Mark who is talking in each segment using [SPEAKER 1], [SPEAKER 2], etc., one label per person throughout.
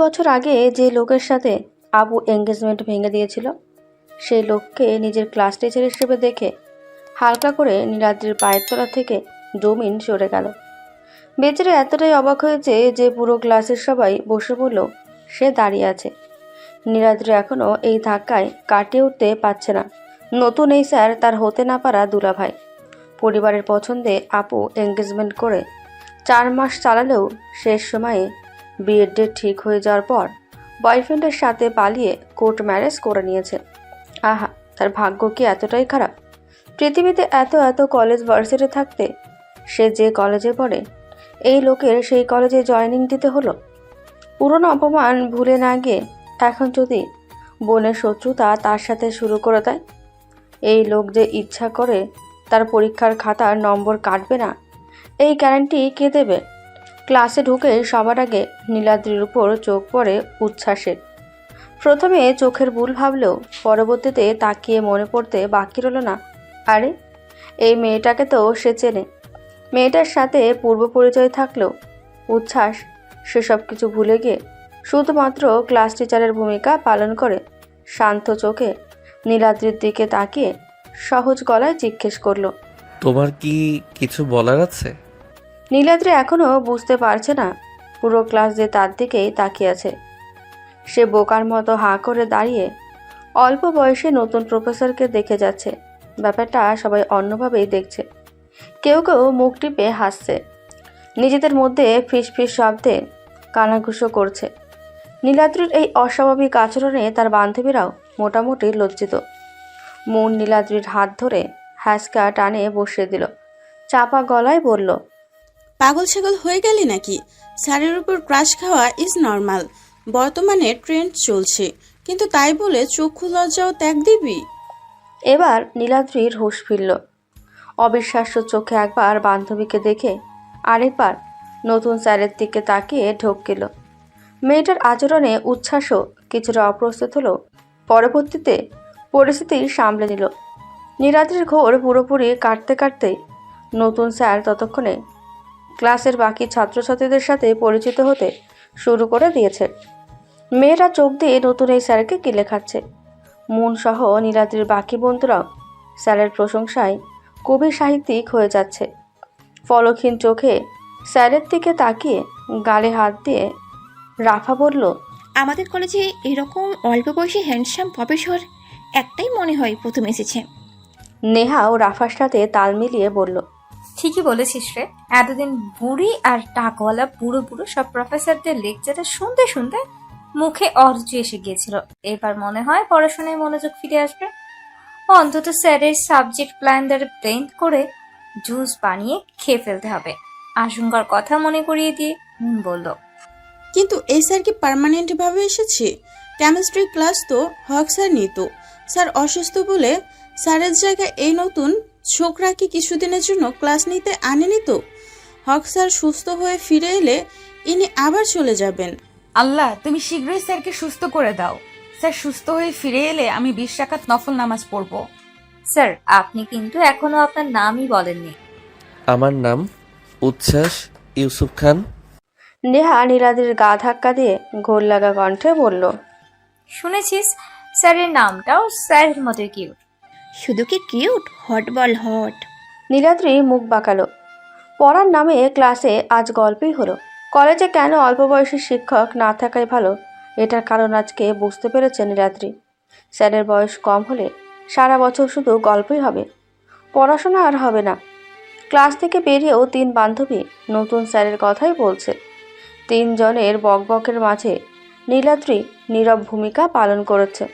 [SPEAKER 1] বছর আগে যে লোকের সাথে আবু এঙ্গেজমেন্ট ভেঙে দিয়েছিল, সেই লোককে নিজের ক্লাস টিচার হিসেবে দেখে হালকা করে নীলাদ্রির পায়ের তলা থেকে জমিন সরে গেল। বেচারা এতটাই অবাক হয়েছে যে পুরো ক্লাসের সবাই বসে পড়ল, সে দাঁড়িয়ে আছে। নীলাদ্রি এখনও এই ধাক্কায় কাটিয়ে উঠতে পারছে না। নতুন এই স্যার তার হতে না পারা দুলাভাই। পরিবারের পছন্দে আপু এঙ্গেজমেন্ট করে 4 মাস চালালেও শেষ সময়ে বিয়ের ডেট ঠিক হয়ে যাওয়ার পর বয়ফ্রেন্ডের সাথে পালিয়ে কোর্ট ম্যারেজ করে নিয়েছে। আহা, তার ভাগ্য কি এতটাই খারাপ? পৃথিবীতে এত এত কলেজ ভার্সিটি থাকতে সে যে কলেজে পড়ে, এই লোকের সেই কলেজে জয়েনিং দিতে হলো। পুরনো অপমান ভুলে না গিয়ে এখন যদি বোনের শত্রুতা তার সাথে শুরু করে দেয়, এই লোক যে ইচ্ছা করে তার পরীক্ষার খাতার নম্বর কাটবে না, এই গ্যারান্টি কে দেবে? ক্লাসে ঢুকে সবার আগে নীলাদ্রির উপর চোখ পড়ে উচ্ছ্বাসের। প্রথমে চোখের ভুল ভাবলেও পরবর্তীতে তাকিয়ে মনে পড়তে বাকি রইল না, আরে এই মেয়েটাকে তো সে চেনে। মেয়েটার সাথে পূর্ব পরিচয় থাকলেও উচ্ছ্বাস সেসব কিছু ভুলে গিয়ে শুধুমাত্র ক্লাস টিচারের ভূমিকা পালন করে শান্ত চোখে নীলাদ্রির দিকে তাকিয়ে সহজ গলায় জিজ্ঞেস করল,
[SPEAKER 2] তোমার কি কিছু বলার আছে?
[SPEAKER 1] নীলাদ্রি এখনও বুঝতে পারছে না পুরো ক্লাস যে তার দিকেই তাকিয়ে আছে। সে বোকার মতো হাঁ করে দাঁড়িয়ে অল্প বয়সে নতুন প্রফেসরকে দেখে যাচ্ছে। ব্যাপারটা সবাই অন্যভাবেই দেখছে। কেউ কেউ মুখ টিপে হাসছে, নিজেদের মধ্যে ফিস ফিস শব্দে কানাঘুষো করছে। নীলাদ্রির এই অস্বাভাবিক আচরণে তার বান্ধবীরাও মোটামুটি লজ্জিত। মন নীলাদ্রির হাত ধরে হ্যাসকা টানে বসিয়ে দিল, চাপা গলায় বলল,
[SPEAKER 3] পাগল ছাগল হয়ে গেলি নাকি? স্যারের উপর ক্রাশ খাওয়া ইজ নর্মাল, বর্তমানে ট্রেন্ড চলছে, কিন্তু তাই বলে চক্ষু লজ্জাও ত্যাগ দিবি?
[SPEAKER 1] এবার নীলাদ্রির হুঁশ ফিরল। অবিশ্বাস্য চোখে একবার বান্ধবীকে দেখে আরেকবার নতুন স্যারের দিকে তাকিয়ে ঢোক গেল। মেয়েটার আচরণে উচ্ছ্বাসও কিছুটা অপ্রস্তুত হলো। পরবর্তীতে পরিস্থিতি সামলে নিল। নীলাদ্রির ঘোর পুরোপুরি কাটতে কাটতেই নতুন স্যার ততক্ষণে ক্লাসের বাকি ছাত্রছাত্রীদের সাথে পরিচিত হতে শুরু করে দিয়েছে। মেয়েরা চোখ দিয়ে নতুন এই স্যারকে কিলে খাচ্ছে। মন সহ নীলাদ্রির বাকি বন্ধুরাও স্যারের প্রশংসায় কবি সাহিত্যিক হয়ে যাচ্ছে। ফলকহীন চোখে স্যারের দিকে তাকিয়ে গালে হাত দিয়ে রাফা বলল,
[SPEAKER 4] আমাদের কলেজে এরকম অল্প বয়সী হ্যান্ডসাম প্রফেসর একটাই মনে হয় প্রথম এসেছে।
[SPEAKER 1] নেহাও রাফার সাথে তাল মিলিয়ে বলল,
[SPEAKER 5] ঠিকই বলেছিস রে। এতদিন বুড়ি আর টাকওয়ালা বুড়ো বুড়ো সব প্রফেসরদের লেকচারে শুনতে শুনতে মুখে অরুচি এসে গিয়েছিল। এবার মনে হয় পড়াশোনায় মনোযোগ ফিরে আসবে। অন্তত স্যারের সাবজেক্ট প্ল্যান দ্বারা ব্লেন্ড করে জুস বানিয়ে খেয়ে ফেলতে হবে। আশঙ্কার কথা মনে করিয়ে দিয়ে বলল,
[SPEAKER 3] কিন্তু এই স্যার কি পার্মানেন্ট ভাবে এসেছে? কেমিস্ট্রি ক্লাস তো হক স্যার নিত। স্যার অসুস্থ বলে স্যারের জায়গায় এই নতুন ছোকরা কি কিছুদিনের জন্য ক্লাস নিতে আনেনি তো? হক স্যার সুস্থ হয়ে ফিরে এলে ইনি আবার চলে যাবেন।
[SPEAKER 6] আল্লাহ, তুমি শীঘ্রই স্যারকে সুস্থ করে দাও। স্যার সুস্থ হয়ে ফিরে এলে আমি 20 রাকাত নফল নামাজ পড়ব।
[SPEAKER 5] স্যার আপনি কিন্তু এখনো আপনার নামই বলেননি।
[SPEAKER 2] আমার নাম উচ্ছ্বাস ইউসুফ খান।
[SPEAKER 1] নেহা নীলাদ্রির গা ধাক্কা দিয়ে ঘোর লাগা কণ্ঠে বলল,
[SPEAKER 5] শুনেছিস স্যারের নামটাও স্যারের মতোই কিউট।
[SPEAKER 4] শুধু কি কিউট, হট বল হট।
[SPEAKER 1] নীলাদ্রি মুখ বাঁকালো। পড়ার নামে ক্লাসে আজ গল্পই হলো। কলেজে কেন অল্প বয়সী শিক্ষক না থাকাই ভালো, এটার কারণ আজকে বুঝতে পেরেছে নীলাদ্রি। স্যারের বয়স কম হলে সারা বছর শুধু গল্পই হবে, পড়াশোনা আর হবে না। ক্লাস থেকে বেরিয়েও 3 বান্ধবী নতুন স্যারের কথাই বলছে। 3 জনের বকবকের মাঝে নীলাদ্রি নীরব ভূমিকা পালন করেছে।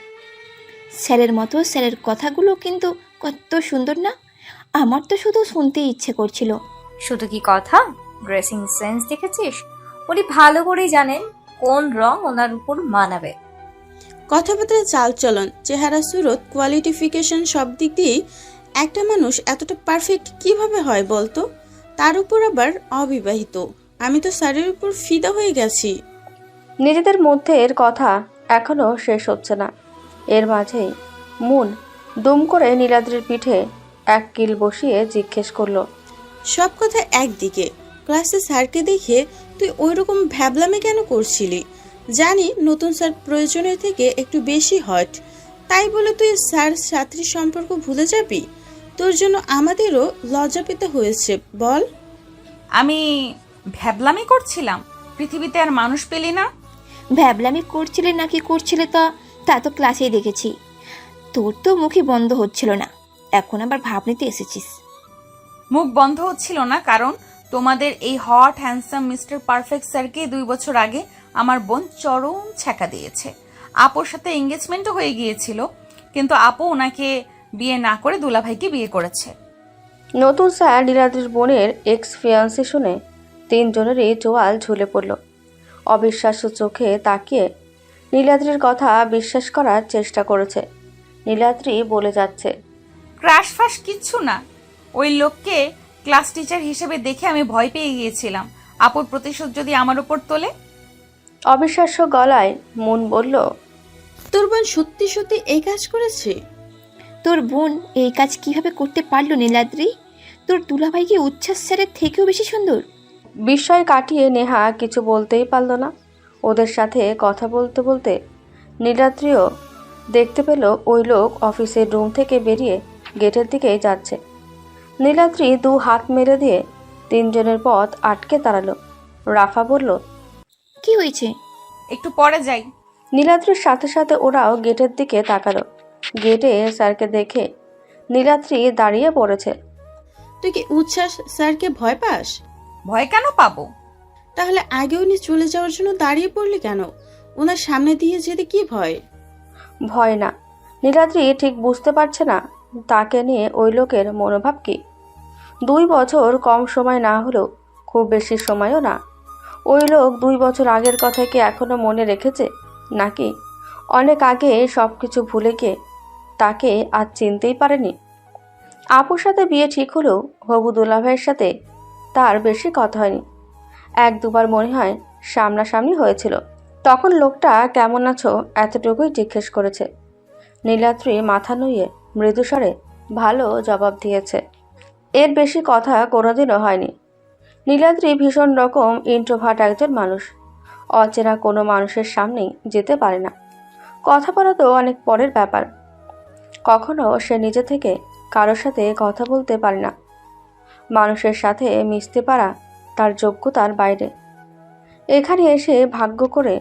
[SPEAKER 4] স্যারের মতো স্যারের কথাগুলো কিন্তু কত সুন্দর না? আমার তো শুধু শুনতে ইচ্ছে করছিল।
[SPEAKER 5] শুধু কি কথা, ড্রেসিং সেন্স দেখেছিস? উনি ভালো করেই জানেন কোন রং ওনার উপর মানাবে।
[SPEAKER 3] কথাবার্তা, চালচলন, চেহারা, সুরত, কোয়ালিটিফিকেশন সব দিক দিয়েই একটা মানুষ এতটা পারফেক্ট কিভাবে হয় বলতো? তার উপর আবার অবিবাহিত। আমি তো স্যারের উপর ফিদা হয়ে গেছি।
[SPEAKER 1] নিজেদের মধ্যে এর কথা এখনো শেষ হচ্ছে না। এর মাঝেই মুন দুম করে নীলাদ্রির পিঠে এক কিল বসিয়ে জিজ্ঞেস করলো,
[SPEAKER 3] সব কথা একদিকে, ক্লাসে স্যারকে দেখে তুই ওইরকম ভ্যাবলামি কেন করছিলি? জানি নতুন স্যার প্রয়োজনের থেকে একটু বেশি হট, তাই বলে তুই স্যার ছাত্রীর সম্পর্ক ভুলে যাবি? তোর জন্য আমাদেরও লজ্জা পেতে হয়েছে বল।
[SPEAKER 6] আমি ভ্যাবলামি করছিলাম? পৃথিবীতে আর মানুষ পেলি না?
[SPEAKER 4] ভ্যাবলামি করছিলে নাকি করছিলে তা তো ক্লাসেই দেখেছি। তোর তো মুখই বন্ধ হচ্ছিল না, এখন আবার ভাব নিতে এসেছিস।
[SPEAKER 6] মুখ বন্ধ হচ্ছিল না কারণ তোমাদের এই হট হ্যান্ডসাম মিস্টার পারফেক্ট স্যারকে 2 বছর আগে আমার বোন চরম ছ্যাঁকা দিয়েছে। আপুর সাথে এঙ্গেজমেন্টও হয়ে গিয়েছিল, কিন্তু আপু ওনাকে বিয়ে না করে দুলাভাইকে বিয়ে করেছে।
[SPEAKER 1] নতুন স্যার নীলাদ্রির বোনের এক্স ফিয়ান্সি শুনে তিনজনেরই চোয়াল ঝুলে পড়ল। অবিশ্বাস্য চোখে তাকিয়ে নীলাদ্রির কথা বিশ্বাস করার চেষ্টা করেছে। নীলাদ্রি বলে যাচ্ছে,
[SPEAKER 6] ক্রাশ ফাশ কিচ্ছু না, ওই লোককে ক্লাস টিচার হিসেবে দেখে আমি ভয় পেয়ে গিয়েছিলাম। আপুর প্রতিশোধ যদি আমার উপর তোলে।
[SPEAKER 1] অবিশ্বাস্য গলায় মন বলল,
[SPEAKER 3] তোর বোন সত্যি সত্যি এই কাজ করেছে?
[SPEAKER 4] তোর বোন এই কাজ কিভাবে করতে পারলো নীলাদ্রি? তোর দুলাভাই কি উচ্ছ্বাস স্যারের থেকেও বেশি সুন্দর?
[SPEAKER 1] বিস্ময় কাটিয়ে নেহা কিছু বলতেই পারল না। ওদের সাথে কথা বলতে বলতে নীলাদ্রিও দেখতে পেল ওই লোক অফিসের রুম থেকে বেরিয়ে গেটের দিকে যাচ্ছে। নীলাদ্রি 2 হাত মেলে দিয়ে তিনজনের পথ আটকে দাঁড়ালো। রাফা বলল,
[SPEAKER 4] কি হয়েছে?
[SPEAKER 6] একটু পরে যাই।
[SPEAKER 1] নীলাদ্রির সাথে সাথে ওরাও গেটের দিকে তাকালো। গেটে স্যারকে দেখে নীলাদ্রি দাঁড়িয়ে পড়েছে।
[SPEAKER 3] তুই কি উচ্ছ্বাস স্যারকে ভয় পাস?
[SPEAKER 6] ভয় কেন পাবো?
[SPEAKER 3] তাহলে আগে উনি চলে যাওয়ার জন্য দাঁড়িয়ে পড়লি কেন? ওনার সামনে দিয়ে যেতে কি ভয়?
[SPEAKER 1] ভয় না। নীলাদ্রি ঠিক বুঝতে পারছে না তাকে নিয়ে ওই লোকের মনোভাব কি। 2 বছর কম সময় না হলেও খুব বেশি সময়ও না। ওই লোক 2 বছর আগের কথা কি এখনো মনে রেখেছে, নাকি অনেক আগে সব কিছু ভুলে গিয়ে তাকে আজ চিনতেই পারেনি? আপুর সাথে বিয়ে ঠিক হলেও হবু দুলাভাইয়ের সাথে তার বেশি কথা হয়নি। 1-2বার মনে হয় সামনাসামনি হয়েছিল। তখন লোকটা কেমন আছো এতটুকুই জিজ্ঞেস করেছে। নীলাদ্রি মাথা নুইয়ে মৃদুস্বরে ভালো জবাব দিয়েছে। এর বেশি কথা কোনোদিনও হয়নি। নীলাদ্রি ভীষণ রকম ইন্ট্রোভার্ট একজন মানুষ। অচেনা কোনো মানুষের সামনেই যেতে পারে না। কথা বলা তো অনেক পরের ব্যাপার। কখনো সে নিজে থেকে কারোর সাথে কথা বলতে পারে না। মানুষের সাথে মিশতে পারা তার যোগ্যতার বাইরে। এখানে এসে ভাগ্য করে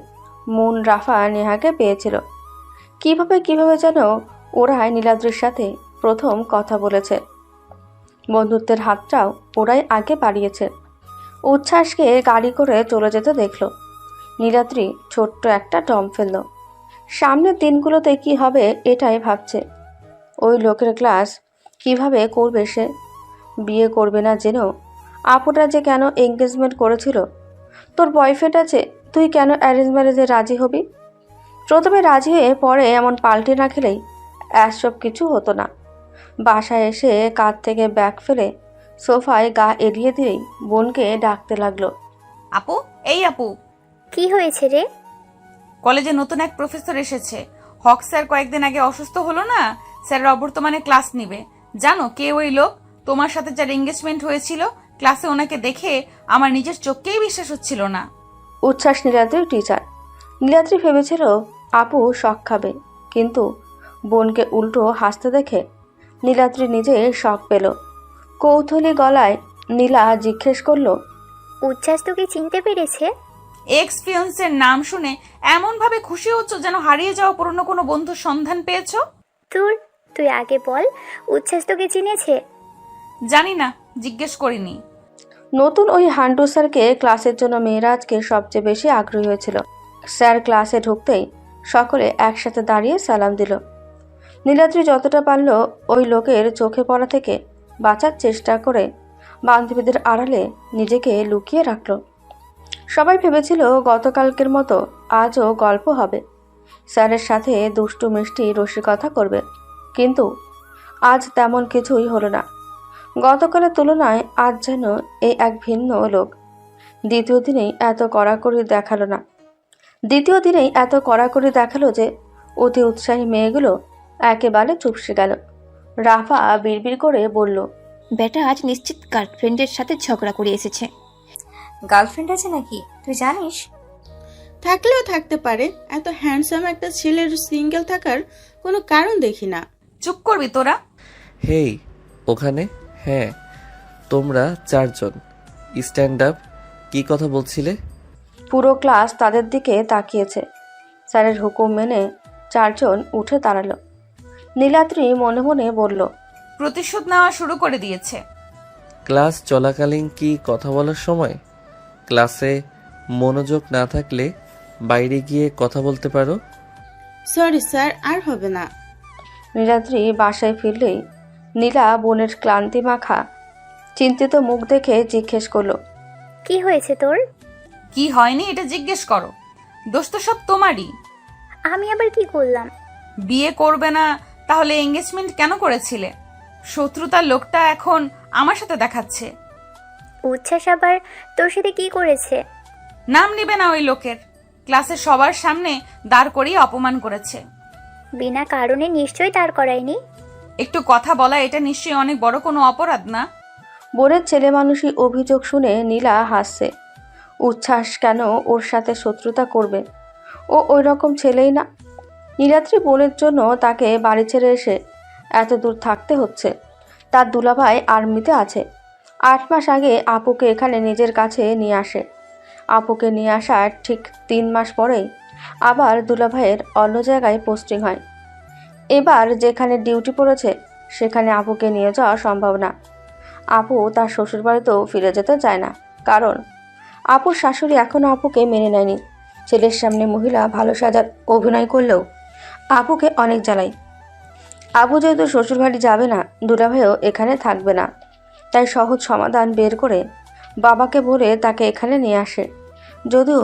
[SPEAKER 1] মুন রাফা নেহাকে পেয়েছিল। কিভাবে যেন ওরাই নীলাদ্রির সাথে প্রথম কথা বলেছে। বন্ধুত্বের হাতটাও ওরাই আগে বাড়িয়েছে। উচ্ছ্বাসকে গাড়ি করে চলে যেতে দেখল। নীলাদ্রি ছোট্ট একটা দম ফেলল। সামনের দিনগুলোতে কি হবে এটাই ভাবছে। ওই লোকের ক্লাস কিভাবে করবে সে? বিয়ে করবে না জেনেও আপুটা যে কেন এঙ্গেজমেন্ট করেছিল? তোর বয়ফ্রেন্ড আছে, তুই কেন অ্যারেঞ্জ ম্যারেজে রাজি হবি? প্রথমে রাজি হয়ে পরে এমন পাল্টে না খেলেই এসব কিছু হতো না। বাসায় এসে কাঁধ থেকে ব্যাগ ফেলে সোফায় গা এড়িয়ে দিয়েই বোনকে ডাকতে লাগলো।
[SPEAKER 6] আপু, এই আপু,
[SPEAKER 7] কি হয়েছে রে?
[SPEAKER 6] কলেজে নতুন এক প্রফেসর এসেছে। হক স্যার কয়েকদিন আগে অসুস্থ হলো না, স্যারের অবর্তমানে ক্লাস নিবে। জানো কে ওই লোক? তোমার সাথে যার এঙ্গেজমেন্ট হয়েছিল। ক্লাসে ওনাকে দেখে আমার নিজের চোখকেই বিশ্বাস হচ্ছিল না।
[SPEAKER 1] উচ্ছ্বাস নীলাদ্রির টিচার। নীলাদ্রি ভেবেছিল আপু শখ খাবে, কিন্তু বোনকে উল্টো হাসতে দেখে নীলাদ্রি নিজে শখ পেল। কৌতূহলী গলায় নীলা জিজ্ঞেস করলো,
[SPEAKER 7] উচ্ছ্বাস তোকে চিনতে পেরেছে?
[SPEAKER 6] এক্স ফিয়ন্সের নাম শুনে এমন ভাবে খুশি হচ্ছ যেন হারিয়ে যাওয়া পুরনো কোনো বন্ধুর সন্ধান পেয়েছো।
[SPEAKER 7] তুই আগে বল, উচ্ছ্বাস তোকে চিনেছে?
[SPEAKER 6] জানি না, জিজ্ঞেস করিনি।
[SPEAKER 1] নতুন ওই হান্টু স্যারকে ক্লাসের জন্য মেয়েরা আজকে সবচেয়ে বেশি আগ্রহী হয়েছিল। স্যার ক্লাসে ঢুকতেই সকলে একসাথে দাঁড়িয়ে সালাম দিল। নীলাদ্রি যতটা পারল ওই লোকের চোখে পড়া থেকে বাঁচার চেষ্টা করে বান্ধবীদের আড়ালে নিজেকে লুকিয়ে রাখল। সবাই ভেবেছিল গতকালকের মতো আজও গল্প হবে, স্যারের সাথে দুষ্টু মিষ্টি রসিকতা করবে, কিন্তু আজ তেমন কিছুই হলো না। গতকালের তুলনায় আজ যেন এই এক ভিন্ন লোক। দ্বিতীয় দিনেই এত কড়াকড়ি দেখালো যে অতি উৎসাহী মেয়েগুলো একেবারে চুপসে গেল। রাফা বিড়বিড় করে বলল,
[SPEAKER 4] বেটা আজ নিশ্চিত গার্লফ্রেন্ডের সাথে ঝগড়া করে এসেছে।
[SPEAKER 5] গার্লফ্রেন্ড আছে নাকি তুই জানিস?
[SPEAKER 3] থাকলেও থাকতে পারে, এত হ্যান্ডসাম একটা ছেলের সিঙ্গেল থাকার কোনো কারণ দেখি না।
[SPEAKER 6] চুপ করবি তোরা?
[SPEAKER 2] হেই ওখানে, হ্যাঁ তোমরা চারজন স্ট্যান্ড আপ। কি কথা বলছিলে?
[SPEAKER 1] পুরো ক্লাস তাদের দিকে তাকিয়েছে। স্যারের হুকুম মেনে চারজন উঠে দাঁড়ালো। নীলাদ্রি মনে মনে বলল,
[SPEAKER 6] প্রতিশোধ নেওয়া শুরু করে দিয়েছে।
[SPEAKER 2] ক্লাস চলাকালীন কি কথা বলার সময়? ক্লাসে মনোযোগ না থাকলে বাইরে গিয়ে কথা বলতে পারো।
[SPEAKER 3] সরি স্যার, আর হবে না।
[SPEAKER 1] নীলাদ্রি বাসায় ফিরলেই নীলা বোনের ক্লান্তি মাখা চিন্তিত মুখ দেখে জিজ্ঞেস করলো,
[SPEAKER 7] কি হয়েছে তোর?
[SPEAKER 6] কি হয়নি এটা জিজ্ঞেস করো, দোষ তো সব তোমারই।
[SPEAKER 7] আমি আবার কি করলাম?
[SPEAKER 6] বিয়ে করবে না তাহলে এঙ্গেজমেন্ট কেন করেছিলে? শত্রুতার লোকটা এখন আমার সাথে দেখাচ্ছে।
[SPEAKER 7] উচ্ছ্বাস আবার তোর সাথে কি করেছে?
[SPEAKER 6] নাম নিবে না ওই লোকের, ক্লাসের সবার সামনে দাঁড় করিয়ে অপমান করেছে।
[SPEAKER 7] বিনা কারণে নিশ্চয়ই তার করায়নি।
[SPEAKER 6] একটু কথা বলা এটা নিশ্চয়ই অনেক বড় কোনো অপরাধ না?
[SPEAKER 1] বোনের ছেলে মানুষই অভিযোগ শুনে নীলা হাসছে। উচ্ছ্বাস কেন ওর সাথে শত্রুতা করবে? ও ওই রকম ছেলেই না। নীলাদ্রি বোনের জন্য তাকে বাড়ি ছেড়ে এসে এত দূর থাকতে হচ্ছে। তার দুলাভাই আর্মিতে আছে। 8 মাস আগে আপুকে এখানে নিজের কাছে নিয়ে আসে। আপুকে নিয়ে আসার ঠিক 3 মাস পরেই আবার দুলাভাইয়ের অন্য জায়গায় পোস্টিং হয়। এবার যেখানে ডিউটি পড়েছে সেখানে আপুকে নিয়ে যাওয়া সম্ভব না। আপু তার শ্বশুরবাড়িতেও ফিরে যেতে চায় না, কারণ আপুর শাশুড়ি এখনও আপুকে মেনে নেয়নি। ছেলের সামনে মহিলা ভালো সাজার অভিনয় করলেও আপুকে অনেক জ্বালায়। আপু যেহেতু শ্বশুরবাড়ি যাবে না, দুলাভাইও এখানে থাকবে না, তাই সহজ সমাধান বের করে বাবাকে বলে তাকে এখানে নিয়ে আসে। যদিও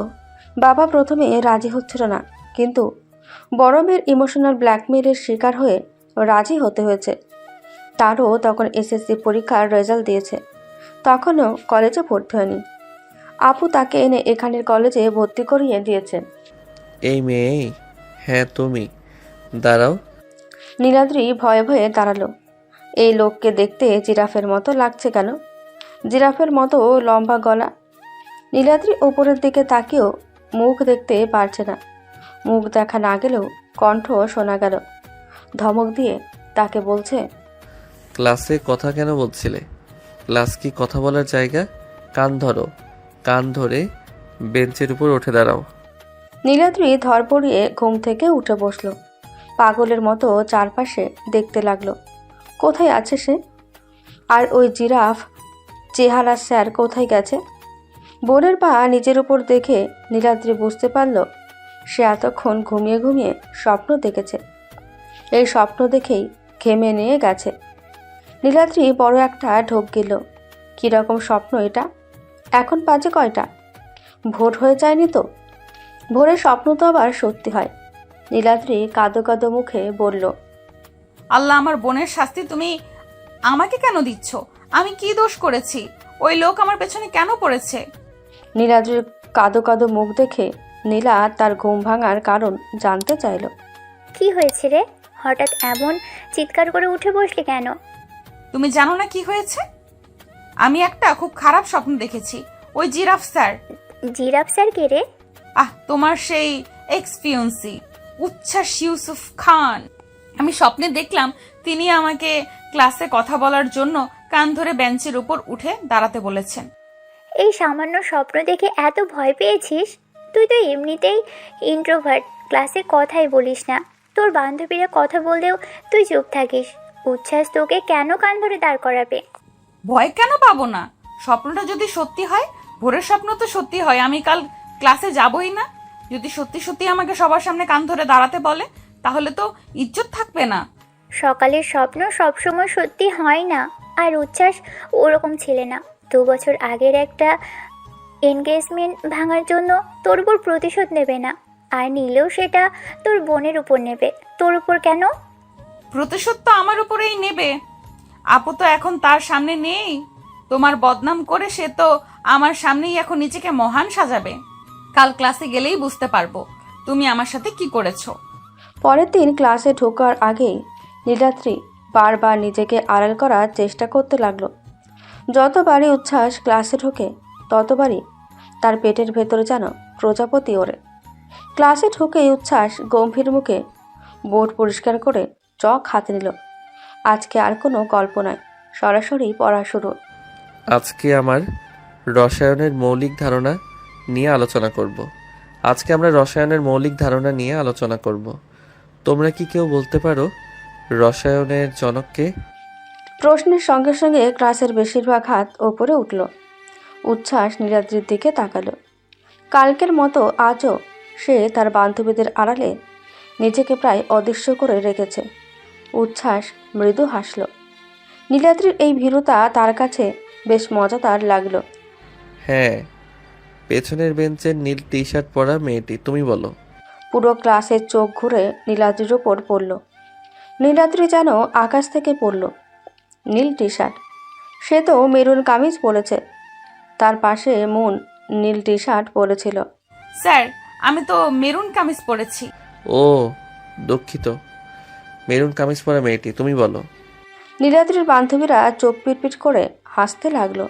[SPEAKER 1] বাবা প্রথমে রাজি হচ্ছিল না, কিন্তু বড় মেয়ের ইমোশনাল ব্ল্যাকমেইলের শিকার হয়ে রাজি হতে হয়েছে। তারও তখন এসএসসি পরীক্ষার রেজাল্ট দিয়েছে, তখনও কলেজে ভর্তি হয়নি। আপু তাকে এনে এখানের কলেজে ভর্তি করিয়ে দিয়েছে।
[SPEAKER 2] এই মেয়ে, হ্যাঁ তুমি, দাঁড়াও।
[SPEAKER 1] নীলাদ্রি ভয়ে ভয়ে দাঁড়ালো। এই লোককে দেখতে জিরাফের মতো লাগছে কেন? জিরাফের মতো লম্বা গলা। নীলাদ্রি উপরের দিকে তাকিয়েও মুখ দেখতে পারছে না। মুখ দেখা না গেলেও কণ্ঠ শোনা গেল। ধমক দিয়ে তাকে বলছে,
[SPEAKER 2] ক্লাসে কথা কেন বলছিলে? ক্লাস কি কথা বলার জায়গা? কান ধরো, কান ধরে বেঞ্চের উপর উঠে দাঁড়াও।
[SPEAKER 1] নীলাদ্রি ধরপড়িয়ে ঘুম থেকে উঠে বসলো। পাগলের মতো চারপাশে দেখতে লাগলো, কোথায় আছে সে? আর ওই জিরাফ চেহারা স্যার কোথায় গেছে? বোনের পা নিজের উপর দেখে নীলাদ্রি বুঝতে পারল সে এতক্ষণ ঘুমিয়ে ঘুমিয়ে স্বপ্ন দেখেছে। এই স্বপ্ন দেখেই ঘেমে নিয়ে গেছে। নীলাদ্রি বড় একটা ঢোক গেল। কীরকম স্বপ্ন এটা? এখন বাজে কয়টা? ভোর হয়ে যায়নি তো? ভোরের স্বপ্ন তো আবার সত্যি হয়। নীলাদ্রি কাঁদো কাঁদো মুখে বলল,
[SPEAKER 6] আল্লাহ, আমার বোনের শাস্তি তুমি আমাকে কেন দিচ্ছ? আমি কি দোষ করেছি? ওই লোক আমার পেছনে কেন পড়েছে?
[SPEAKER 1] নীলাদ্রির কাঁদো কাঁদো মুখ দেখে নীলা তার ঘুম ভাঙার কারণ জানতে চাইল।
[SPEAKER 7] কি হয়েছে রে? হঠাৎ এমন চিৎকার করে উঠে বসলি কেন?
[SPEAKER 6] তুমি জানো না কি হয়েছে? আমি একটা খুব খারাপ স্বপ্ন দেখেছি। ওই জিরাফ স্যার।
[SPEAKER 7] জিরাফ স্যার কে রে?
[SPEAKER 6] তোমার সেই এক্সপিরিয়েন্সি উচ্ছ্বাস ইউসুফ খান। আমি স্বপ্নে দেখলাম তিনি আমাকে ক্লাসে কথা বলার জন্য কান ধরে বেঞ্চের উপর উঠে দাঁড়াতে বলেছেন।
[SPEAKER 7] এই সামান্য স্বপ্ন দেখে এত ভয় পেয়েছিস? তুই তো এমনিতেই ইন্ট্রোভার্ট, ক্লাসে কথাই বলিস না। তোর বান্ধবীরা কথা বললেও তুই চুপ থাকিস। উচ্ছ্বাস তোকে কেন কান ধরে দাঁড় করাবে?
[SPEAKER 6] ভয় কেন পাবো না? স্বপ্নটা যদি সত্যি হয়, ভোরের স্বপ্ন তো সত্যি হয়, আমি কাল ক্লাসে যাবই না। যদি সত্যি সত্যি আমাকে সবার সামনে কান ধরে দাঁড়াতে বলে, তাহলে তো ইজ্জত থাকবে না।
[SPEAKER 7] সকালের স্বপ্ন সবসময় সত্যি হয় না। আর উচ্ছ্বাস ওরকম ছেলে না। 2 বছর আগের একটা এনগেজমেন্ট ভাঙার জন্য তোর উপর প্রতিশোধ নেবে না। আর নিলেও সেটা তোর বোনের উপর নেবে, তোর উপর কেন?
[SPEAKER 6] প্রতিশোধ তো আমার উপরেই নেবে। আপু তো এখন তার সামনে নেই। তোমার বদনাম করে সে তো আমার সামনেই এখন নিজেকে মহান সাজাবে। কাল ক্লাসে গেলেই বুঝতে পারবো তুমি আমার সাথে কি করেছো।
[SPEAKER 1] পরের দিন ক্লাসে ঢোকার আগেই নীলাদ্রি বারবার নিজেকে আড়াল করার চেষ্টা করতে লাগলো। যতবারই উচ্ছ্বাস ক্লাসে ঢোকে ততবারই তার পেটের ভেতরে যেন প্রজাপতি ওড়ে। ক্লাসে ঢুকেই উচ্ছ্বাস গম্ভীর মুখে বোর্ড পরিষ্কার করে চক হাতে নিল। আজকে আর কোনো গল্প নয়, সরাসরি পড়া শুরু।
[SPEAKER 2] আজকে আমার রসায়নের মৌলিক ধারণা নিয়ে আলোচনা করব। তোমরা কি কেউ বলতে পারো রসায়নের জনককে?
[SPEAKER 1] প্রশ্নের সঙ্গে সঙ্গে ক্লাসের বেশিরভাগ হাত ওপরে উঠল। উচ্ছ্বাস নীলাদ্রির দিকে তাকালো। কালকের মতো আজও সে তার বান্ধবীদের আড়ালে নিজেকে প্রায় অদৃশ্য করে রেখেছে। উচ্ছ্বাস মৃদু হাসল। নীলাদ্রির এই ভীরুতা তার কাছে বেশ মজাদার লাগলো।
[SPEAKER 2] হ্যাঁ, পেছনের বেঞ্চের নীল টি শার্ট পরা মেয়েটি, তুমি বলো।
[SPEAKER 1] পুরো ক্লাসের চোখ ঘুরে নীলাদ্রির ওপর পড়ল। নীলাদ্রি যেন আকাশ থেকে পড়ল। নীল টি শার্ট, সে তো মেরুন কামিজ পরেছে। তার পাশে মুন নীল টি শার্ট পরেছিল।
[SPEAKER 6] স্যার, আমি তো মেরুন কামিজ পরেছি।
[SPEAKER 2] ও দুঃখিত, মেরুন কামিজ পরা মেয়েটি, তুমি বলো।
[SPEAKER 1] নীলাদ্রির বান্ধবীরা চোখ পিটপিট করে হাসতে লাগলো।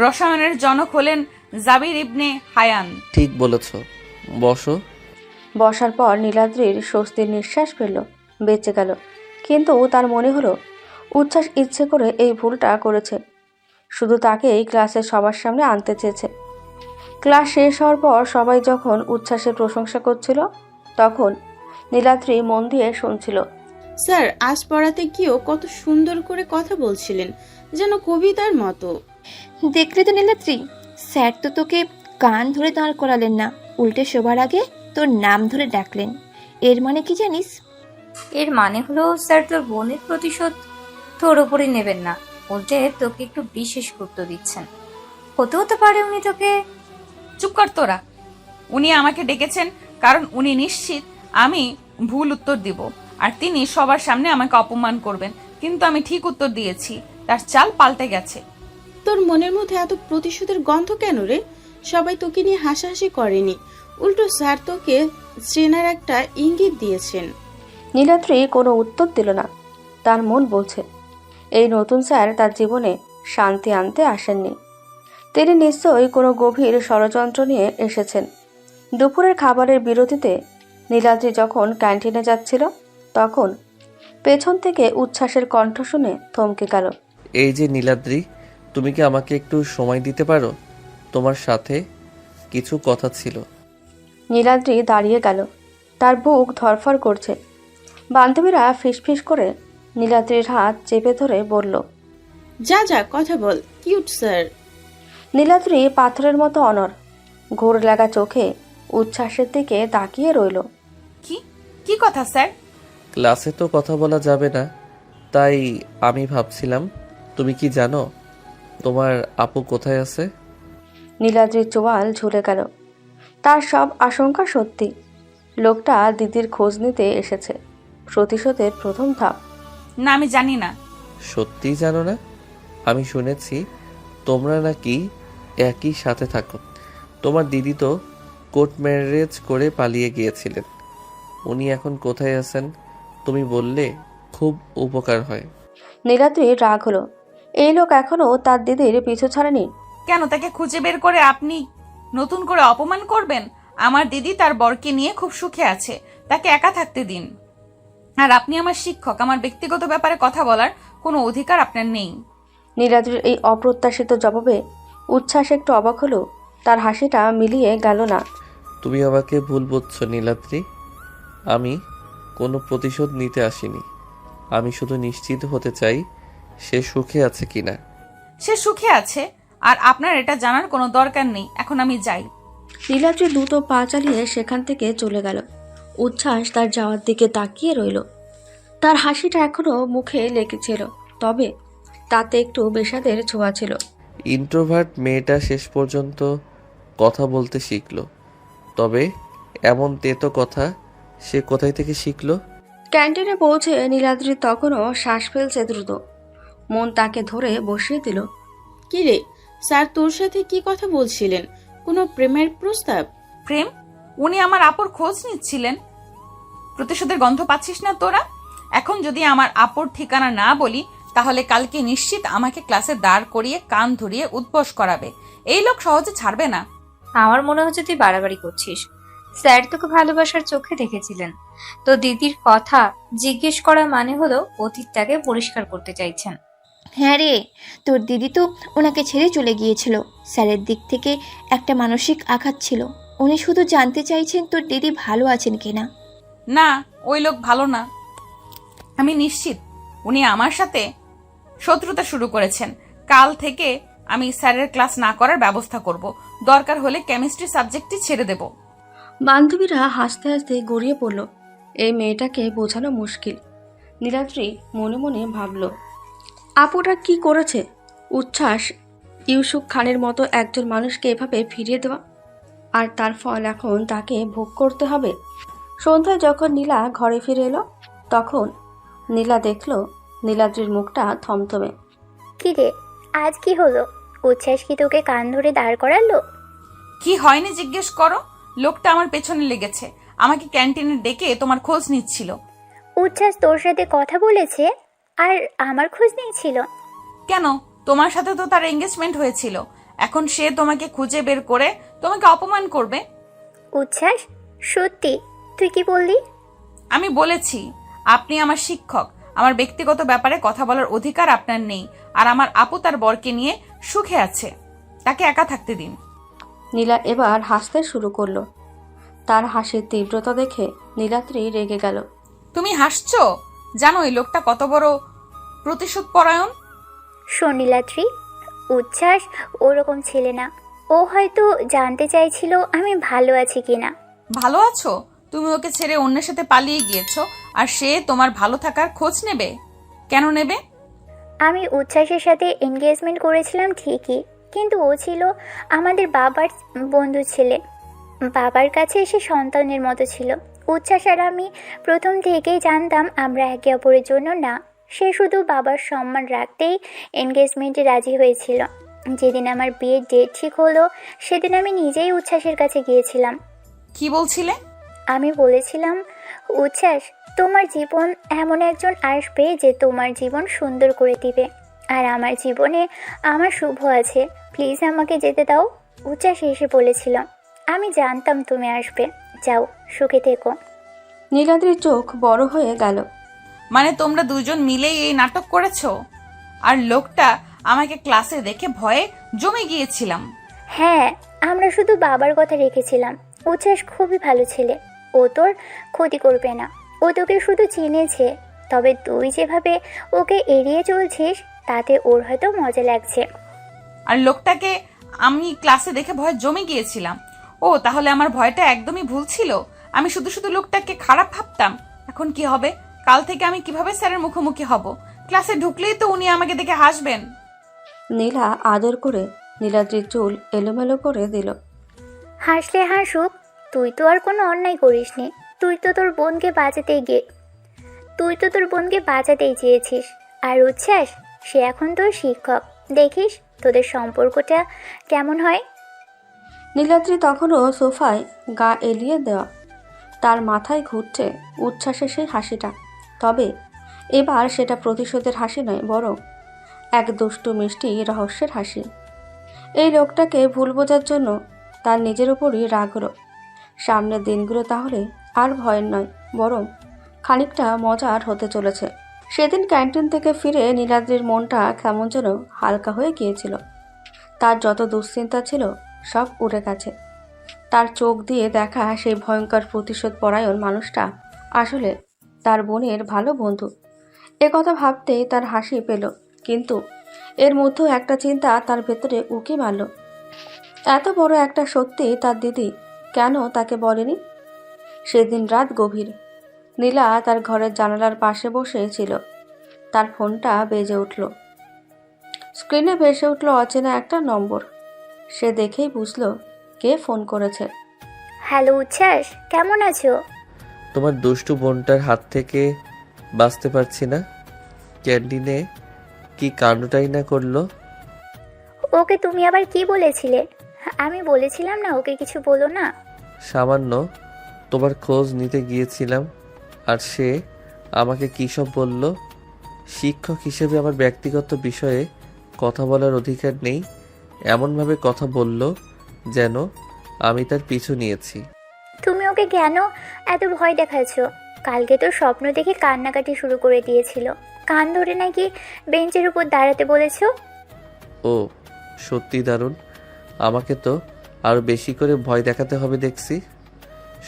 [SPEAKER 6] রসায়নের জনক হলেন জাবির ইবনে হায়ান।
[SPEAKER 2] ঠিক বলেছ, বসো।
[SPEAKER 1] বসার পর নীলাদ্রির স্বস্তির নিঃশ্বাস ফেলল, বেঁচে গেল। কিন্তু তার মনে হলো উচ্ছ্বাস ইচ্ছে করে এই ভুলটা করেছে, শুধু তাকে এই ক্লাসের সবার সামনে আনতে চেয়েছে। ক্লাস শেষ হওয়ার পর সবাই যখন উচ্ছ্বাসের প্রশংসা করছিল তখন নীলাদ্রি মন দিয়ে শুনছিল।
[SPEAKER 3] স্যার আজ পড়াতে গিয়েও কত সুন্দর করে কথা বলছিলেন, যেন কবিতার মতো।
[SPEAKER 4] দেখলে তো নীলাদ্রি, স্যার তো তোকে কান ধরে দাঁড় করালেন না, উল্টে সবার আগে তোর নাম ধরে ডাকলেন। এর মানে কি জানিস?
[SPEAKER 5] এর মানে হলো স্যার তোর বোনের প্রতিশোধ তোর ওপরই নেবেন না, উল্টে তোকে একটু বিশেষ গুরুত্ব দিচ্ছেন। হতে পারে উনি তোকে।
[SPEAKER 6] চুপ কর তোরা। উনি আমাকে ডেকেছেন কারণ উনি নিশ্চিত আমি ভুল উত্তর দিব, আর তিনি সবার সামনে আমাকে অপমান করবেন। কিন্তু আমি ঠিক উত্তর দিয়েছি, তার চাল পাল্টে গেছে।
[SPEAKER 3] তোর মনের মধ্যে এত প্রতিশোধের গন্ধ কেন রে? সবাই তোকে নিয়ে হাসাহাসি করেনি, উল্টো স্যার তোকে চেনার একটা ইঙ্গিত দিয়েছেন।
[SPEAKER 1] নীলাদ্রি কোনো উত্তর দিল না। তার মন বলছে এই নতুন স্যার তার জীবনে শান্তি আনতে আসেননি। তিনি নিশ্চয়ই কোনো গভীর ষড়যন্ত্র নিয়ে এসেছেন। দুপুরের খাবারের বিরতিতে নীলাদ্রি যখন ক্যান্টিনে যাচ্ছিল তখন পেছন থেকে উচ্ছ্বাসের কণ্ঠ শুনে থমকে গেল।
[SPEAKER 2] এই যে নীলাদ্রি, তুমি কি আমাকে একটু সময় দিতে পারো? তোমার সাথে কিছু কথা ছিল।
[SPEAKER 1] নীলাদ্রি দাঁড়িয়ে গেল, তার বুক ধরফর করছে। বান্ধবীরা ফিসফিস করে নীলাদ্রির হাত চেপে ধরে বলল,
[SPEAKER 3] যা যা কথা বল, কিউট স্যার।
[SPEAKER 1] নীলাদ্রি পাথরের মতো অনড়, ঘোর লাগা চোখে উচ্ছ্বাসের দিকে তাকিয়ে রইল।
[SPEAKER 6] কি কথা স্যার?
[SPEAKER 2] ক্লাসে তো কথা বলা যাবে না, তাই আমি ভাবছিলাম, তুমি কি জানো তোমার আপু কোথায় আছে?
[SPEAKER 1] নীলাদ্রির চোয়াল ঝুলে গেল। তার সব আশঙ্কা সত্যি। লোকটা দিদির খোঁজ নিতে এসেছে। প্রতিশোধের প্রথম ধাপ।
[SPEAKER 6] না, আমি জানি না।
[SPEAKER 2] সত্যিই জানো না? আমি শুনেছি তোমরা নাকি একই সাথে থাকো। তোমার দিদি তো কোর্ট ম্যারেজ করে পালিয়ে গিয়েছিলেন। উনি এখন কোথায় আছেন তুমি বললে খুব উপকার হয়।
[SPEAKER 1] নীলাদ্রির রাগ হলো। এই লোক এখনো তার দিদির পিছু ছাড়েনি।
[SPEAKER 6] কেন তাকে খুঁজে বের করে আপনি নতুন করে অপমান করবেন? আমার দিদি তার বরকে নিয়ে খুব সুখে আছে, তাকে একা থাকতে দিন। আর আপনি আমার শিক্ষক, আমার ব্যক্তিগত ব্যাপারে কথা বলার কোনো অধিকার আপনার নেই।
[SPEAKER 1] নীলাদ্রির এই অপ্রত্যাশিত জবাবে উচ্ছ্বাস একটু অবাক হলো। তার হাসিটা মিলিয়ে গেল না।
[SPEAKER 2] তুমি আমাকে ভুল বুঝছো নীলাদ্রি, আমি কোনো প্রতিশোধ নিতে আসিনি। আমি শুধু নিশ্চিত হতে চাই সে সুখে আছে কিনা।
[SPEAKER 6] সে সুখে আছে, আর আপনার এটা জানার কোনো দরকার নেই। এখন আমি যাই।
[SPEAKER 1] নীলাদ্রি দ্রুত পা চালিয়ে সেখান থেকে চলে গেল। উচ্ছ্বাস তার যাওয়ার দিকে তাকিয়ে রইল। তার হাসিটা এখনো মুখে লেগেছিল, তবে তাতে একটু বিষাদের ছোঁয়া ছিল।
[SPEAKER 2] ইন্ট্রোভার্ট মেয়েটা শেষ পর্যন্ত কথা বলতে শিখলো, তবে এমন তেতো কথা সে কোথায় থেকে শিখলো?
[SPEAKER 1] ক্যান্টিনে পৌঁছে নীলাদ্রি তখনও শ্বাস ফেলছে দ্রুত। মন তাকে ধরে বসিয়ে দিল।
[SPEAKER 3] কি রে, স্যার তোর সাথে কি কথা বলছিলেন? কোনো প্রেমের প্রস্তাব?
[SPEAKER 6] প্রেম? উনি আমার আপুর খোঁজ নিচ্ছিলেন। প্রতিশোধের গন্ধ পাচ্ছিস না তোরা? এখন যদি আমার আপুর ঠিকানা না বলি তাহলে কালকে নিশ্চিত আমাকে ক্লাসে দাঁড় করিয়ে কান ধরিয়ে উদ্বোস করাবে। এই লোক সহজে ছাড়বে না।
[SPEAKER 5] আমার মনে হচ্ছে তুই বাড়াবাড়ি করছিস। স্যার তোকে ভালোবাসার চোখে দেখেছিলেন। তো দিদির কথা জিজ্ঞেস করা মানে হলো অতীতটাকে পরিষ্কার করতে চাইছেন।
[SPEAKER 4] হ্যাঁ রে, তোর দিদি তো ওনাকে ছেড়ে চলে গিয়েছিল। স্যারের দিক থেকে একটা মানসিক আঘাত ছিল। উনি শুধু জানতে চাইছেন তোর দিদি ভালো আছেন কিনা।
[SPEAKER 6] না, ওই লোক ভালো না। আমি নিশ্চিত উনি আমার সাথে শত্রুতা শুরু করেছেন। কাল থেকে আমি স্যারের ক্লাস না করার ব্যবস্থা করব। দরকার হলে কেমিস্ট্রি সাবজেক্টই ছেড়ে দেব।
[SPEAKER 1] বান্ধবীরা হাসতে হাসতে গড়িয়ে পড়ল। এই মেয়েটাকে বোঝানো মুশকিল। নীলাদ্রি মনে মনে ভাবল, আপুটা কি করেছে? উচ্ছ্বাস ইউসুফ খানের মতো একজন মানুষকে এভাবে ফিরিয়ে দেওয়া, আর তার ফল এখন তাকে ভোগ করতে হবে। সন্ধ্যায় যখন নীলা ঘরে ফিরে এলো, তখন নীলা দেখল নীলাদ্রির মুখটা থমথমে।
[SPEAKER 7] কি রে, আজ কি হলো? উচ্ছ্বাস কি তোকে কান ধরে দাঁড় করালো?
[SPEAKER 6] কি হয়নি জিজ্ঞেস করো। লোকটা আমার পেছনে লেগেছে, আমাকে ক্যান্টিনে ডেকে তোমার খোঁজ নিচ্ছিল।
[SPEAKER 7] উচ্ছ্বাস তোর সাথে কথা বলেছে আর আমার খোঁজ নিয়েছিল?
[SPEAKER 6] কেন? তোমার সাথে তো তার এঙ্গেজমেন্ট হয়েছিল। এখন সে তোমাকে খুঁজে বের করে তোমাকে অপমান করবে।
[SPEAKER 7] উচ্ছ্বাস, সত্যি? তুই কি বললি?
[SPEAKER 6] আমি বলেছি আপনি আমার শিক্ষক। আমার ব্যক্তিগত ব্যাপারে কথা বলার অধিকার আপনার নেই। আর আমার আপু তার বরকে নিয়ে সুখে আছে, তাকে একা থাকতে দিন।
[SPEAKER 1] নীলা এবার হাসতে শুরু করলো। তার হাসির তীব্রতা দেখে নীলাদ্রি রেগে গেল।
[SPEAKER 6] তুমি হাসছো? জানো এই লোকটা কত বড় প্রতিশোধ পরায়ণ?
[SPEAKER 7] শোন নীলাদ্রি, উচ্ছ্বাস ওরকম ছেলে না। ও হয়তো জানতে চাইছিল আমি ভালো আছি কিনা।
[SPEAKER 6] ভালো আছো? তুমি ওকে ছেড়ে অন্যের সাথে পালিয়ে গিয়েছো, আর সে তোমার ভালো থাকার খোঁজ নেবে? কেন নেবে?
[SPEAKER 7] আমি উচ্ছ্বাসের সাথে এনগেজমেন্ট করেছিলাম ঠিকই, কিন্তু ও ছিল আমাদের বাবার বন্ধু ছেলে। বাবার কাছে এসে সন্তানের মতো ছিল। উচ্ছ্বাস আর আমি প্রথম থেকেই জানতাম আমরা একে অপরের জন্য না। সে শুধু বাবার সম্মান রাখতেই এনগেজমেন্টে রাজি হয়েছিল। যেদিন আমার বিয়ের ডেট ঠিক হলো সেদিন আমি নিজেই উচ্ছ্বাসের কাছে গিয়েছিলাম।
[SPEAKER 6] কি বলছিলে?
[SPEAKER 7] আমি বলেছিলাম, উচ্ছ্বাস, তোমার জীবন এমন একজন আসবে যে তোমার জীবন সুন্দর করে দিবে, আর আমার জীবনে আমার শুভ আছে, প্লিজ আমাকে যেতে দাও। উচ্ছ্বাস এসে বলেছিল, আমি জানতাম তুমি আসবে, যাও সুখে থেকো।
[SPEAKER 1] নীলাদ্রির চোখ বড় হয়ে গেল।
[SPEAKER 6] মানে তোমরা দুজন মিলেই এই নাটক করেছো? আর লোকটা আমাকে ক্লাসে দেখে ভয়ে জমে গিয়েছিলাম।
[SPEAKER 7] হ্যাঁ, আমরা শুধু বাবার কথা রেখেছিলাম। উচ্ছ্বাস খুবই ভালো ছেলে, ও তোর ক্ষতি করবে না। ও তোকে শুধু চিনেছে, তবে তুই যেভাবে ওকে এড়িয়ে চলছিস তাতে ওর হয়তো মজা লাগছে।
[SPEAKER 6] আর লোকটাকে আমি ক্লাসে দেখে ভয়ে জমে গিয়েছিলাম। ও, তাহলে আমার ভয়টা একদমই ভুল ছিল। আমি শুধু শুধু লোকটাকে খারাপ ভাবতাম। এখন কি হবে? কাল থেকে আমি কিভাবে স্যারের মুখোমুখি হব? ক্লাসে ঢুকলেই তো উনি আমাকে দেখে হাসবেন।
[SPEAKER 1] নীলা আদর করে নীলাদ্রির চুল এলোমেলো করে দিল।
[SPEAKER 7] হাসলে হাসুক, তুই তো আর কোনো অন্যায় করিসনি। তুই তো তোর বোনকে বাঁচাতেই চেয়েছিস। আর উচ্ছ্বাস, সে এখন তোর শিক্ষক। দেখিস তোদের সম্পর্কটা কেমন হয়।
[SPEAKER 1] নীলাদ্রি তখনও সোফায় গা এলিয়ে দেওয়া। তার মাথায় ঘুরছে উচ্ছ্বাসের সেই হাসিটা। তবে এবার সেটা প্রতিশোধের হাসি নয়, বরং এক দুষ্টু মিষ্টি রহস্যের হাসি। এই লোকটাকে ভুল বোঝার জন্য তার নিজের উপরই রাগ হলো। সামনের দিনগুলো তাহলে আর ভয়ের নয়, বরং খানিকটা মজার হতে চলেছে। সেদিন ক্যান্টিন থেকে ফিরে নীলাদ্রির মনটা কেমন যেন হালকা হয়ে গিয়েছিল। তার যত দুশ্চিন্তা ছিল সব উড়ে গেছে। তার চোখ দিয়ে দেখা সেই ভয়ঙ্কর প্রতিশোধ পরায়ণ মানুষটা আসলে তার বোনের ভালো বন্ধু। কথা ভাবতেই তার হাসি পেল, কিন্তু এর মধ্যেও একটা চিন্তা তার ভেতরে উকি মারল। এত বড় একটা সত্যি তার দিদি কেন তাকে বলেনি? সেদিন রাত গভীর। নীলা তার ঘরের জানালার পাশে বসে ছিল। তার ফোনটা বেজে উঠল। স্ক্রিনে ভেসে উঠল অচেনা একটা নম্বর। সে দেখেই বুঝল কে ফোন করেছে।
[SPEAKER 7] হ্যালো উচ্ছ্বাস, কেমন আছো?
[SPEAKER 2] তোমার দুষ্টু বোনটার হাত থেকে বাঁচতে পারছি না। ক্যান্টিনে কি কাণ্ডটাই না করলো।
[SPEAKER 7] ওকে তুমি আবার কি বলেছিলে? আমি বলেছিলাম না ওকে কিছু বলো না।
[SPEAKER 2] সামান্য তোমার খোঁজ নিতে গিয়েছিলাম, আর সে আমাকে কী সব বলল। শিক্ষক হিসেবে আমার ব্যক্তিগত বিষয়ে কথা বলার অধিকার নেই এমনভাবে কথা বলল যেন আমি তার পিছু নিয়েছি।
[SPEAKER 7] তুমি ওকে কেন এত ভয় দেখাচ্ছ? কালকে তো স্বপ্ন দেখে কান্নাকাটি শুরু করে দিয়েছিল। কান ধরে নাকি বেঞ্চের উপর দাঁড়াতে বলেছো।
[SPEAKER 2] ও সত্যি দারুণ, আমাকে তো আরও বেশি করে ভয় দেখাতে হবে দেখছি।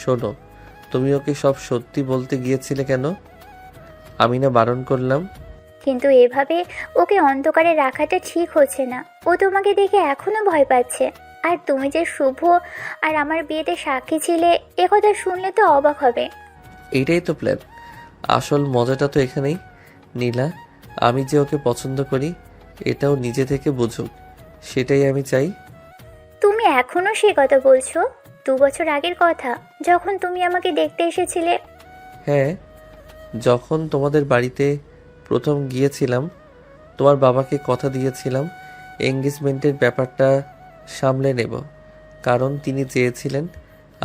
[SPEAKER 2] শোনো, তুমি ওকে সব সত্যি বলতে গিয়েছিলে কেন? আমি না বারণ করলাম?
[SPEAKER 7] কিন্তু এভাবে ওকে অন্ধকারে রাখাটা ঠিক হচ্ছে না। ও তোমাকে দেখে এখনো ভয় পাচ্ছে। আর তুমি যে শুভ আর আমার বিয়েতে সাক্ষী ছিলে, একথা শুনলে তো অবাক হবে।
[SPEAKER 2] এইটাই তো প্ল্যান। আসল মজাটা তো এখানেই। নীলা, আমি যে ওকে পছন্দ করি এটাও নিজে থেকে বুঝুক, সেটাই আমি চাই।
[SPEAKER 7] তুমি এখনো সে কথা বলছো? 2 বছর আগের কথা, যখন তুমি আমাকে দেখতে এসেছিলে।
[SPEAKER 2] হ্যাঁ, যখন তোমাদের বাড়িতে প্রথম গিয়েছিলাম, তোমার বাবাকে কথা দিয়েছিলাম এঙ্গেজমেন্টের ব্যাপারটা সামলে নেব, কারণ তিনি চেয়েছিলেন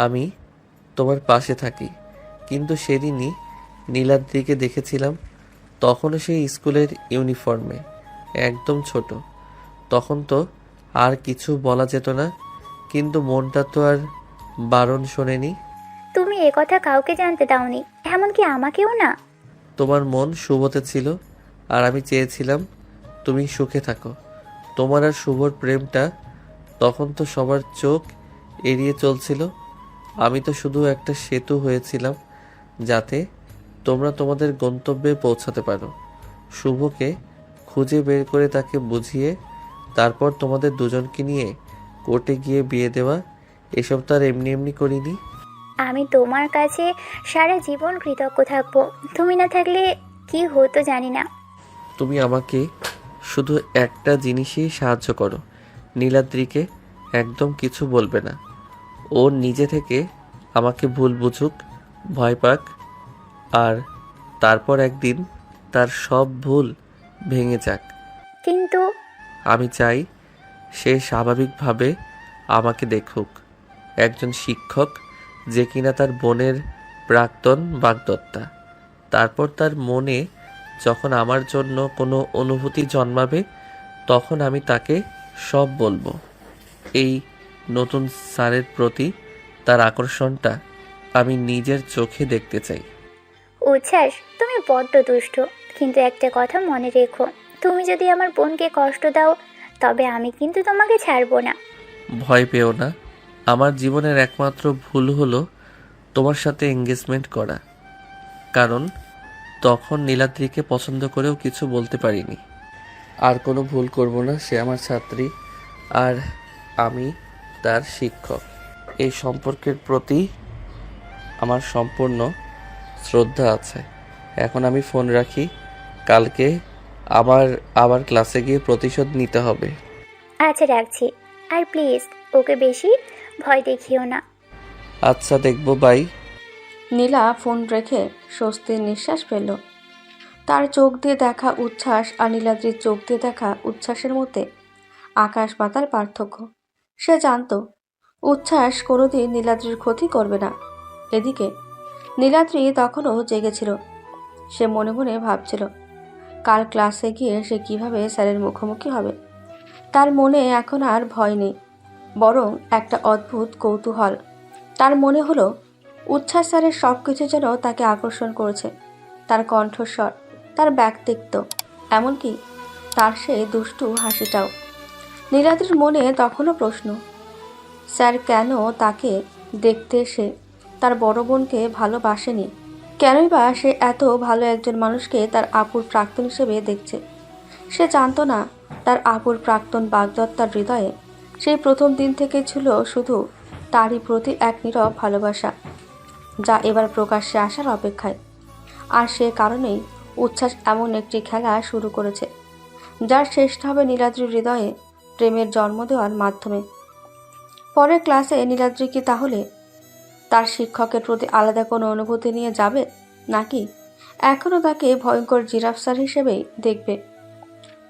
[SPEAKER 2] আমি তোমার পাশে থাকি। কিন্তু সেদিনই নীলাদ্রিকে দেখেছিলাম, তখনও সেই স্কুলের ইউনিফর্মে, একদম ছোট। তখন তো আর কিছু বলা যেত না, কিন্তু মনটা তো আর বারণ শোনেনি।
[SPEAKER 7] তুমি একথা কাউকে জানতে দাওনি, এমনকি আমাকেও না।
[SPEAKER 2] তোমার মন শুভতে ছিল, আর আমি চেয়েছিলাম তুমি সুখে থাকো। তোমার আর শুভর প্রেমটা তখন তো সবার চোখ এড়িয়ে চলছিল। আমি তো শুধু একটা সেতু হয়েছিলাম, যাতে তোমরা তোমাদের গন্তব্যে পৌঁছাতে পারো। শুভকে খুঁজে বের করে তাকে বুঝিয়ে তারপর তোমাদের দুজনকে নিয়ে কোর্টে গিয়ে বিয়ে দেওয়া, এসব তো আর এমনি এমনি করিনি।
[SPEAKER 7] আমি তোমার কাছে সারা জীবন কৃতজ্ঞ থাকবো। তুমি না থাকলে কি হতো জানি না।
[SPEAKER 2] তুমি আমাকে শুধু একটা জিনিসই সাহায্য করো, নীলাদ্রিকে একদম কিছু বলবে না। ও নিজে থেকে আমাকে ভুল বুঝুক, ভয় পাক, আর তারপর একদিন তার সব ভুল ভেঙে যাক।
[SPEAKER 7] কিন্তু
[SPEAKER 2] আমি চাই সে স্বাভাবিকভাবে আমাকে দেখুক, একজন শিক্ষক যে কিনা তার বোনের প্রাক্তন বাগদত্তা। তারপর তার মনে যখন আমার জন্য কোনো অনুভূতি জন্মাবে, তখন আমি তাকে সব বলবো। এই নতুন স্যারের প্রতি তার আকর্ষণটা আমি নিজের চোখে দেখতে চাই।
[SPEAKER 7] উচ্ছ্বাস, তুমি বড্ড দুষ্ট। কিন্তু একটা কথা মনে রেখো, তুমি যদি আমার বোনকে কষ্ট দাও, তবে আমি কিন্তু তোমাকে ছাড়বো না।
[SPEAKER 2] ভয় পেও না, আমার জীবনের একমাত্র ভুল হলো তোমার সাথে এঙ্গেজমেন্ট করা, কারণ তখন নীলাদ্রিকে পছন্দ করেও কিছু বলতে পারিনি। আর কোনো ভুল করব না, সে আমার ছাত্রী আর আমি তার শিক্ষক। এই সম্পর্কের প্রতি আমার সম্পূর্ণ শ্রদ্ধা আছে। এখন আমি ফোন রাখি, কালকে আবার ক্লাসে গিয়ে প্রতিশোধ নিতে হবে।
[SPEAKER 7] আচ্ছা, রাখছি। আর প্লিজ ওকে বেশি ভয় দেখিও না।
[SPEAKER 2] আচ্ছা, দেখবো, বাই।
[SPEAKER 1] নীলা ফোন রেখে স্বস্তির নিঃশ্বাস ফেলল। তার চোখ দিয়ে দেখা উচ্ছ্বাস আর নীলাদ্রির চোখ দিয়ে দেখা উচ্ছ্বাসের মধ্যে আকাশ পাতাল পার্থক্য। সে জানত উচ্ছ্বাস কোনোদিন নীলাদ্রির ক্ষতি করবে না। এদিকে নীলাদ্রি তখনও জেগেছিল। সে মনে মনে ভাবছিল কাল ক্লাসে গিয়ে সে কিভাবে স্যারের মুখোমুখি হবে। তার মনে এখন আর ভয় নেই, বরং একটা অদ্ভুত কৌতূহল। তার মনে হলো উচ্ছ্বাস স্যারের সব কিছু যেন তাকে আকর্ষণ করেছে, তার কণ্ঠস্বর, তার ব্যক্তিত্ব, এমনকি তার সে দুষ্টু হাসিটাও। নীলাদ্রির মনে তখনও প্রশ্ন, স্যার কেন তাকে দেখতে এসে তার বড় বোনকে ভালোবাসেনি? কেনই বা সে এত ভালো একজন মানুষকে তার আপুর প্রাক্তন হিসেবে দেখছে? সে জানত না তার আপুর প্রাক্তন বাগদত্তার হৃদয়ে সেই প্রথম দিন থেকে ছিল শুধু তারই প্রতি এক নীরব ভালোবাসা, যা এবার প্রকাশ্যে আসার অপেক্ষায়। আর সে কারণেই উচ্ছ্বাস এমন একটি খেলা শুরু করেছে, যার শেষটা হবে নীলাদ্রির হৃদয়ে প্রেমের জন্ম দেওয়ার মাধ্যমে। পরের ক্লাসে নীলাদ্রি কি তাহলে তার শিক্ষকের প্রতি আলাদা কোনো অনুভূতি নিয়ে যাবে, নাকি এখনও তাকে ভয়ঙ্কর জিরাফ স্যার হিসেবেই দেখবে?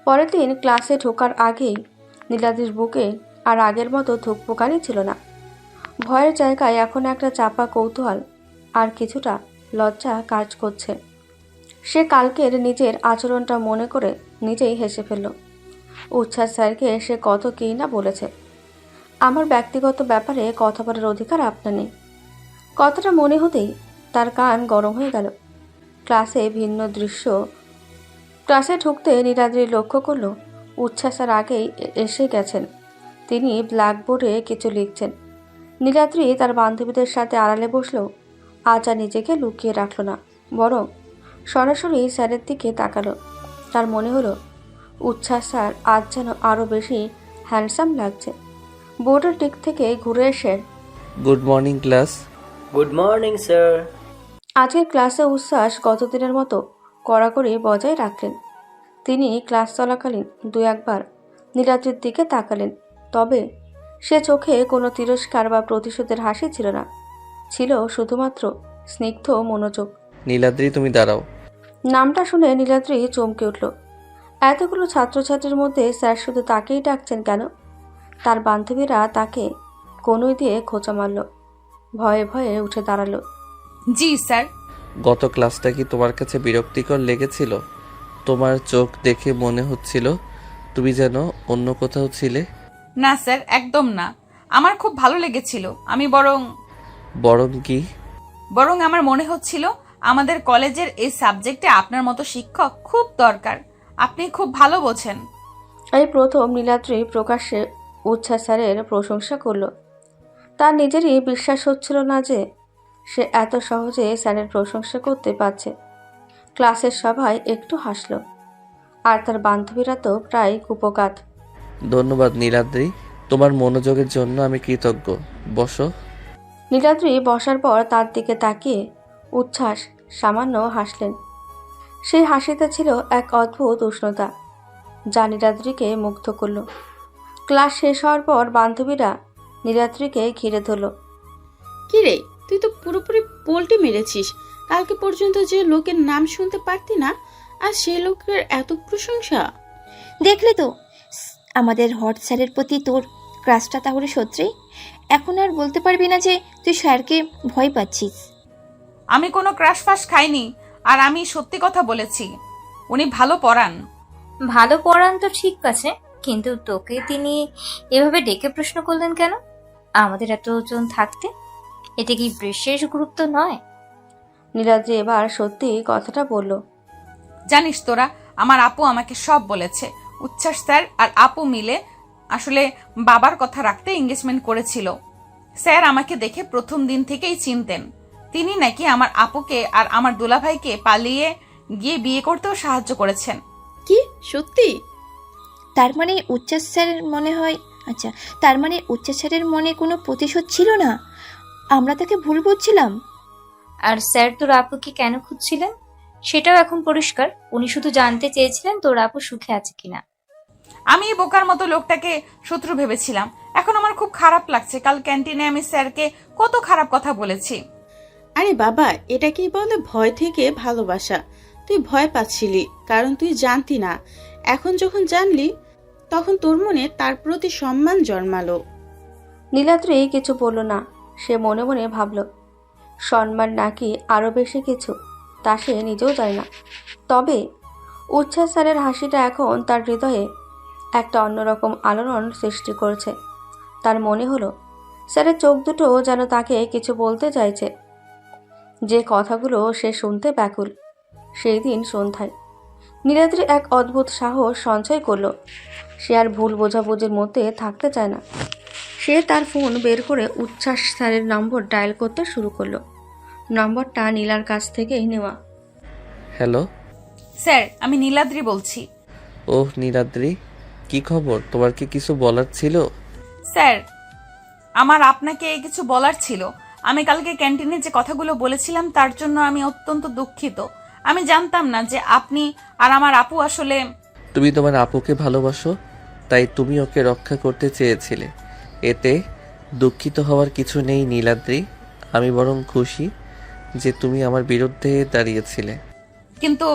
[SPEAKER 1] পরের দিন ক্লাসে ঢোকার আগেই নীলাদ্রির বুকে আর আগের মতো ধুকপুকানি ছিল না। ভয়ের জায়গায় এখন একটা চাপা কৌতূহল আর কিছুটা লজ্জা কাজ করছে। সে কালকের নিজের আচরণটা মনে করে নিজেই হেসে ফেলল। উচ্ছ্বাস স্যারকে সে কত কী না বলেছে। আমার ব্যক্তিগত ব্যাপারে কথা বলার অধিকার আপনার নেই। কথাটা মনে হতেই তার কান গরম হয়ে গেল। ক্লাসে ভিন্ন দৃশ্য। ক্লাসে ঢুকতে নীলাদ্রি লক্ষ্য করল উচ্ছ্বাস স্যার আগেই এসে গেছেন। তিনি ব্ল্যাকবোর্ডে কিছু লিখছেন। নীলাদ্রি তার বান্ধবীদের সাথে আড়ালে বসলেও আজ আর নিজেকে লুকিয়ে রাখল না, বরং সরাসরি স্যারের দিকে তাকালো। তার মনে হলো উচ্ছ্বাস স্যার আজ যেন আরও বেশি হ্যান্ডসাম লাগছে। বোর্ডের দিক থেকে ঘুরে এসে
[SPEAKER 2] good morning class.
[SPEAKER 8] Good morning sir.
[SPEAKER 1] আজকের ক্লাসে উচ্ছ্বাস গতদিনের মতো কড়াকড়ি বজায় রাখলেন। তিনি ক্লাস চলাকালীন দু একবার নীলাদ্রির দিকে তাকালেন, তবে সে চোখে কোনো তিরস্কার বা প্রতিশোধের হাসি ছিল না, ছিল শুধুমাত্র স্নিগ্ধ মনোযোগ।
[SPEAKER 2] নীলাদ্রি তুমি দাঁড়াও।
[SPEAKER 1] নামটা শুনে নীলাদ্রি চমকে উঠল। এতগুলো ছাত্রছাত্রীর মধ্যে স্যার শুধু তাকেই ডাকছেন কেন? তার বান্ধবীরা তাকে কনুই দিয়ে খোঁচা মারল। ভয়ে ভয়ে উঠে দাঁড়ালো।
[SPEAKER 6] জি স্যার।
[SPEAKER 2] গত ক্লাসটা কি তোমার কাছে বিরক্তিকর লেগেছিল? তোমার চোখ দেখে মনে হচ্ছিল তুমি যেন অন্য কোথাও ছিলে।
[SPEAKER 6] না স্যার, একদম না। আমার খুব ভালো লেগেছিল। আমি
[SPEAKER 2] বরং কি?
[SPEAKER 6] বরং আমার মনে হচ্ছিল আমাদের কলেজের এই সাবজেক্টে আপনার মতো শিক্ষক খুব দরকার। আপনি খুব ভালো বোঝেন।
[SPEAKER 1] এই প্রথম নীলাদ্রি প্রকাশ্যে উচ্ছ্বাস স্যারের প্রশংসা করল। তার নিজেরই বিশ্বাস হচ্ছিল না যে সে এত সহজে স্যারের প্রশংসা করতে পারছে। ক্লাসের সবাই একটু হাসল, আর তার বান্ধবীরা তো প্রায় কুপোকাত।
[SPEAKER 2] ধন্যবাদ নীলাদ্রি, তোমার মনোযোগের জন্য আমি কৃতজ্ঞ। বসো।
[SPEAKER 1] নীলাদ্রি বসার পর তার দিকে তাকিয়ে উচ্ছ্বাস সামান্য হাসলেন। সেই হাসিতে ছিল এক অদ্ভুত উষ্ণতা যা নীলাদ্রিকে মুগ্ধ করল। ক্লাস শেষ হওয়ার পর বান্ধবীরা নীলাদ্রিকে ঘিরে ধরল।
[SPEAKER 3] কিরে, তুই তো পুরোপুরি পোল্টি মেরেছিস। কালকে পর্যন্ত যে লোকের নাম শুনতে পারতি না, আর সেই লোকের এত প্রশংসা।
[SPEAKER 4] দেখলে তো আমাদের হট স্যারের প্রতি তোর ক্রাশটা তাহলে সত্যি। এখন আর বলতে পারবি না যে তুই স্যারকে ভয় পাচ্ছিস।
[SPEAKER 6] আমি কোনো ক্রাশ ফাশ খাইনি, আর আমি সত্যি কথা বলেছি। উনি ভালো পড়ান।
[SPEAKER 5] ভালো পড়ান তো ঠিক আছে, কিন্তু তোকে তিনি এভাবে ডেকে প্রশ্ন করলেন কেন? আমাদের এতজন থাকতে এটা কি বিশেষ গুরুত্ব নয়?
[SPEAKER 1] নীলাদ্রি এবার সত্যি কথাটা বলল।
[SPEAKER 6] জানিস তোরা, আমার আপু আমাকে সব বলেছে। উচ্ছ্বাস স্যার আর আপু মিলে আসলে বাবার কথা রাখতে এঙ্গেজমেন্ট করেছিল। স্যার আমাকে দেখে প্রথম দিন থেকেই চিনতেন। তিনি নাকি আমার আপুকে আর আমার দুলাভাইকে পালিয়ে গিয়ে বিয়ে করতেও সাহায্য করেছেন।
[SPEAKER 3] কি সত্যি?
[SPEAKER 4] তার মানে উচ্ছ্বাস স্যারের মনে হয় তার মানে উচ্ছ্বাস স্যারের মনে কোনো প্রতিশোধ ছিল না, আমরা তাকে ভুল বুঝছিলাম।
[SPEAKER 5] আর স্যার তোর আপুকে কেন খুঁজছিলেন সেটাও এখন পরিষ্কার। উনি শুধু জানতে চেয়েছিলেন তোর আপু সুখে আছে কিনা।
[SPEAKER 6] আমি বোকার মতো লোকটাকে শত্রু ভেবেছিলাম। এখন আমার খুব খারাপ লাগছে। কাল ক্যান্টিনে আমি স্যারকে কত খারাপ কথা বলেছি।
[SPEAKER 3] আরে বাবা, এটাকেই বলে ভয় থেকে ভালোবাসা। তুই ভয় পাচ্ছিলি কারণ তুই জানতি না। এখন যখন জানলি তখন তোর মনে তার প্রতি সম্মান জন্মালো।
[SPEAKER 1] নীলাদ্রি কিছু বলল না। সে মনে মনে ভাবল, সম্মান নাকি আরও বেশি কিছু তা সে নিজেও জানে না। তবে উচ্ছ্বাস স্যারের হাসিটা এখন তার হৃদয়ে একটা অন্যরকম আলোড়ন সৃষ্টি করেছে। তার মনে হলো স্যারের চোখ দুটো যেন তাকে কিছু বলতে চাইছে, যে কথাগুলো সে শুনতে ব্যাকুল। সেই দিন সন্ধ্যায় নীলাদ্রি এক অদ্ভুত সাহস সঞ্চয় করলো। সে আর ভুল বোঝাবুঝির মধ্যে থাকতে চায় না। সে তার ফোন বের করে উচ্ছ্বাস স্যারের নম্বর ডায়াল করতে শুরু করলো। নম্বরটা নীলার কাছ থেকেই নেওয়া।
[SPEAKER 2] হ্যালো
[SPEAKER 6] স্যার, আমি নীলাদ্রি বলছি।
[SPEAKER 2] ওহ নীলাদ্রি, কি খবর? তোমার কি কিছু বলার ছিল?
[SPEAKER 6] স্যার, আমার আপনাকে কিছু বলার ছিল। আমি কালকে ক্যান্টিনে যে কথাগুলো বলেছিলাম তার জন্য আমি অত্যন্ত দুঃখিত। আমি জানতাম না যে আপনি আর আমার আপু আসলে।
[SPEAKER 2] তুমি তোমার আপুকে ভালোবাসো, তাই তুমি ওকে রক্ষা করতে চেয়েছিলে। এতে দুঃখিত হওয়ার কিছু নেই নীলাদ্রি। আমি বরং খুশি যে তুমি আমার বিরুদ্ধে দাঁড়িয়েছিলে।
[SPEAKER 6] কিন্তু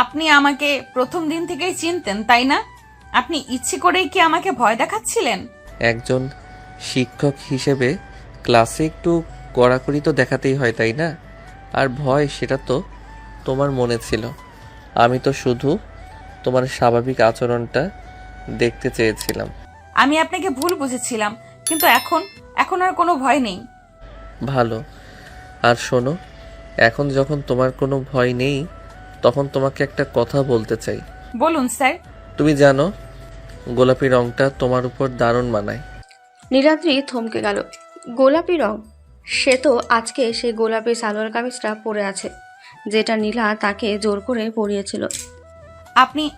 [SPEAKER 6] আপনি আমাকে প্রথম দিন থেকেই চিনতেন, তাই না? আপনি ইচ্ছে করেই কি আমাকে ভয় দেখাচ্ছিলেন?
[SPEAKER 2] একজন শিক্ষক হিসেবে ক্লাসে একটু কড়াকড়ি তো দেখাতেই হয়, তাই না? আর ভয়, সেটা তো তোমার মনে ছিল। আমি তো শুধু তোমার স্বাভাবিক আচরণটা দেখতে চেয়েছিলাম।
[SPEAKER 6] আমি আপনাকে ভুল বুঝেছিলাম, কিন্তু এখন আর কোনো ভয় নেই।
[SPEAKER 2] ভালো। আর শোনো, এখন যখন তোমার কোনো ভয় নেই, তখন তোমাকে একটা কথা বলতে চাই।
[SPEAKER 6] বলুন স্যার।
[SPEAKER 2] তুমি জানো, গোলাপি রংটা তোমার উপর দারুণ মানায়।
[SPEAKER 1] নীলাদ্রি থমকে গেল। গোলাপি রং? সে তো আজকে সেই গোলাপি সালোয়ার কামিজটা পরে আছে, যেটা নীলা তাকে জোর করে পরিয়েছিল।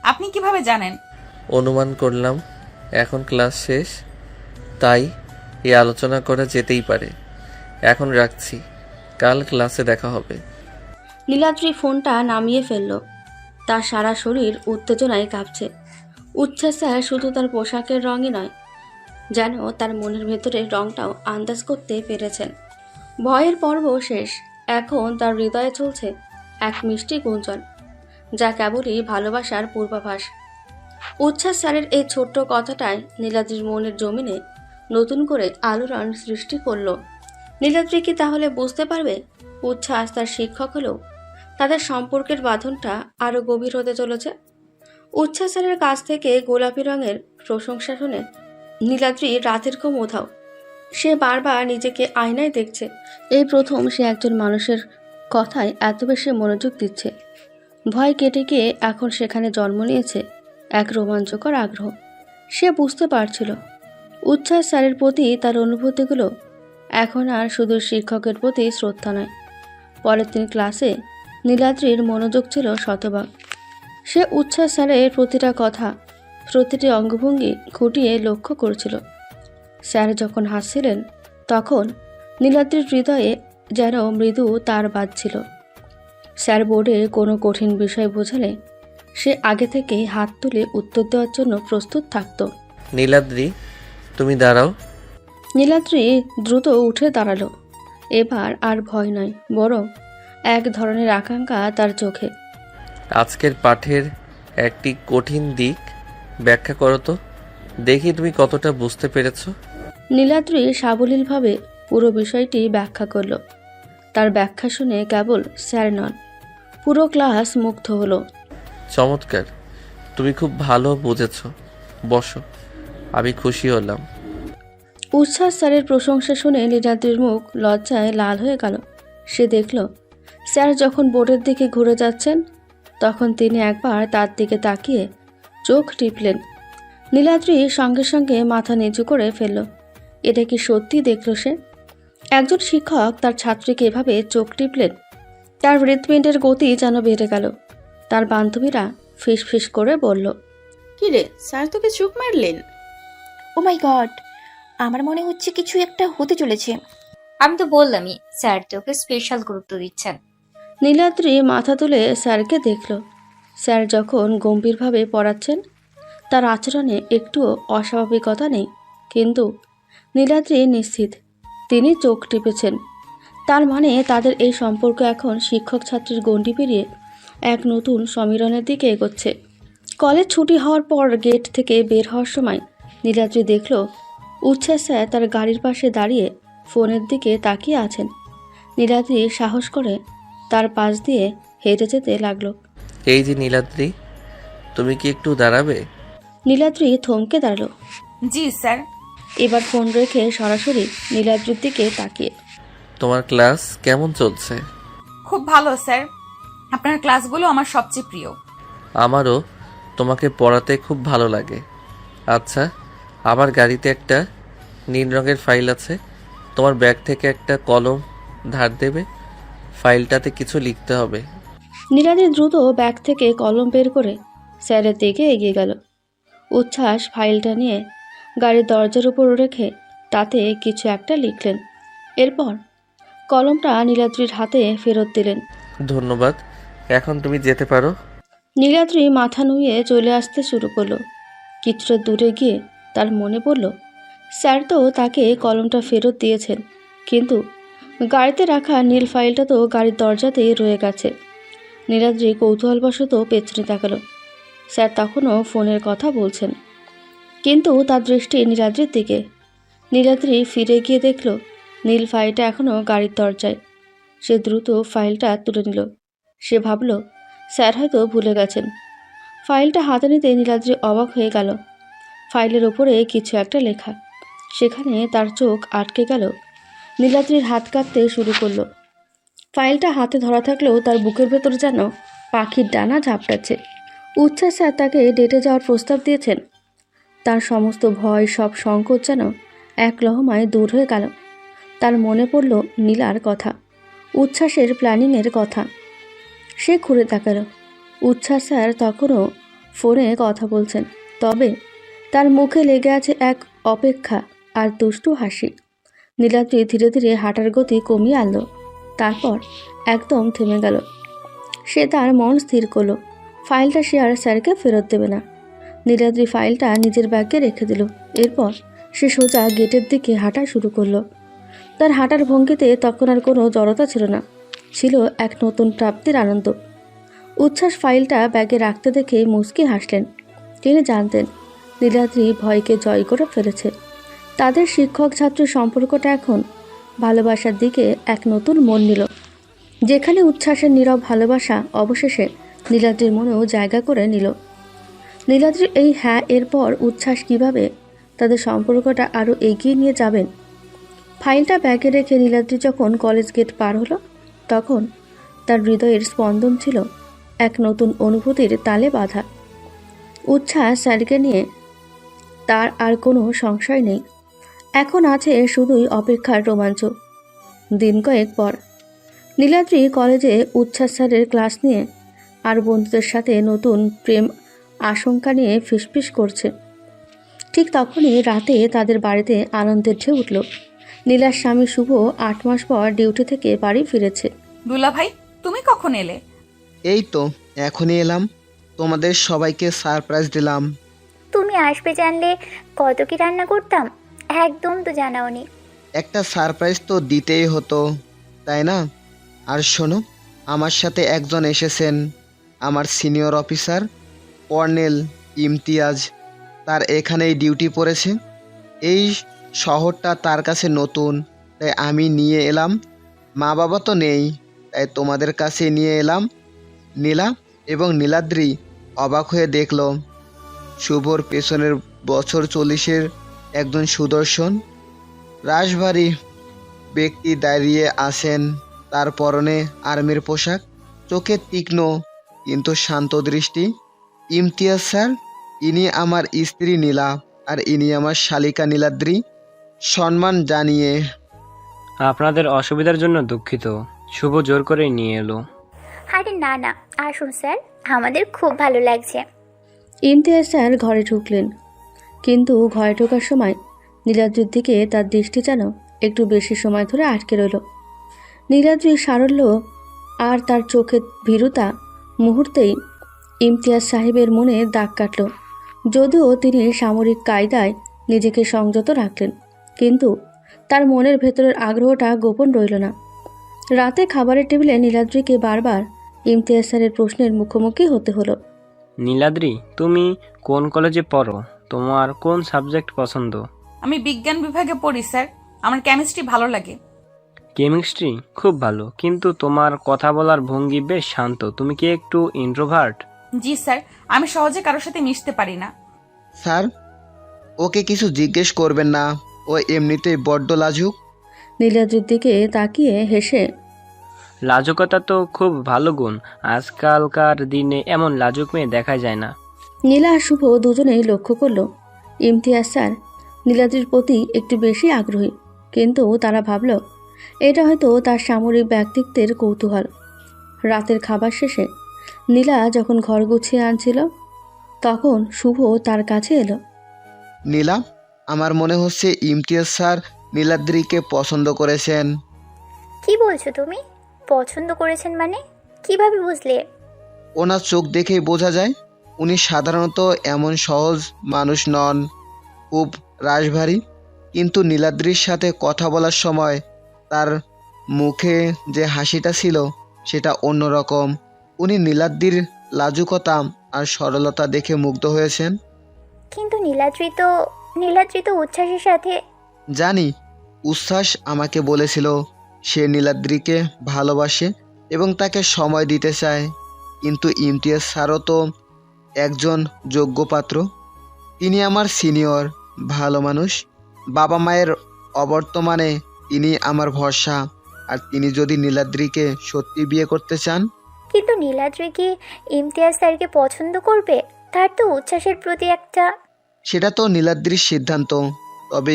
[SPEAKER 6] আপনি কিভাবে জানেন?
[SPEAKER 2] অনুমান করলাম, এখন ক্লাস শেষ, তাই এই আলোচনা করা যেতেই পারে। এখন রাখছি, কাল ক্লাসে দেখা হবে।
[SPEAKER 1] নীলাদ্রি ফোনটা নামিয়ে ফেলল। তার সারা শরীর উত্তেজনায় কাঁপছে। উচ্ছ্বাস স্যার শুধু তার পোশাকের রঙই নয়, যেন তার মনের ভেতরের রংটাও আন্দাজ করতে পেরেছেন। ভয়ের পর্ব শেষ। এখন তার হৃদয়ে চলছে এক মিষ্টি গুঞ্জন, যা কেবলই ভালোবাসার পূর্বাভাস। উচ্ছ্বাস স্যারের এই ছোট্ট কথাটাই নীলাদ্রির মনের জমিনে নতুন করে আলোড়ন সৃষ্টি করল। নীলাদ্রি কি তাহলে বুঝতে পারবে উচ্ছ্বাস তার শিক্ষক হলেও তাদের সম্পর্কের বাঁধনটা আরও গভীর হতে চলেছে? উচ্ছ্বাস স্যারের কাছ থেকে গোলাপি রঙের প্রশংসা শুনে নীলাদ্রি রাতের ঘুম উধাও। সে বারবার নিজেকে আয়নায় দেখছে। এই প্রথম সে একজন মানুষের কথায় এত বেশি মনোযোগ দিচ্ছে। ভয় কেটে গিয়ে এখন সেখানে জন্ম নিয়েছে এক রোমাঞ্চকর আগ্রহ। সে বুঝতে পারছিল উচ্ছ্বাস স্যারের প্রতি তার অনুভূতিগুলো এখন আর শুধু শিক্ষকের প্রতি শ্রদ্ধা নয়। পরের দিন ক্লাসে নীলাদ্রির মনোযোগ ছিল শতভাগ। সে উচ্ছ্বাস স্যারের প্রতিটা কথা, প্রতিটি অঙ্গভঙ্গি খুঁটিয়ে লক্ষ্য করছিল। স্যার যখন হাসছিলেন, তখন নীলাদ্রির হৃদয়ে যেন মৃদু তার বাজছিল। স্যার বোর্ডে কোনো কঠিন বিষয় বোঝালে সে আগে থেকেই হাত তুলে উত্তর দেওয়ার জন্য প্রস্তুত থাকত।
[SPEAKER 2] নীলাদ্রি, তুমি দাঁড়াও।
[SPEAKER 1] নীলাদ্রি দ্রুত উঠে দাঁড়ালো। এবার আর ভয় নয়, বরং এক ধরনের আকাঙ্ক্ষা তার চোখে।
[SPEAKER 2] আজকের পাঠের একটি কঠিন দিক ব্যাখ্যা করো তো, দেখি তুমি কতটা বুঝতে পেরেছো।
[SPEAKER 1] নীলাদ্রি সাবলীলভাবে পুরো বিষয়টি ব্যাখ্যা করল। তার ব্যাখ্যা শুনে কেবল স্যার নন, পুরো ক্লাস মুগ্ধ হলো।
[SPEAKER 2] চমৎকার, তুমি খুব ভালো বুঝেছো, বসো। আমি খুশি হলাম।
[SPEAKER 1] উচ্ছ্বাস স্যারের প্রশংসা শুনে নীলাদ্রির মুখ লজ্জায় লাল হয়ে গেল। সে দেখল স্যার যখন বোর্ডের দিকে ঘুরে যাচ্ছেন, তখন তিনি একবার তার দিকে তাকিয়ে চোখ টিপলেন। নীলাদ্রি সঙ্গে সঙ্গে মাথা নিচু করে ফেলল। এটা কি সত্যি দেখল সে? একজন শিক্ষক তার ছাত্রীকে এভাবে চোখ টিপলেন। তার হৃৎপিণ্ডের গতি যেন বেড়ে গেল। তার বান্ধবীরা ফিসফিস করে বলল,
[SPEAKER 3] কিরে স্যার তোকে চোখ মারলেন?
[SPEAKER 4] ও মাই গড, আমার মনে হচ্ছে কিছু একটা হতে চলেছে।
[SPEAKER 5] আমি তো বললামই, স্যার তোকে স্পেশাল গুরুত্ব দিচ্ছেন।
[SPEAKER 1] নীলাদ্রি মাথা তুলে স্যারকে দেখল। স্যার যখন গম্ভীরভাবে পড়াচ্ছেন, তার আচরণে একটুও অস্বাভাবিকতা নেই, কিন্তু নীলাদ্রি নিশ্চিত তিনি চোখ টিপেছেন। তার মানে তাদের এই সম্পর্ক এখন শিক্ষক ছাত্রীর গণ্ডি পেরিয়ে এক নতুন সমীরণের দিকে এগোচ্ছে। কলেজ ছুটি হওয়ার পর গেট থেকে বের হওয়ার সময় নীলাদ্রি দেখল উচ্ছ্বাস স্যার তার গাড়ির পাশে দাঁড়িয়ে ফোনের দিকে তাকিয়ে আছেন। নীলাদ্রি সাহস করে তার পাশ দিয়ে হেঁটে যেতে লাগলো।
[SPEAKER 2] এই যে নীলাদ্রি, তুমি কি একটু দাঁড়াবে?
[SPEAKER 1] নীলাদ্রি থমকে দাঁড়ালো।
[SPEAKER 6] জি স্যার।
[SPEAKER 1] এবার ফোন রেখে সরাসরি নীলাদ্রির দিকে তাকিয়ে,
[SPEAKER 2] তোমার ক্লাস কেমন চলছে?
[SPEAKER 6] খুব ভালো স্যার, আপনার ক্লাসগুলো আমার সবচেয়ে প্রিয়।
[SPEAKER 2] আমারও তোমাকে পড়াতে খুব ভালো লাগে। আচ্ছা, আমার গাড়িতে একটা নীল রঙের ফাইল আছে, তোমার ব্যাগ থেকে একটা কলম ধার দেবে, ফাইলটাতে কিছু লিখতে হবে।
[SPEAKER 1] নীলাদ্রি দ্রুত ব্যাগ থেকে কলম বের করে স্যারের দিকে এগিয়ে গেল। উচ্ছ্বাস ফাইলটা নিয়ে গাড়ির দরজার উপর রেখে তাতে কিছু একটা লিখলেন। এরপর কলমটা নীলাদ্রির হাতে ফেরত দিলেন।
[SPEAKER 2] ধন্যবাদ, এখন তুমি যেতে পারো।
[SPEAKER 1] নীলাদ্রি মাথা নুয়ে চলে আসতে শুরু করলো। কিছুটা দূরে গিয়ে তার মনে পড়ল স্যার তো তাকে কলমটা ফেরত দিয়েছেন, কিন্তু গাড়িতে রাখা নীল ফাইলটা তো গাড়ির দরজাতেই রয়ে গেছে। নীলাদ্রি কৌতূহলবশত পেছনে তাকালো। স্যার তখনও ফোনের কথা বলছেন, কিন্তু তার দৃষ্টি নীলাদ্রির দিকে। নীলাদ্রি ফিরে গিয়ে দেখল নীল ফাইলটা এখনও গাড়ির দরজায়। সে দ্রুত ফাইলটা তুলে নিল। সে ভাবল স্যার হয়তো ভুলে গেছেন। ফাইলটা হাতে নিতে নীলাদ্রি অবাক হয়ে গেল। ফাইলের ওপরে কিছু একটা লেখা। সেখানে তার চোখ আটকে গেল। নীলাদ্রির হাত কাঁপতে শুরু করলো। ফাইলটা হাতে ধরা থাকলেও তার বুকের ভেতর যেন পাখির ডানা ঝাপটাচ্ছে। উচ্ছ্বাস স্যার তাকে ডেটে যাওয়ার প্রস্তাব দিয়েছেন। তার সমস্ত ভয়, সব সংকোচ যেন এক লহমায় দূর হয়ে গেল। তার মনে পড়ল নীলার কথা, উচ্ছ্বাসের প্ল্যানিংয়ের কথা। সে ঘুরে তাকাল। উচ্ছ্বাস স্যার তখনও ফোনে কথা বলছেন, তবে তার মুখে লেগে আছে এক অপেক্ষা আর দুষ্টু হাসি। নীলাদ্রি ধীরে ধীরে হাঁটার গতি কমিয়ে আনল, তারপর একদম থেমে গেল। সে তার মন স্থির করল, ফাইলটা সে আর স্যারকে ফেরত দেবে না। নীলাদ্রি ফাইলটা নিজের ব্যাগে রেখে দিল। এরপর সে সোজা গেটের দিকে হাঁটা শুরু করলো। তার হাঁটার ভঙ্গিতে তখন আর কোনো জড়তা ছিল না, ছিল এক নতুন প্রাপ্তির আনন্দ। উচ্ছ্বাস ফাইলটা ব্যাগে রাখতে দেখে মুচকি হাসলেন। তিনি জানতেন নীলাদ্রি ভয়কে জয় করে ফেলেছে। তাদের শিক্ষক ছাত্রের সম্পর্কটা এখন ভালোবাসার দিকে এক নতুন মন নিল, যেখানে উচ্ছ্বাসের নীরব ভালোবাসা অবশেষে নীলাদ্রির মনেও জায়গা করে নিল। নীলাদ্রির এই হ্যাঁ এরপর উচ্ছ্বাস কিভাবে তাদের সম্পর্কটা আরও এগিয়ে নিয়ে যাবেন। ফাইলটা ব্যাগে রেখে নীলাদ্রি যখন কলেজ গেট পার হলো, তখন তার হৃদয়ের স্পন্দন ছিল এক নতুন অনুভূতির তালে বাঁধা। উচ্ছ্বাস স্যারকে নিয়ে তার আর কোনো সংশয় নেই। এখন আছে শুধুই অপেক্ষার রোমাঞ্চ। দিন কয়েক পর নীলাদ্রি কলেজে উচ্ছ্বাস স্যারের ক্লাস নিয়ে আর বন্ধুদের সাথে নতুন প্রেম আশঙ্কা নিয়ে ফিসফিস করছে। ঠিক তখনই রাতে তাদের বাড়িতে আনন্দের ঢেউ উঠল। নীলার স্বামী শুভ 8 মাস পর ডিউটি থেকে বাড়ি ফিরেছে।
[SPEAKER 6] দুলা ভাই, তুমি কখন এলে?
[SPEAKER 9] এই তো এখনই এলাম, তোমাদের সবাইকে সারপ্রাইজ দিলাম।
[SPEAKER 7] তুমি আসবে জানলে কত কি রান্না করতাম, একদম তো জানাওনি।
[SPEAKER 9] একটা সারপ্রাইজ তো দিতেই হতো, তাই না? আর শোনো, আমার সাথে একজন এসেছেন, আমার সিনিয়র অফিসার কর্নেল ইমতিয়াজ। তার এখানেই ডিউটি পড়েছে। এই শহরটা তার কাছে নতুন, তাই আমি নিয়ে এলাম। মা বাবা তো নেই, তাই তোমাদের কাছে নিয়ে এলাম। নীলা এবং নীলাদ্রি অবাক হয়ে দেখল শুভর পেছনের বছর 40-এর একজন সুদর্শন রাশভারী ব্যক্তি দাঁড়িয়ে আছেন। তার পরনে আর্মির পোশাক, চোখে তীক্ষ্ণ কিন্তু শান্ত দৃষ্টি। ইমতিয়াজ স্যার, ইনি আমার স্ত্রী নীলা, আর ইনি আমার শালিকা নীলাদ্রি। সম্মান জানিয়ে।
[SPEAKER 10] আপনাদের অসুবিধার জন্য দুঃখিত। শুভ জোর করে নিয়ে এলো।
[SPEAKER 7] আরে না না, আসুন স্যার, আমাদের খুব ভালো লাগছে।
[SPEAKER 1] ইমতিয়াজ স্যার ঘরে ঢুকলেন, কিন্তু ঘরে ঢোকার সময় নীলাদ্রির দিকে তার দৃষ্টি যেন একটু বেশি সময় ধরে আটকে রইল। নীলাদ্রির সারল্য আর তার চোখের ভীরুতা মুহূর্তেই ইমতিয়াজ সাহেবের মনে দাগ কাটল। যদিও তিনি সামরিক কায়দায় নিজেকে সংযত রাখলেন, কিন্তু তার মনের ভেতরের আগ্রহটা গোপন রইল না। রাতে খাবারের টেবিলে নীলাদ্রিকে বারবার ইমতিয়াজ স্যারের প্রশ্নের মুখোমুখি হতে হলো।
[SPEAKER 10] নীলাদ্রি, তুমি কোন কলেজে পড়ো? তোমার কোন সাবজেক্ট পছন্দ?
[SPEAKER 6] আমি বিজ্ঞান বিভাগে পড়ি স্যার, আমার কেমিস্ট্রি ভালো লাগে।
[SPEAKER 10] কেমিস্ট্রি খুব ভালো, কিন্তু তোমার কথা বলার ভঙ্গি বেশ শান্ত। তুমি কি একটু ইন্ট্রোভার্ট?
[SPEAKER 6] জি স্যার, আমি সহজে কারোর সাথে মিশতে পারি না।
[SPEAKER 9] স্যার, ওকে কিছু জিজ্ঞেস করবেন না, ও এমনিতেই বড্ড লাজুক।
[SPEAKER 1] নীলাদ্রির দিকে তাকিয়ে হেসে,
[SPEAKER 10] লাজুকতা তো খুব ভালো গুণ। আজকালকার দিনে এমন লাজুক মেয়ে দেখা যায় না।
[SPEAKER 1] নীলা আর শুভ দুজনেই লক্ষ্য করল ইমতিয়াজ স্যার নীলাদ্রির প্রতি একটু বেশি আগ্রহী, কিন্তু তারা ভাবল এটা হয়তো তার সামরিক ব্যক্তিত্বের কৌতূহল। রাতের খাবার শেষে নীলা যখন ঘর গুছিয়ে আনছিল, তখন শুভ তার কাছে এলো।
[SPEAKER 9] নীলা, আমার মনে হচ্ছে ইমতিয়াজ স্যার নীলাদ্রিকে পছন্দ করেছেন।
[SPEAKER 7] কি বলছো তুমি? পছন্দ করেছেন মানে? কিভাবে বুঝলে?
[SPEAKER 9] ওনার চোখ দেখেই বোঝা যায়। উনি সাধারণত এমন সহজ মানুষ নন, খুব রাশভারী, কিন্তু নীলাদ্রির সাথে কথা বলার সময় তার মুখে যে হাসিটা ছিল সেটা অন্যরকম। উনি নীলাদ্রির লাজুকতা আর সরলতা দেখে মুগ্ধ হয়েছেন।
[SPEAKER 7] কিন্তু নীলাদ্রি তো উচ্ছ্বাসের সাথে।
[SPEAKER 9] জানি, উচ্ছ্বাস আমাকে বলেছিল সে নীলাদ্রিকে ভালোবাসে এবং তাকে সময় দিতে চায়, কিন্তু ইমতিয়াজ স্যারও তো একজন যোগ্য পাত্র। তিনি আমার সিনিয়র, ভালো মানুষ, বাবা মায়ের অবর্তমানে তিনি আমার ভরসা। আর তিনি যদি নীলাদ্রিকে সত্যি বিয়ে করতে চান।
[SPEAKER 7] কিন্তু নীলাদ্রি কি ইমতিয়াজ স্যারকে পছন্দ করবে? তার তো উচ্ছ্বাসের প্রতি একটা...
[SPEAKER 9] সেটা তো নীলাদ্রির সিদ্ধান্ত। তবে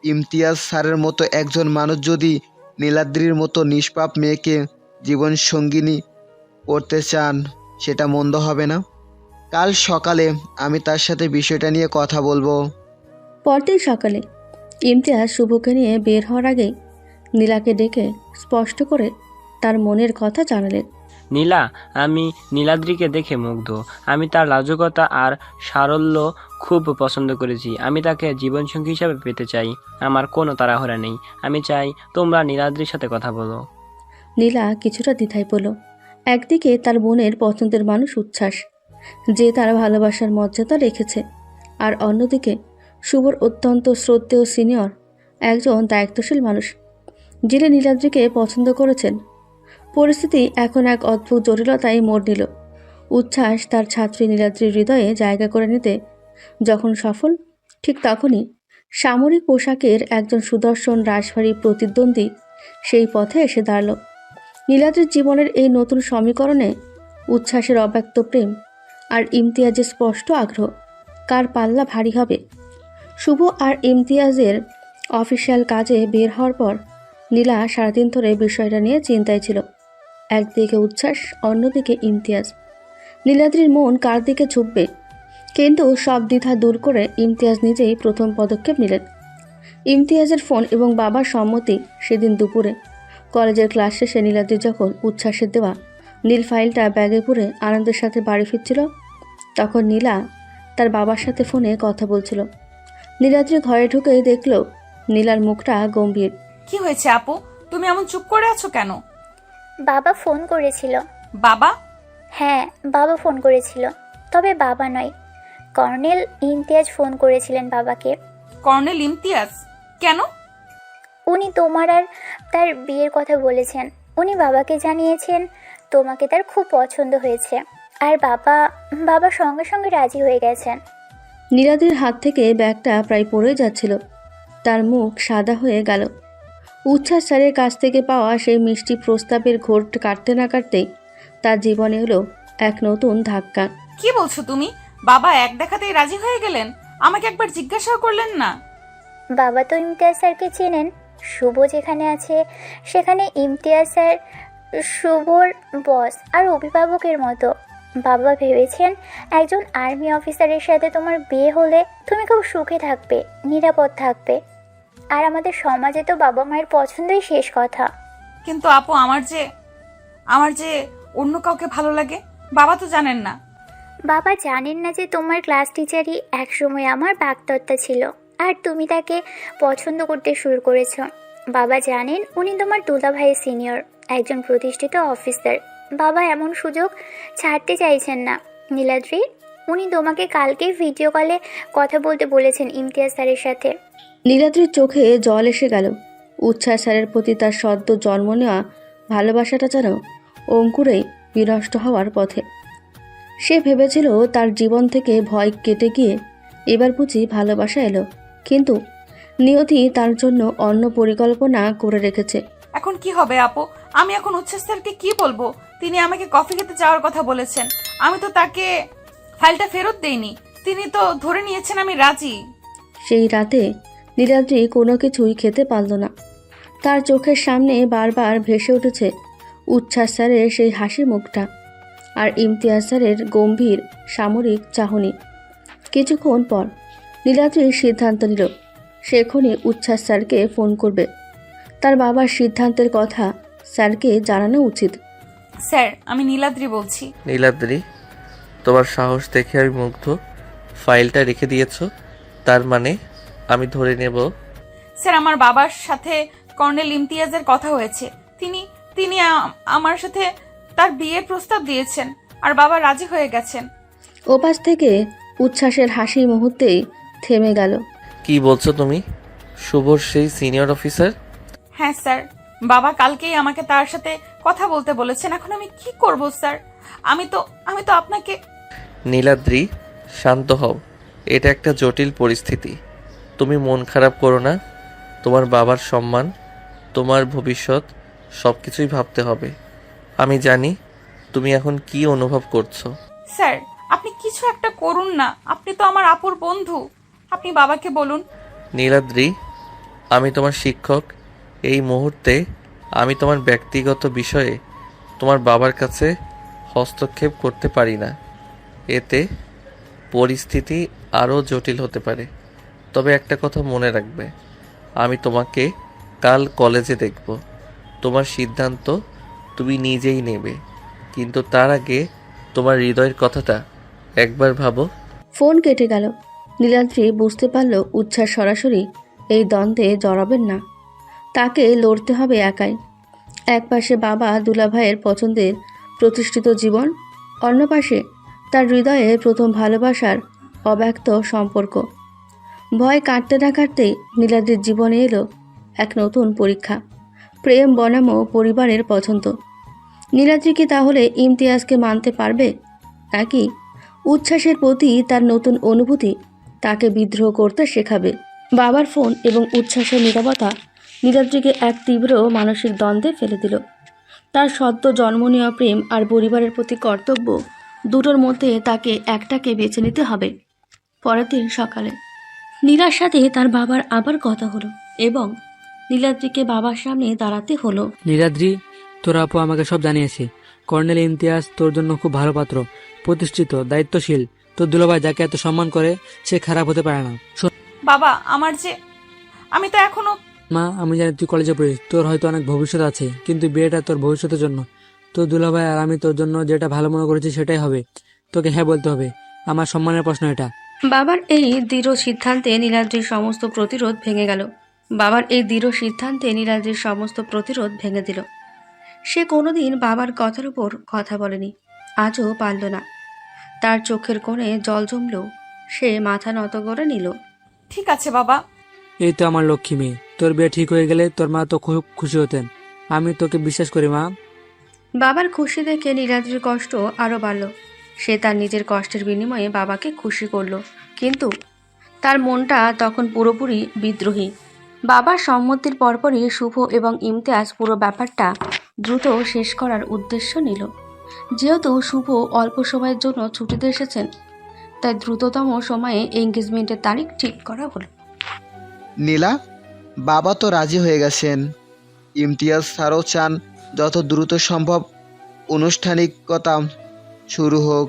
[SPEAKER 9] ইমতিয়াজ স্যারের মতো একজন মানুষ যদি নীলাদ্রির মতো নিষ্পাপ মেয়েকে জীবন সঙ্গিনী করতে চান, সেটা মন্দ হবে না। কাল সকালে আমি তার সাথে বিষয়টা নিয়ে কথা বলবো।
[SPEAKER 1] পরদিন সকালে ইমতিয়াজ শুভকে নিয়ে বের হওয়ার আগেই নীলাকে ডেকে স্পষ্ট করে তার মনের কথা জানালেন।
[SPEAKER 10] নীলা, আমি নীলাদ্রিকে দেখে মুগ্ধ। আমি তার লাজুকতা আর সারল্য খুব পছন্দ করেছি। আমি তাকে জীবনসঙ্গী হিসাবে পেতে চাই। আমার কোনো তাড়াহুড়া নেই। আমি চাই তোমরা নীলাদ্রির সাথে কথা বলো।
[SPEAKER 1] নীলা কিছুটা দ্বিধায় পড়ল। একদিকে তার বোনের পছন্দের মানুষ উচ্ছ্বাস, যে তার ভালোবাসার মর্যাদা রেখেছে, আর অন্যদিকে শুভর অত্যন্ত শ্রদ্ধেয় সিনিয়র একজন দায়িত্বশীল মানুষ, যিনি নীলাদ্রিকে পছন্দ করেছেন। পরিস্থিতি এখন এক অদ্ভুত জটিলতায় মোড় নিল। উচ্ছ্বাস তার ছাত্রী নীলাদ্রির হৃদয়ে জায়গা করে নিতে যখন সফল, ঠিক তখনই সামরিক পোশাকের একজন সুদর্শন রাশভারী প্রতিদ্বন্দ্বী সেই পথে এসে দাঁড়াল। নীলাদ্রির জীবনের এই নতুন সমীকরণে উচ্ছ্বাসের অব্যক্ত প্রেম আর ইমতিয়াজের স্পষ্ট আগ্রহ, কার পাল্লা ভারী হবে? শুভ আর ইমতিয়াজের অফিসিয়াল কাজে বের হওয়ার পর নীলা সারাদিন ধরে বিষয়টা নিয়ে চিন্তায় ছিল। একদিকে উচ্ছ্বাস, অন্যদিকে ইমতিয়াজ। নীলাদ্রির মন কার দিকে ঝুঁকবে? কিন্তু সব দ্বিধা দূর করে ইমতিয়াজ নিজেই প্রথম পদক্ষেপ নিলেন। ইমতিয়াজের ফোন এবং বাবার সম্মতি সেদিন দুপুরে কলেজের ক্লাস শেষে নীলাদ্রি যখন উচ্ছ্বাসের দেওয়া নীল ফাইলটা ব্যাগে পুরে আনন্দের সাথে বাড়ি ফিরছিল, তখন নীলা তার বাবার সাথে ফোনে কথা বলছিল। নীলাদ্রি ঘরে ঢুকেই দেখল নীলার মুখটা গম্ভীর।
[SPEAKER 6] কি হয়েছে আপু, তুমি এমন চুপ করে আছো কেন?
[SPEAKER 7] বাবা ফোন করেছিল।
[SPEAKER 6] বাবা?
[SPEAKER 7] হ্যাঁ, বাবা ফোন করেছিল। তবে বাবা নয়, কর্নেল ইমতিয়াজ ফোন করেছিলেন বাবাকে।
[SPEAKER 6] কর্নেল ইমতিয়াজ? কেন?
[SPEAKER 7] উনি তোমার আর তার বিয়ের কথা বলেছেন। উনি বাবাকে জানিয়েছেন তোমাকে তার খুব পছন্দ হয়েছে, আর বাবা সঙ্গে সঙ্গে রাজি হয়ে গেছেন।
[SPEAKER 1] নীলাদ্রির হাত থেকে ব্যাগটা প্রায় পড়ে যাচ্ছিল। তার মুখ সাদা হয়ে গেল। উচ্ছ্বাস স্যারের কাছ থেকে পাওয়া সেই মিষ্টি প্রস্তাবের ঘোর কাটতে না কাটতেই তার জীবনে এলো এক নতুন ধাক্কা।
[SPEAKER 6] কি বলছো তুমি? বাবা এক দেখাতেই রাজি হয়ে গেলেন? আমাকে একবার জিজ্ঞাসা করলেন না?
[SPEAKER 7] বাবা তো ইমতিয়াজ স্যারকে চেনেন। শুভ যেখানে আছে সেখানে ইমতিয়াজ স্যার শুভর বস আর অভিভাবকের মতো। বাবা ভেবেছেন একজন আর্মি অফিসারের সাথে তোমার বিয়ে হলে তুমি খুব সুখে থাকবে, নিরাপদ থাকবে। আর আমাদের সমাজে তো বাবা মায়ের পছন্দই শেষ কথা।
[SPEAKER 6] কিন্তু আপু, আমার যে অন্য কাউকে ভালো লাগে, বাবা তো জানেন না।
[SPEAKER 7] বাবা জানেন না যে তোমার ক্লাস টিচারই একসময় আমার বাগদত্তা ছিল, আর তুমি তাকে পছন্দ করতে শুরু করেছ। বাবা জানেন উনি তোমার দুলাভাইয়ের সিনিয়র, একজন প্রতিষ্ঠিত অফিসার। বাবা এমন সুযোগ ছাড়তে চাইছেন না। নীলাদ্রি, উনি তোমাকে কালকে ভিডিও কলে কথা বলতে বলেছেন ইমতিয়াজ স্যারের সাথে।
[SPEAKER 1] নীলাদ্রির চোখে জল এসে গেল। উচ্ছ্বাস স্যারের প্রতি তার সদ্য জন্ম নেওয়া ভালোবাসাটা যেন অঙ্কুরেই বিনষ্ট হওয়ার পথে। সে ভেবেছিল তার জীবন থেকে ভয় কেটে গিয়ে এবার বুঝি ভালোবাসা এলো, কিন্তু নিয়তি তার জন্য অন্য পরিকল্পনা করে রেখেছে।
[SPEAKER 6] এখন কি হবে আপু? আমি এখন উচ্ছ্বাস স্যারকে কি বলবো? তিনি আমাকে কফি খেতে যাওয়ার কথা বলেছেন। আমি তো তাকে ফাইলটা ফেরত দেইনি। তিনি তো ধরে নিয়েছেন আমি রাজি।
[SPEAKER 1] সেই রাতে নীলাদ্রি কোনো কিছুই খেতে পারল না। তার চোখের সামনে বারবার ভেসে উঠেছে উচ্ছ্বাস স্যারের সেই হাসি মুখটা আর ইমতিয়াজ স্যারের গম্ভীর সামরিক চাহনি। কিছুক্ষণ পর নীলাদ্রি সিদ্ধান্ত নিল সে এখনই উচ্ছ্বাস স্যারকে ফোন করবে। তার বাবার সিদ্ধান্তের কথা স্যারকে জানানো উচিত।
[SPEAKER 6] স্যার, আমি নীলাদ্রি বলছি।
[SPEAKER 2] নীলাদ্রি, তোমার সাহস দেখে আমি মুগ্ধ। ফাইলটা রেখে দিয়েছো, তার মানে আমি ধরে নেব।
[SPEAKER 6] স্যার, আমার বাবার সাথে কর্নেল ইমতিয়াজের কথা হয়েছে। তিনি আমার সাথে তার বিয়ের প্রস্তাব দিয়েছেন, আর বাবা রাজি হয়ে গেছেন।
[SPEAKER 1] ওপাশ থেকে উচ্ছ্বাসের হাসি মুহূর্তেই থেমে গেল।
[SPEAKER 2] কি বলছো তুমি? শুভর সেই সিনিয়র অফিসার?
[SPEAKER 6] হ্যাঁ স্যার, বাবা কালকেই আমাকে তার সাথে কথা বলতে বলেছেন। এখন আমি কি করব স্যার? আমি তো আপনাকে।
[SPEAKER 2] নীলাদ্রি, শান্ত হও। এটা একটা জটিল পরিস্থিতি। তুমি মন খারাপ করো না। তোমার বাবার সম্মান, তোমার ভবিষ্যৎ সব কিছুই ভাবতে হবে। আমি জানি তুমি এখন কি অনুভব করছো।
[SPEAKER 6] স্যার, আপনি কিছু একটা করুন না। আপনি তো আমার আপুর বন্ধু। আপনি বাবাকে বলুন।
[SPEAKER 2] নীলাদ্রি, আমি তোমার শিক্ষক। এই মুহূর্তে আমি তোমার ব্যক্তিগত বিষয়ে তোমার বাবার কাছে হস্তক্ষেপ করতে পারি না। এতে পরিস্থিতি আরও জটিল হতে পারে। তবে একটা কথা মনে রাখবে, আমি তোমাকে কাল কলেজে দেখব। তোমার সিদ্ধান্ত তুমি নিজেই নেবে, কিন্তু তার আগে তোমার হৃদয়ের কথাটা একবার ভাবো।
[SPEAKER 1] ফোন কেটে গেল। নীলাদ্রি বুঝতে পারল উচ্ছ্বাস সরাসরি এই দ্বন্দ্বে জড়াবেন না, তাকে লড়তে হবে একাই। এক পাশে বাবা দুলাভাইয়ের পছন্দের প্রতিষ্ঠিত জীবন, অন্য পাশে তার হৃদয়ে প্রথম ভালোবাসার অব্যক্ত সম্পর্ক। ভয় কাটতে না কাটতেই নীলাদ্রির জীবনে এলো এক নতুন পরীক্ষা, প্রেম বনাম পরিবারের পছন্দ। নীলাদ্রি কি তাহলে ইমতিয়াজকে মানতে পারবে, নাকি উচ্ছ্বাসের প্রতি তার নতুন অনুভূতি তাকে বিদ্রোহ করতে শেখাবে? বাবার ফোন এবং উচ্ছ্বাসের নীরবতা নীলাদ্রিকে এক তীব্র মানসিক দ্বন্দ্বে ফেলে দিল। তার সদ্য জন্ম নেওয়া প্রেম আর পরিবারের প্রতি কর্তব্য, দুটোর মধ্যে তাকে একটাকে বেছে নিতে হবে। পরের দিন সকালে নীলার সাথে তার বাবার আবার কথা হলো এবং নীলাদ্রিকে বাবার সামনে দাঁড়াতে হলো।
[SPEAKER 11] নীলাদ্রি, তোর আপু আমাকে সব জানিয়েছে। কর্নেল ইমতিয়াজ তোর জন্য খুব ভালো পাত্র, প্রতিষ্ঠিত, দায়িত্বশীল। তোর দুলাভাই যাকে এত সম্মান করে সে খারাপ হতে পারে না।
[SPEAKER 6] বাবা, আমি তো এখনো।
[SPEAKER 11] মা, আমি জানি তুই কলেজে পড়িস, তোর হয়তো অনেক ভবিষ্যৎ আছে, কিন্তু বিয়েটা তোর ভবিষ্যতের জন্য। তোর দুলাভাই আর আমি তোর জন্য যেটা ভালো মনে করেছি সেটাই হবে। তোকে হ্যাঁ বলতে হবে। আমার সম্মানের প্রশ্ন এটা।
[SPEAKER 1] বাবার এই দৃঢ় সিদ্ধান্তে নীলাদ্রির সমস্ত প্রতিরোধ ভেঙে গেল। বাবার এই দৃঢ় সিদ্ধান্তে নীলাদ্রির সমস্ত প্রতিরোধ ভেঙে দিল। সে কোনোদিন বাবার কথার উপর কথা বলেনি, আজও পারল না। তার চোখের কোণে জল জমলেও সে মাথা নত করে নিল।
[SPEAKER 6] ঠিক আছে বাবা।
[SPEAKER 11] এই তো আমার লক্ষ্মী মেয়ে। তোর বিয়ে ঠিক হয়ে গেলে তোর মা তো খুব খুশি হতেন। আমি তোকে বিশ্বাস করি মা।
[SPEAKER 1] বাবার খুশি দেখে নীলাদ্রির কষ্ট আরও বাড়ল। সে তার নিজের কষ্টের বিনিময়ে বাবাকে খুশি করল, কিন্তু তার মনটা তখন পুরোপুরি বিদ্রোহী। বাবার সম্মতির পরপরই শুভ এবং ইমতিয়াজ পুরো ব্যাপারটা দ্রুত শেষ করার উদ্দেশ্য নিল। যেহেতু শুভ অল্প সময়ের জন্য ছুটিতে এসেছেন, তাই দ্রুততম সময়ে এঙ্গেজমেন্টের তারিখ ঠিক করা হলো।
[SPEAKER 9] নীলা, বাবা তো রাজি হয়ে গেছেন। ইমতিয়াজ স্যারও চান যত দ্রুত সম্ভব আনুষ্ঠানিকতা শুরু হোক।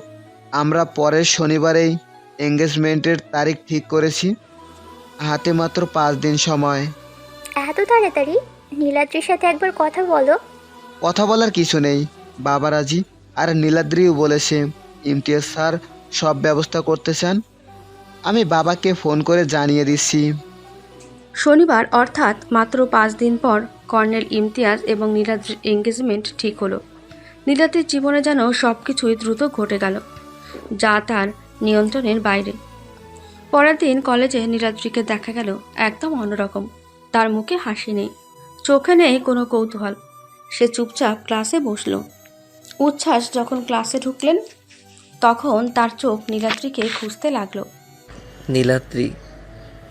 [SPEAKER 9] আমরা পরের শনিবারেই এঙ্গেজমেন্টের তারিখ ঠিক করেছি। হাতে মাত্র 5 দিন সময়।
[SPEAKER 7] এত তাড়াতাড়ি? নীলাদ্রির সাথে একবার কথা বলো।
[SPEAKER 9] কথা বলার কিছু নেই, বাবা রাজি। আর নীলাদ্রিও বলেছে ইমতিয়াজ স্যার সব ব্যবস্থা করতে চান। আমি বাবাকে ফোন করে জানিয়ে দিচ্ছি।
[SPEAKER 1] শনিবার অর্থাৎ মাত্র 5 দিন পর কর্নেল ইমতিয়াজ এবং নীলাদ্রির এঙ্গেজমেন্ট ঠিক হলো। নীলাদ্রির জীবনে যেন সব কিছুই দ্রুত ঘটে গেল, যা তার নিয়ন্ত্রণের বাইরে। পরের দিন কলেজে নীলাদ্রিকে দেখা গেল একদম অন্যরকম। তার মুখে হাসি নেই, চোখে নেই কোনো কৌতূহল। সে চুপচাপ ক্লাসে বসল। উচ্ছ্বাস যখন ক্লাসে ঢুকলেন, তখন তার চোখ নীলাদ্রিকে খুঁজতে লাগলো।
[SPEAKER 2] নীলাদ্রি,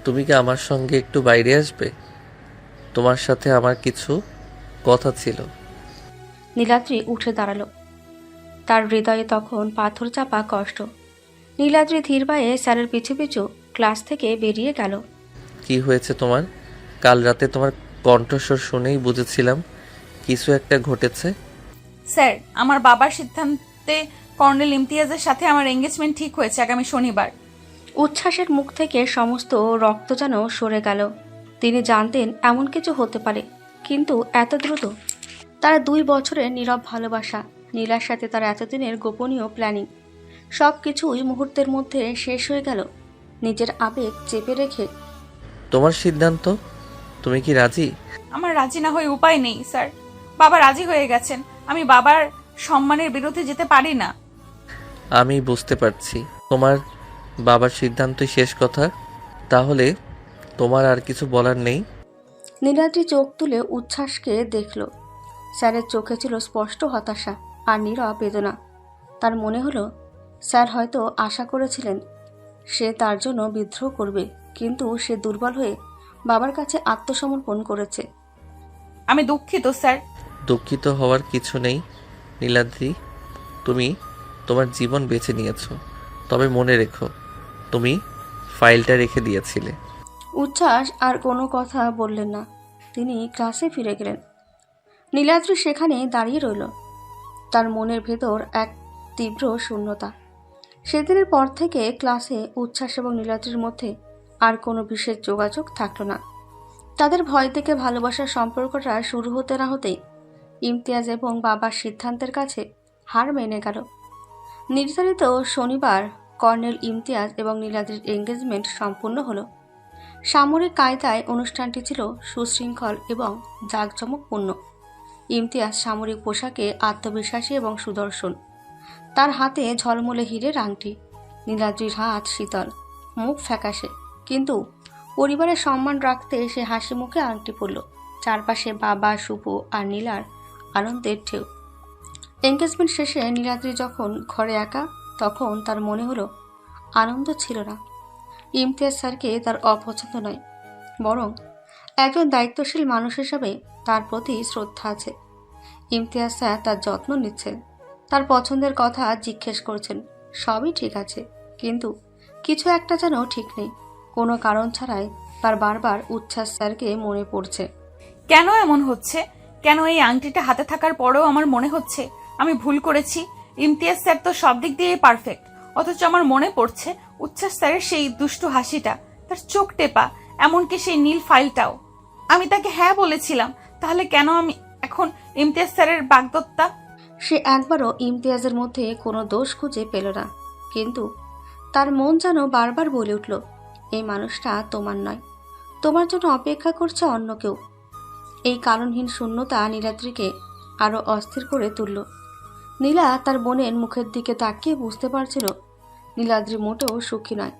[SPEAKER 2] তুমি কি আমার সঙ্গে একটু বাইরে আসবে? তোমার সাথে আমার কিছু কথা ছিল।
[SPEAKER 1] নীলাদ্রি উঠে দাঁড়ালো। তার হৃদয়ে তখন পাথর চাপা কষ্ট। নীলাদ্রি ধীর পায়ে স্যারের পিছু পিছু ক্লাস থেকে বেরিয়ে গেল।
[SPEAKER 2] কি হয়েছে তোমার? কাল রাতে তোমার কণ্ঠস্বর শুনেই বুঝেছিলাম কিছু একটা ঘটেছে।
[SPEAKER 6] স্যার, আমার বাবার সিদ্ধান্তে কর্নেল ইমতিয়াজের সাথে আমার এঙ্গেজমেন্ট ঠিক হয়েছে আগামী শনিবার।
[SPEAKER 1] উচ্ছ্বাসের মুখ থেকে সমস্ত রক্ত যেন সরে গেল। তিনি জানতেন এমন কিছু হতে পারে, কিন্তু এত দ্রুত। তার 2 বছরের নীরব ভালোবাসা, নীলার সাথে তার এতদিনের গোপনীয় প্ল্যানিং, সব কিছুই মুহূর্তের মধ্যে শেষ হয়ে গেল। নিজের আবেগ চেপে রেখে।
[SPEAKER 2] তোমার সিদ্ধান্ত? তুমি কি রাজি?
[SPEAKER 6] আমার রাজি না হয়ে উপায় নেই স্যার। বাবা রাজি হয়ে গেছেন। আমি বাবার সম্মানের বিরুদ্ধে যেতে পারি না।
[SPEAKER 2] আমি বুঝতে পারছি, তোমার বাবার সিদ্ধান্তই শেষ কথা। তাহলে তোমার আর কিছু বলার নেই?
[SPEAKER 1] নীলাদ্রি চোখ তুলে উচ্ছ্বাসকে দেখল। স্যারের চোখে ছিল স্পষ্ট হতাশা আর নীরব বেদনা। তার মনে হলো স্যার হয়তো আশা করেছিলেন সে তার জন্য বিদ্রোহ করবে, কিন্তু সে দুর্বল হয়ে বাবার কাছে আত্মসমর্পণ করেছে।
[SPEAKER 6] আমি দুঃখিত স্যার।
[SPEAKER 2] দুঃখিত হওয়ার কিছু নেই নীলাদ্রি, তুমি তোমার জীবন বেছে নিয়েছো। তবে মনে রেখো, তুমি ফাইলটা রেখে দিয়েছিলে।
[SPEAKER 1] উচ্ছ্বাস আর কোনো কথা বললেন না। তিনি ক্লাসে ফিরে গেলেন। নীলাদ্রি সেখানে দাঁড়িয়ে রইল। তার মনের ভেতর এক তীব্র শূন্যতা। সেদিনের পর থেকে ক্লাসে উচ্ছ্বাস এবং নীলাদ্রির মধ্যে আর কোনো বিশেষ যোগাযোগ থাকলো না। তাদের ভয় থেকে ভালোবাসার সম্পর্কটা শুরু হতে না হতেই ইমতিয়াজ এবং বাবার সিদ্ধান্তের কাছে হার মেনে গেল। নির্ধারিত শনিবার কর্নেল ইমতিয়াজ এবং নীলাদ্রির এঙ্গেজমেন্ট সম্পূর্ণ হলো। সামরিক কায়দায় অনুষ্ঠানটি ছিল সুশৃঙ্খল এবং জাঁকজমকপূর্ণ। ইমতিয়াজ সামরিক পোশাকে আত্মবিশ্বাসী এবং সুদর্শন। তার হাতে ঝলমলে হীরের আংটি। নীলাদ্রির হাত শীতল, মুখ ফ্যাকাশে, কিন্তু পরিবারের সম্মান রাখতে সে হাসি মুখে আংটি পরল। চারপাশে বাবা, শুভ আর নীলার আনন্দের ঢেউ। এঙ্গেজমেন্ট শেষে নীলাদ্রি যখন ঘরে একা, তখন তার মনে হলো আনন্দ ছিল না। ইমতিয়াজ স্যারকে তার অপছন্দ নয়, বরং একজন দায়িত্বশীল মানুষ হিসাবে তার প্রতি শ্রদ্ধা আছে। ইমতিয়াজ স্যার তার যত্ন নিচ্ছেন, তার পছন্দের কথা জিজ্ঞেস করছেন, সবই ঠিক আছে, কিন্তু কিছু একটা যেন ঠিক নেই। কোনো কারণ ছাড়াই তার বারবার উচ্ছ্বাস স্যারকে মনে পড়ছে।
[SPEAKER 6] কেন এমন হচ্ছে? কেন এই আংটিটা হাতে থাকার পরেও আমার মনে হচ্ছে আমি ভুল করেছি? ইমতিয়াজ স্যার তো সব দিক দিয়ে পারফেক্ট, অথচ আমার মনে পড়ছে উচ্ছ্বাস স্যারের সেই দুষ্টু হাসিটা, তার চোখ টেপা, এমনকি সেই নীল ফাইলটাও। আমি তাকে হ্যাঁ বলেছিলাম, তাহলে কেন আমি এখন ইমতিয়াজ স্যারের বাগদত্তা?
[SPEAKER 1] সে একবারও ইমতিয়াজের মধ্যে কোনো দোষ খুঁজে পেল না, কিন্তু তার মন যেন বারবার বলে উঠল, এই মানুষটা তোমার নয়, তোমার জন্য অপেক্ষা করছে অন্য কেউ। এই কারণহীন শূন্যতা নীলাদ্রিকে আরও অস্থির করে তুলল। নীলা তার বোনের মুখের দিকে তাকিয়ে বুঝতে পারছিল নীলাদ্রি মোটেও সুখী নয়।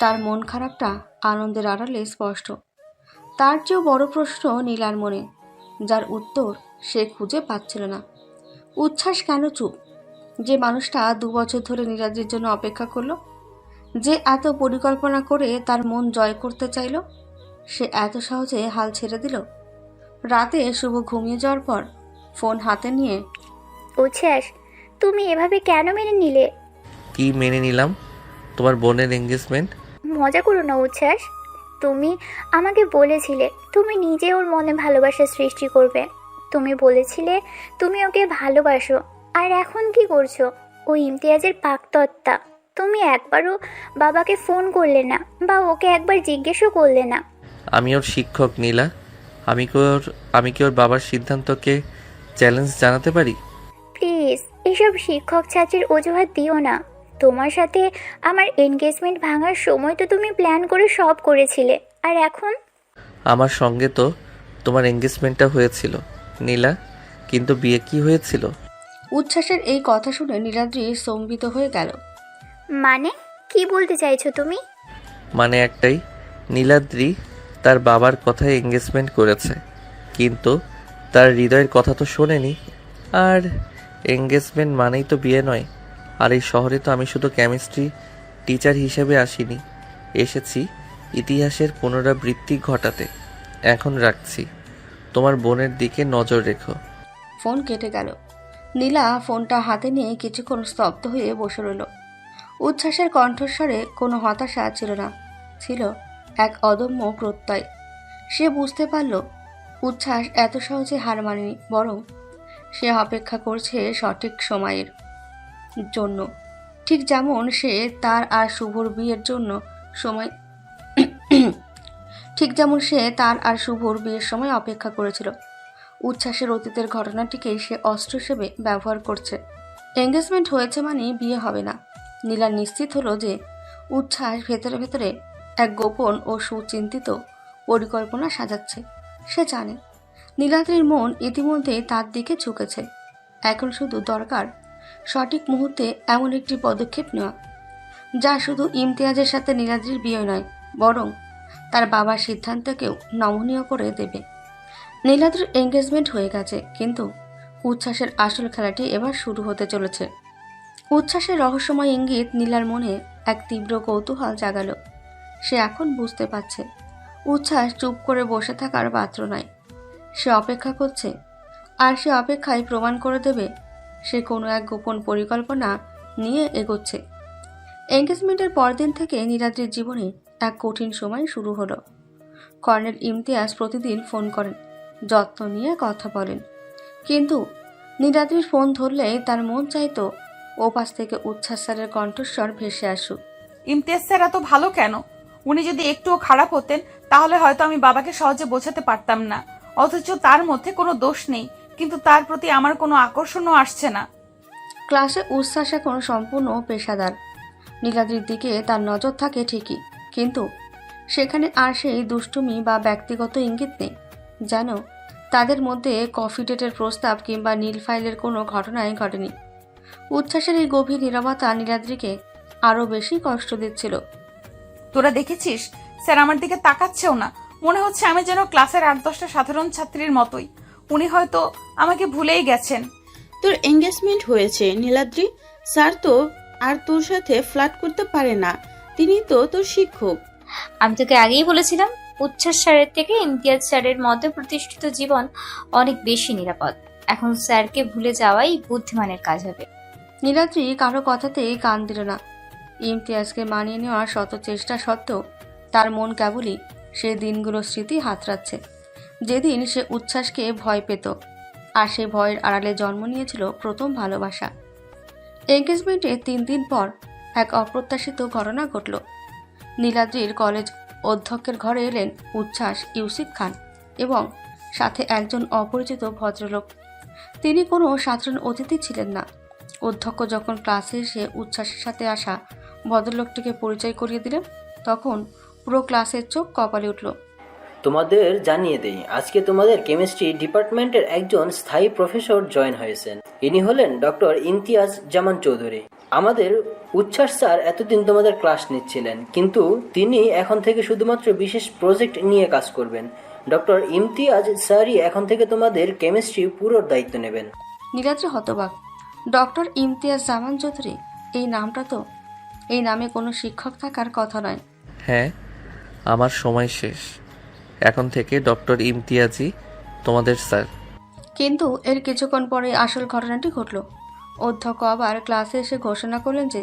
[SPEAKER 1] তার মন খারাপটা আনন্দের আড়ালে স্পষ্ট। তার চেয়েও বড় প্রশ্ন নীলার মনে, যার উত্তর সে খুঁজে পাচ্ছিল না। উচ্ছ্বাস কেন চুপ? যে মানুষটা 2 বছর ধরে নীলাদ্রির জন্য অপেক্ষা করলো, যে এত পরিকল্পনা করে তার মন জয় করতে চাইল, সে এত সহজে হাল ছেড়ে দিল। রাতে শুভ ঘুমিয়ে যাওয়ার পর ফোন হাতে নিয়ে,
[SPEAKER 7] উচ্ছ্বাস, তুমি এভাবে কেন মেনে নিলে?
[SPEAKER 2] কি মেনে নিলাম? তোমার বোনের এঙ্গেজমেন্ট।
[SPEAKER 7] মজা করো না উচ্ছ্বাস। তুমি আমাকে বলেছিলে তুমি নিজে ওর মনে ভালোবাসা সৃষ্টি করবে। তুমি বলেছিলে তুমি ওকে ভালোবাসো, আর এখন কি করছো? ও ইমতিয়াজের পাকতত্তা। তুমি একবারও বাবাকে ফোন করলে না, বা ওকে একবার জিজ্ঞেসও করলে না।
[SPEAKER 2] আমি ওর শিক্ষক নীলা, আমি কি ওর বাবার সিদ্ধান্তকে চ্যালেঞ্জ জানাতে পারি?
[SPEAKER 7] প্লিজ এসব শিক্ষক ছাত্রীর অজুহাত দিও না। তোমার সাথে আমার এনগেজমেন্ট ভাঙার সময় তো তুমি প্ল্যান করে সব করেছিলে, আর এখন?
[SPEAKER 2] আমার সঙ্গে তো তোমার এঙ্গেজমেন্টটা হয়েছিল নীলা, কিন্তু বিয়ে কি হয়েছিল?
[SPEAKER 1] উচ্ছ্বাসের এই কথা শুনে নীলাদ্রি স্তম্ভিত হয়ে গেল।
[SPEAKER 7] মানে কি বলতে চাইছো তুমি?
[SPEAKER 2] মানে একটাই, নীলাদ্রি তার বাবার কথায় এঙ্গেজমেন্ট করেছে, কিন্তু তার হৃদয়ের কথা তো শোনেনি। আর এঙ্গেজমেন্ট মানেই তো বিয়ে নয়। আর এই শহরে তো আমি শুধু কেমিস্ট্রি টিচার হিসেবে আসিনি, এসেছি ইতিহাসের পুনরাবৃত্তি ঘটাতে। এখন রাখছি, তোমার বোনের দিকে নজর রেখো।
[SPEAKER 1] ফোন কেটে গেল। নীলা ফোনটা হাতে নিয়ে কিছুক্ষণ স্তব্ধ হয়ে বসে রইল। উচ্ছ্বাসের কণ্ঠস্বরে কোনো হতাশা ছিল না, ছিল এক অদম্য প্রত্যয়। সে বুঝতে পারল উচ্ছ্বাস এত সহজে হার মানেনি, বরং সে অপেক্ষা করছে সঠিক সময়ের জন্য, ঠিক যেমন সে তার আর শুভর বিয়ের জন্য সময় বিয়ের সময় অপেক্ষা করেছিল। উচ্ছ্বাসের অতীতের ঘটনাটিকে সে অস্ত্র হিসেবে ব্যবহার করছে। এঙ্গেজমেন্ট হয়েছে মানে বিয়ে হবে না। নীলা নিশ্চিত হলো যে উচ্ছ্বাস ভেতরে ভেতরে এক গোপন ও সুচিন্তিত পরিকল্পনা সাজাচ্ছে। সে জানে নীলাদ্রির মন ইতিমধ্যে তার দিকে ঝুঁকেছে। এখন শুধু দরকার সঠিক মুহূর্তে এমন একটি পদক্ষেপ নেওয়া, যা শুধু ইমতিয়াজের সাথে নীলাদ্রির বিয়ে নয়, বরং তার বাবার সিদ্ধান্তকেও নমনীয় করে দেবে। নীলাদ্রির এঙ্গেজমেন্ট হয়ে গেছে, কিন্তু উচ্ছ্বাসের আসল খেলাটি এবার শুরু হতে চলেছে। উচ্ছ্বাসের রহস্যময় ইঙ্গিত নীলার মনে এক তীব্র কৌতূহল জাগালো। সে এখন বুঝতে পারছে উচ্ছ্বাস চুপ করে বসে থাকার পাত্র নয়। সে অপেক্ষা করছে, আর সে অপেক্ষায় প্রমাণ করে দেবে সে কোনো এক গোপন পরিকল্পনা নিয়ে এগোচ্ছে। এঙ্গেজমেন্টের পরদিন থেকে নীলাদ্রির জীবনে এক কঠিন সময় শুরু হলো। কর্নেল ইমতিয়াজ প্রতিদিন ফোন করেন, যত্ন নিয়ে কথা বলেন, কিন্তু নীলাদ্রির ফোন ধরলেই তার মন চাইতো ওপাশ থেকে উচ্ছ্বাস স্যারের কণ্ঠস্বর ভেসে আসুক।
[SPEAKER 6] ইমতিয়াজ স্যার এত ভালো কেন? উনি যদি একটুও খারাপ হতেন তাহলে হয়তো আমি বাবাকে সহজে বোঝাতে পারতাম না। অথচ তার মধ্যে কোনো দোষ নেই, কিন্তু তার প্রতি আমার কোনো আকর্ষণও আসছে না।
[SPEAKER 1] ক্লাসে উচ্ছ্বাস এখন সম্পূর্ণ পেশাদার। নীলাদ্রির দিকে তার নজর থাকে ঠিকই, কিন্তু সেখানে আর সেই দুষ্টুমি বা ব্যক্তিগত ইঙ্গিত নেই। যেন তাদের মধ্যে কফি ডেটের প্রস্তাব কিংবা নীল ফাইলের কোনো ঘটনাই ঘটেনি। উচ্ছ্বাসের এই গভীর নীরবতা নীলাদ্রিকে আরও বেশি কষ্ট দিচ্ছিল।
[SPEAKER 6] তোরা দেখেছিস স্যার আমার দিকে তাকাচ্ছেও না, মনে হচ্ছে আমি যেন ক্লাসের 8-10টা সাধারণ ছাত্রীর মতোই। উনি হয়তো আমাকে ভুলেই গেছেন।
[SPEAKER 3] তোর এঙ্গেজমেন্ট হয়েছে নীলাদ্রি, স্যার তো আর তোর সাথে ফ্লার্ট করতে পারে না, তিনি তো তোর শিক্ষক।
[SPEAKER 5] আমি তোকে আগেই বলেছিলাম উচ্ছ্বাস স্যারের থেকে ইমতিয়াজ স্যারের মধ্যে প্রতিষ্ঠিত জীবন অনেক বেশি নিরাপদ। এখন স্যারকে ভুলে যাওয়াই বুদ্ধিমানের কাজ হবে।
[SPEAKER 1] নীলাদ্রি কারো কথাতেই কান দিল না। ইমতিয়াজকে মানিয়ে নেওয়ার শত চেষ্টা সত্ত্বেও তার মন কেবলই সে দিনগুলোর স্মৃতি হাতড়াচ্ছে, যেদিন সে উচ্ছ্বাসকে ভয় পেত, আর সে ভয়ের আড়ালে জন্ম নিয়েছিল প্রথম ভালোবাসা। এঙ্গেজমেন্টের 3 দিন পর এক অপ্রত্যাশিত ঘটনা ঘটল। নীলাদ্রির কলেজ অধ্যক্ষের ঘরে এলেন উচ্ছ্বাস, ইউসুফ খান এবং সাথে একজন অপরিচিত ভদ্রলোক। তিনি কোনো সাধারণ অতিথি ছিলেন না। অধ্যক্ষ যখন ক্লাসে এসে উচ্ছ্বাসের সাথে আসা ভদ্রলোকটিকে পরিচয় করিয়ে দিলেন, তখন পুরো ক্লাসের চোখ কপালে উঠল।
[SPEAKER 8] তোমাদের জানিয়ে দেই, আজকে তোমাদের কেমিস্ট্রি ডিপার্টমেন্টের একজন স্থায়ী প্রফেসর জয়েন হয়েছেন। ইনি হলেন ডক্টর ইমতিয়াজ জামান চৌধুরী। আমাদের উচ্ছ্বাস স্যার এতদিন তোমাদের ক্লাস নিচ্ছিলেন, কিন্তু তিনি এখন থেকে শুধুমাত্র বিশেষ প্রজেক্ট নিয়ে কাজ করবেন। ডক্টর ইমতিয়াজ স্যারই এখন থেকে তোমাদের কেমিস্ট্রি পুরো দায়িত্ব নেবেন।
[SPEAKER 1] নীলাদ্রি হতবাক। ডক্টর ইমতিয়াজ জামান চৌধুরী, এই নামে কোনো শিক্ষক থাকার কথা নয়।
[SPEAKER 2] হ্যাঁ, আমার সময় শেষ। এখন থেকে ডক্টর ইমতিয়াজই তোমাদের স্যার।
[SPEAKER 1] কিন্তু এর কিছুক্ষণ পরে আসল ঘটনাটি ঘটল। অধ্যক্ষ আবার ক্লাসে এসে ঘোষণা করলেন যে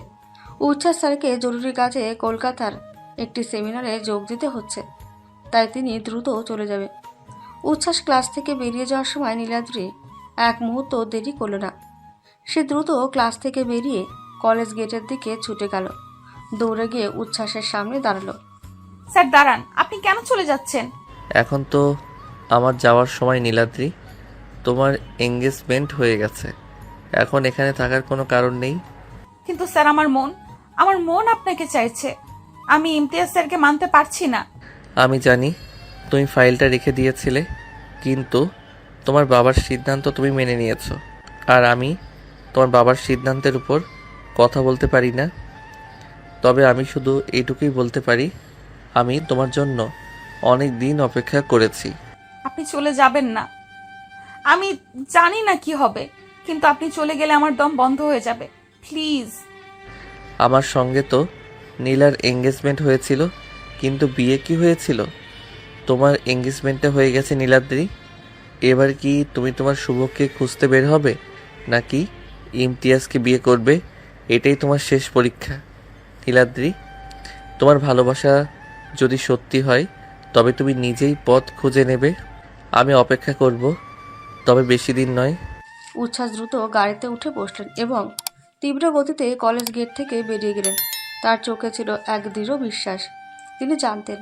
[SPEAKER 1] উচ্ছ্বাস স্যারকে জরুরি কাজে কলকাতার একটি সেমিনারে যোগ দিতে হচ্ছে, তাই তিনি দ্রুত চলে যাবে। উচ্ছ্বাস ক্লাস থেকে বেরিয়ে যাওয়ার সময় নীলাদ্রি এক মুহূর্ত দেরি করল না। সে দ্রুত ক্লাস থেকে বেরিয়ে কলেজ গেটের দিকে ছুটে গেল। দৌড়ে গিয়ে উচ্ছ্বাসের সামনে দাঁড়ালো।
[SPEAKER 6] স্যার দাঁড়ান, আপনি কেন চলে যাচ্ছেন?
[SPEAKER 2] এখন তো আমার যাওয়ার সময় নীলাদ্রি। তোমার এঙ্গেজমেন্ট হয়ে গেছে, এখন এখানে থাকার কোনো কারণ নেই।
[SPEAKER 6] কিন্তু স্যার আমার মন আপনাকে চাইছে। আমি ইমতিয়াজ স্যারকে মানতে পারছি না।
[SPEAKER 2] আমি জানি তুমি ফাইলটা রেখে দিয়েছিলে, কিন্তু তোমার বাবার সিদ্ধান্ত তুমি মেনে নিয়েছো, আর আমি তোমার বাবার সিদ্ধান্তের উপর কথা বলতে পারি না। তবে আমি শুধু এইটুকুই বলতে পারি, আমি তোমার জন্য অনেক দিন অপেক্ষা করেছি।
[SPEAKER 6] আপনি চলে যাবেন না। আমি জানি না কি হবে, কিন্তু আপনি চলে গেলে আমার দম বন্ধ হয়ে যাবে। প্লিজ।
[SPEAKER 2] আমার সঙ্গে তো নীলার এঙ্গেজমেন্ট হয়েছিল, কিন্তু বিয়ে কি হয়েছিল? তোমার এঙ্গেজমেন্টটা হয়ে গেছে নীলাদ্রি। এবার কি তুমি তোমার শুভকে খুঁজতে বের হবে, নাকি ইমতিয়াজকে বিয়ে করবে? এটাই তোমার শেষ পরীক্ষা নীলাদ্রি। তোমার ভালোবাসা যদি সত্যি হয় তবে তুমি নিজেই পথ খুঁজে নেবে। আমি অপেক্ষা করব, তবে বেশি দিন নয়।
[SPEAKER 1] উচ্ছ্বাস দ্রুত গাড়িতে উঠে বসলেন এবং তীব্র গতিতে কলেজ গেট থেকে বেরিয়ে গেলেন। তার চোখে ছিল এক দৃঢ় বিশ্বাস। তিনি জানতেন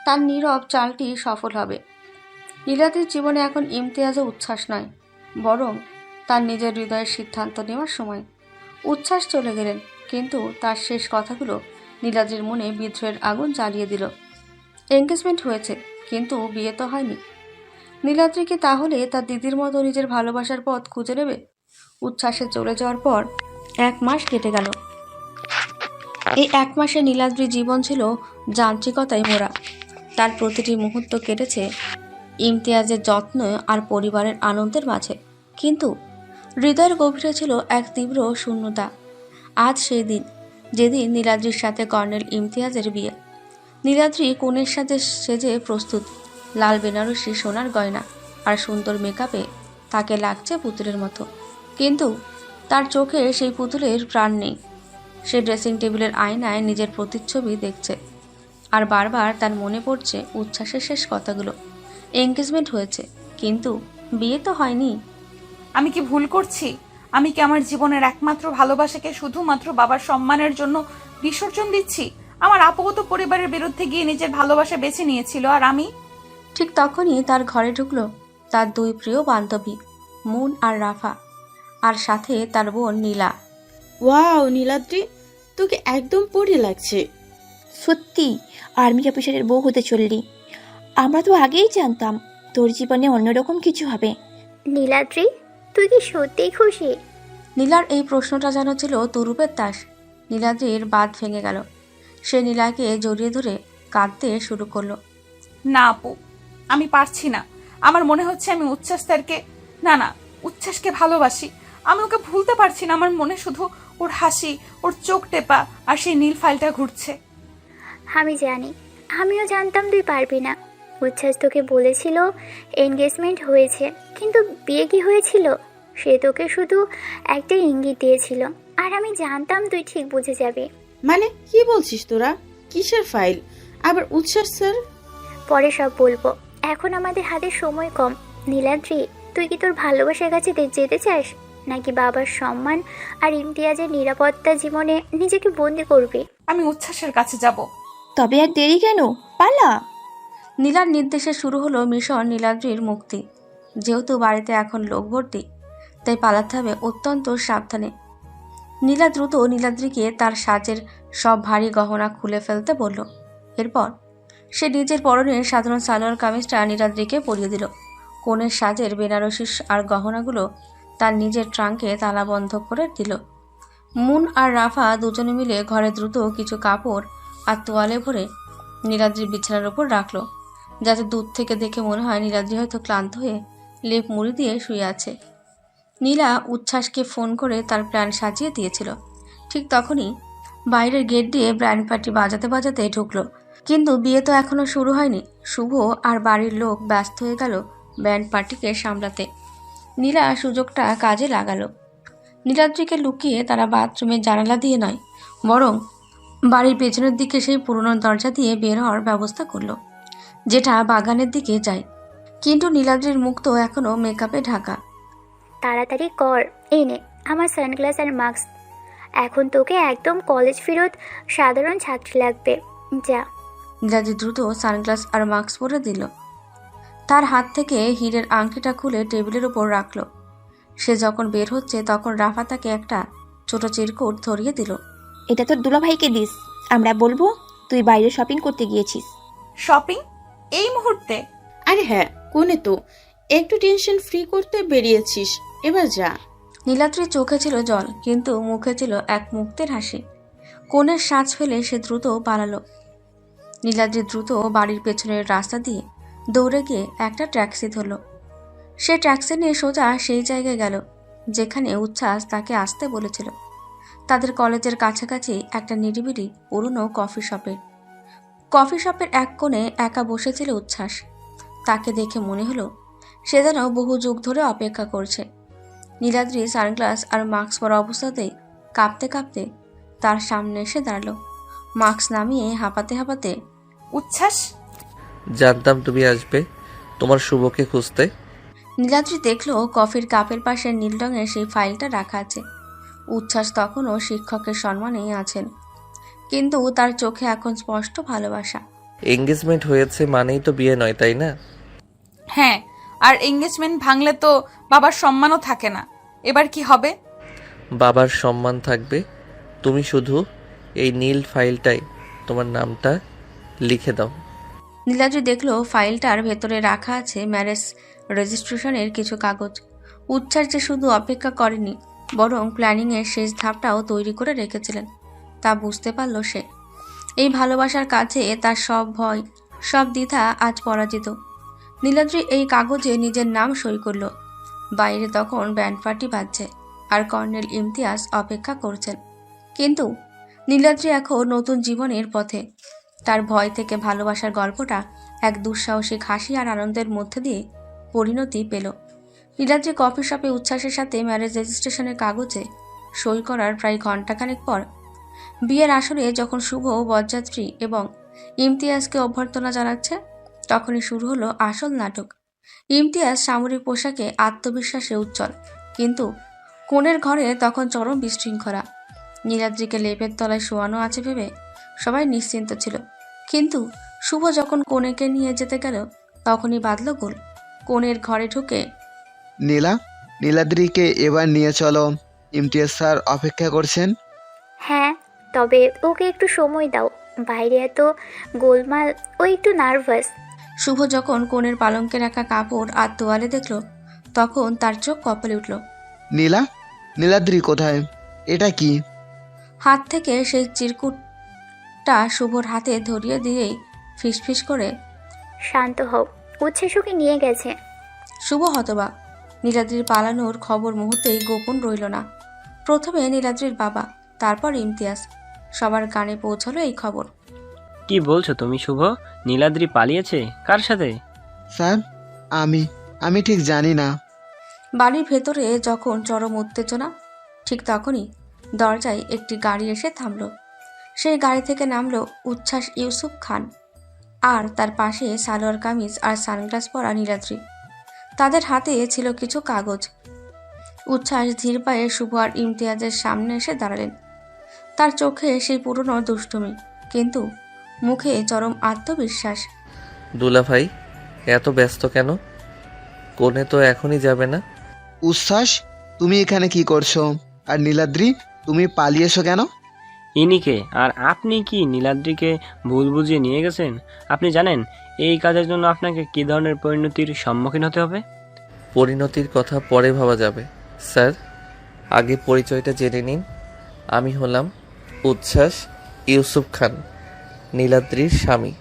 [SPEAKER 1] তার নীরব চালটি সফল হবে। নীলাদ্রির জীবনে এখন ইমতিয়াজ ও উচ্ছ্বাস নয়, বরং তার নিজের হৃদয়ের সিদ্ধান্ত নেওয়ার সময়। উচ্ছ্বাস চলে গেলেন, কিন্তু তার শেষ কথাগুলো নীলাদ্রির মনে বিদ্রোহের আগুন জ্বালিয়ে দিল। এঙ্গেজমেন্ট হয়েছে, কিন্তু বিয়ে তো হয়নি। নীলাদ্রি কি তাহলে তার দিদির মতো নিজের ভালোবাসার পথ খুঁজে নেবে? উচ্ছ্বাসে চলে যাওয়ার পর 1 মাস কেটে গেল। এই 1 মাসে নীলাদ্রির জীবন ছিল যান্ত্রিকতায় মোড়া। তার প্রতিটি মুহূর্ত কেটেছে ইমতিয়াজের যত্ন আর পরিবারের আনন্দের মাঝে। কিন্তু হৃদয়ের গভীরে ছিল এক তীব্র শূন্যতা। আজ সেই দিন, যেদিন নীলাদ্রির সাথে কর্নেল ইমতিয়াজের বিয়ে। নীলাদ্রি কনের সাথে সেজে প্রস্তুত, লাল বেনারসি সোনার গয়না আর সুন্দর মেকআপে তাকে লাগছে পুতুলের মতো। কিন্তু তার চোখে সেই পুতুলের প্রাণ নেই। সে ড্রেসিং টেবিলের আয়নায় নিজের প্রতিচ্ছবি দেখছে, আর বারবার তার মনে পড়ছে উচ্ছ্বাসের শেষ কথাগুলো। এঙ্গেজমেন্ট হয়েছে, কিন্তু বিয়ে তো হয়নি।
[SPEAKER 6] আমি কি ভুল করছি? আমি কি আমার জীবনের একমাত্র ভালোবাসাকে শুধুমাত্র বাবার সম্মানের জন্য বিসর্জন দিচ্ছি? আমার আপগত পরিবারের বিরুদ্ধে গিয়ে নিজের ভালোবাসা বেছে নিয়েছিল, আর আমি?
[SPEAKER 1] ঠিক তখনই তার ঘরে ঢুকলো তার দুই প্রিয় বান্ধবী মুন আর রাফা, আর সাথে তার বোন নীলা।
[SPEAKER 3] ওয়াও নীলাদ্রি, তোকে একদম পরি লাগছে।
[SPEAKER 4] সত্যি আর্মি অফিসারের বউ হতে চললি। আমরা তো আগেই জানতাম তোর জীবনে অন্যরকম কিছু হবে।
[SPEAKER 7] নীলাদ্রি, তুই কি সত্যিই খুশি?
[SPEAKER 1] নীলার এই প্রশ্নটা যেন ছিল তরুপের তাস। নীলাদ্রির বাঁধ ভেঙে গেল। সে নীলাকে জড়িয়ে ধরে কাঁদতে শুরু করলো।
[SPEAKER 6] না আপু, আমি পারছি না। আমার মনে হচ্ছে আমি উচ্ছ্বাস স্যারকে, না, উচ্ছ্বাসকে ভালোবাসি। আমি ওকে ভুলতে পারছি না। আমার মনে শুধু ওর হাসি, ওর চোখ টেপা আর সেই নীল ফাইলটা ঘুরছে।
[SPEAKER 7] আমি জানি, আমিও জানতাম তুই পারবি না। উচ্ছ্বাস তোকে বলেছিল এনগেজমেন্ট হয়েছে, কিন্তু বিয়ে কি হয়েছিল সে তোকে শুধু একটা ইঙ্গিত দিয়েছিল। আর আমি জানতাম তুই ঠিক বুঝে যাবি।
[SPEAKER 3] মানে কি বলছিস তোরা? কিসের ফাইল? আবার উচ্ছ্বাস স্যার?
[SPEAKER 7] পরে সব বলবো, এখন আমাদের হাতে সময় কম। নীলাদ্রি, তুই কি তোর ভালোবাসার কাছে যেতে চাস, নাকি বাবার সম্মান আর ইমতিয়াজের নিরাপত্তা জীবনে নিজেকে বন্দি করবি?
[SPEAKER 6] আমি উচ্ছ্বাসের কাছে যাব।
[SPEAKER 4] তবে আর দেরি কেন, পালা।
[SPEAKER 1] নীলার নির্দেশে শুরু হলো মিশন নীলাদ্রির মুক্তি। যেহেতু বাড়িতে এখন লোক ভর্তি, তাই পালাতে হবে অত্যন্ত সাবধানে। নীলা দ্রুত নীলাদ্রিকে তার সাজের সব ভারী গহনা খুলে ফেলতে বলল। এরপর সে নিজের পরনে সাধারণ সালোয়ার কামিজটা নীলাদ্রিকে পরিয়ে দিল। কনের সাজের বেনারসি আর গহনাগুলো তার নিজের ট্রাঙ্কে তালাবন্ধ করে দিল। মুন আর রাফা দুজনে মিলে ঘরে দ্রুত কিছু কাপড় আর তোয়ালে ভরে নীলাদ্রির বিছানার উপর রাখলো, যাতে দূর থেকে দেখে মনে হয় নীলাদ্রি হয়তো ক্লান্ত হয়ে লেপ মুড়ি দিয়ে শুয়ে আছে। নীলা উচ্ছ্বাসকে ফোন করে তার প্ল্যান সাজিয়ে দিয়েছিল। ঠিক তখনই বাইরের গেট দিয়ে ব্যান্ড পার্টি বাজাতে বাজাতে ঢুকলো। কিন্তু বিয়ে তো এখনো শুরু হয়নি। শুভ আর বাড়ির লোক ব্যস্ত হয়ে গেল ব্যান্ড পার্টিকে সামলাতে। নীলা সুযোগটা কাজে লাগালো। নীলাদ্রিকে লুকিয়ে তারা বাথরুমের জানালা দিয়ে নয়, বরং বাড়ির পেছনের দিকে সেই পুরনো দরজা দিয়ে বের হওয়ার ব্যবস্থা করলো, যেটা বাগানের দিকে যায়। কিন্তু নীলাদ্রির মুখ তো এখনো মেকআপে ঢাকা।
[SPEAKER 7] তাড়াতাড়ি কর, এই নে আমার সানগ্লাস আর মাস্ক। এখন তোকে একদম কলেজ ফেরত সাধারণ ছাত্রী লাগবে, যা।
[SPEAKER 1] নীলাদ্রি দ্রুত সানগ্লাস আর মাস্ক পরে দিল। তার হাত থেকে হীরের আংটিটা খুলে টেবিলের উপর রাখলো। সে যখন বের হচ্ছে তখন রাফা তাকে একটা ছোট চিরকুট ধরিয়ে দিল।
[SPEAKER 4] এটা তোর দুলাভাইকে দিস, আমরা বলবো তুই বাইরে শপিং করতে গিয়েছিস।
[SPEAKER 6] শপিং এই মুহূর্তে?
[SPEAKER 3] আরে হ্যাঁ, কোনে তো একটু টেনশন ফ্রি করতে বেরিয়েছিস, এবার যা।
[SPEAKER 1] নীলাদ্রির চোখে ছিল জল, কিন্তু মুখে ছিল এক মুক্তির হাসি। কোণের সাজ ফেলে সে দ্রুত পালালো। নীলাদ্রি দ্রুত বাড়ির পেছনের রাস্তা দিয়ে দৌড়ে গিয়ে একটা ট্যাক্সি ধরল। সে ট্যাক্সি নিয়ে সোজা সেই জায়গায় গেল যেখানে উচ্ছ্বাস তাকে আসতে বলেছিল। তাদের কলেজের কাছাকাছি একটা নিরিবিলি পুরনো কফি শপের এক কোণে একা বসেছিল উচ্ছ্বাস। তাকে দেখে মনে হলো সে যেন বহু যুগ ধরে অপেক্ষা করছে। নীলাদ্রি সানগ্লাস আর মাস্ক পরা অবস্থাতেই কাঁপতে কাঁপতে তার সামনে এসে দাঁড়ালো। মাস্ক নামিয়ে হাঁপাতে হাঁপাতে,
[SPEAKER 6] উচ্ছ্বাস,
[SPEAKER 2] জানতাম তুমি আসবে তোমার শুভকে খুঁজতে।
[SPEAKER 1] নীলাদ্রি দেখলো কফির কাপের পাশে নীল রঙের সেই ফাইলটা রাখা আছে। উচ্ছ্বাস তখনও শিক্ষকের সম্মানেই আছেন, কিন্তু তার চোখে এখন স্পষ্ট ভালোবাসা।
[SPEAKER 2] এঙ্গেজমেন্ট হয়েছে মানেই তো বিয়ে নয়, তাই না?
[SPEAKER 6] হ্যাঁ, আর এঙ্গেজমেন্ট ভাঙলে তো বাবার সম্মানও থাকে না। এবার কি হবে?
[SPEAKER 2] বাবার সম্মান থাকবে। তুমি শুধু এই নীল ফাইলটাই তোমার নামটা লিখে দাও।
[SPEAKER 1] নীলাদ্রি দেখলো ফাইলটার ভেতরে রাখা আছে ম্যারেজ রেজিস্ট্রেশনের কিছু কাগজ। উচ্ছ্বাস যে শুধু অপেক্ষা করেনি, বরং প্ল্যানিংয়ের শেষ ধাপটাও তৈরি করে রেখেছিলেন, তা বুঝতে পারল সে। এই ভালোবাসার কাছে তার সব ভয়, সব দ্বিধা আজ পরাজিত। নীলাদ্রি এই কাগজে নিজের নাম সই করল। বাইরে তখন ব্যান্ড পার্টি বাজছে আর কর্নেল ইমতিয়াজ অপেক্ষা করছেন। কিন্তু নীলাদ্রি এখন নতুন জীবনের পথে। তার ভয় থেকে ভালোবাসার গল্পটা এক দুঃসাহসিক হাসি আর আনন্দের মধ্যে দিয়ে পরিণতি পেল। নীলাদ্রি কফি শপে উচ্ছ্বাসের সাথে ম্যারেজ রেজিস্ট্রেশনের কাগজে সই করার প্রায় ঘণ্টাখানেক পর বিয়ের আসরে যখন শুভ বরযাত্রী এবং ইমতিয়াজকে অভ্যর্থনা জানাচ্ছে, তখনই শুরু হলো আসল নাটক। ইমতিয়াজ সামরিক পোশাকে আত্মবিশ্বাসে উজ্জ্বল, কিন্তু কনের ঘরে তখন চরম বিশৃঙ্খলা। নীলাদ্রিকে লেপের তলায় শোয়ানো আছে ভেবে সবাই নিশ্চিন্ত ছিল, কিন্তু শুভ যখন কনেকে নিয়ে যেতে গেল তখনই বাঁধল গোল। কনের ঘরে ঢুকে
[SPEAKER 9] নীলাদ্রিকে এবার নিয়ে চলো, ইমতিয়াজ স্যার অপেক্ষা করছেন।
[SPEAKER 7] হ্যাঁ, তবে ওকে একটু সময় দাও, বাইরে এত গোলমাল, ও একটু নার্ভাস।
[SPEAKER 1] শুভ যখন কনের পালঙ্কে রাখা কাপড় আর তোয়ালে দেখল তখন তার চোখ কপালে উঠল।
[SPEAKER 9] নীলাদ্রি কোথায়? এটা কি?
[SPEAKER 1] হাত থেকে সেই চিরকুটটা শুভর হাতে ধরিয়ে দিয়েই ফিসফিস করে,
[SPEAKER 7] শান্ত হও, উচ্ছ্বাস ওকে নিয়ে গেছে।
[SPEAKER 1] শুভ হতবাক। নীলাদ্রির পালানোর খবর মুহূর্তেই গোপন রইল না। প্রথমে নীলাদ্রির বাবা, তারপর ইমতিয়াজ। সবার কানে পৌঁছালো এই খবর।
[SPEAKER 10] কি বলছো তুমি শুভ? নীলাদ্রি পালিয়েছে? কার সাথে?
[SPEAKER 9] স্যার, আমি ঠিক জানি না।
[SPEAKER 1] বাড়ির ভেতরে যখন চরম উত্তেজনা, ঠিক তখনই দরজায় একটি গাড়ি এসে থামল। সেই গাড়ি থেকে নামলো উচ্ছ্বাস ইউসুফ খান, আর তার পাশে সালোয়ার কামিজ আর সানগ্লাস পরা নীলাদ্রি। তাদের হাতে ছিল কিছু কাগজ। উচ্ছ্বাস ধীর পায়ে শুভ আর ইমতিয়াজের সামনে এসে দাঁড়ালেন। তার চোখে সেই পুরনো দুষ্টুমি, কিন্তু মুখে চরম আত্মবিশ্বাস।
[SPEAKER 2] দুলাভাই, এত ব্যস্ত কেন? কোনে তো এখনই যাবে না?
[SPEAKER 9] উচ্ছ্বাস, তুমি এখানে কি করছো? আর নীলাদ্রি, তুমি পালিয়েছো কেন?
[SPEAKER 10] ইনিকে আর আপনি কি নীলাদ্রিকে ভুল বুঝিয়ে নিয়ে গেছেন? আপনি জানেন এই কাজের জন্য আপনাকে কী ধরনের পরিণতির সম্মুখীন হতে হবে?
[SPEAKER 2] পরিণতির কথা পরে ভাবা যাবে স্যার, আগে পরিচয়টা জেনে নিন। আমি হলাম উচ্ছ্বাস ইউসুফ খান, নীলাদ্রির স্বামী।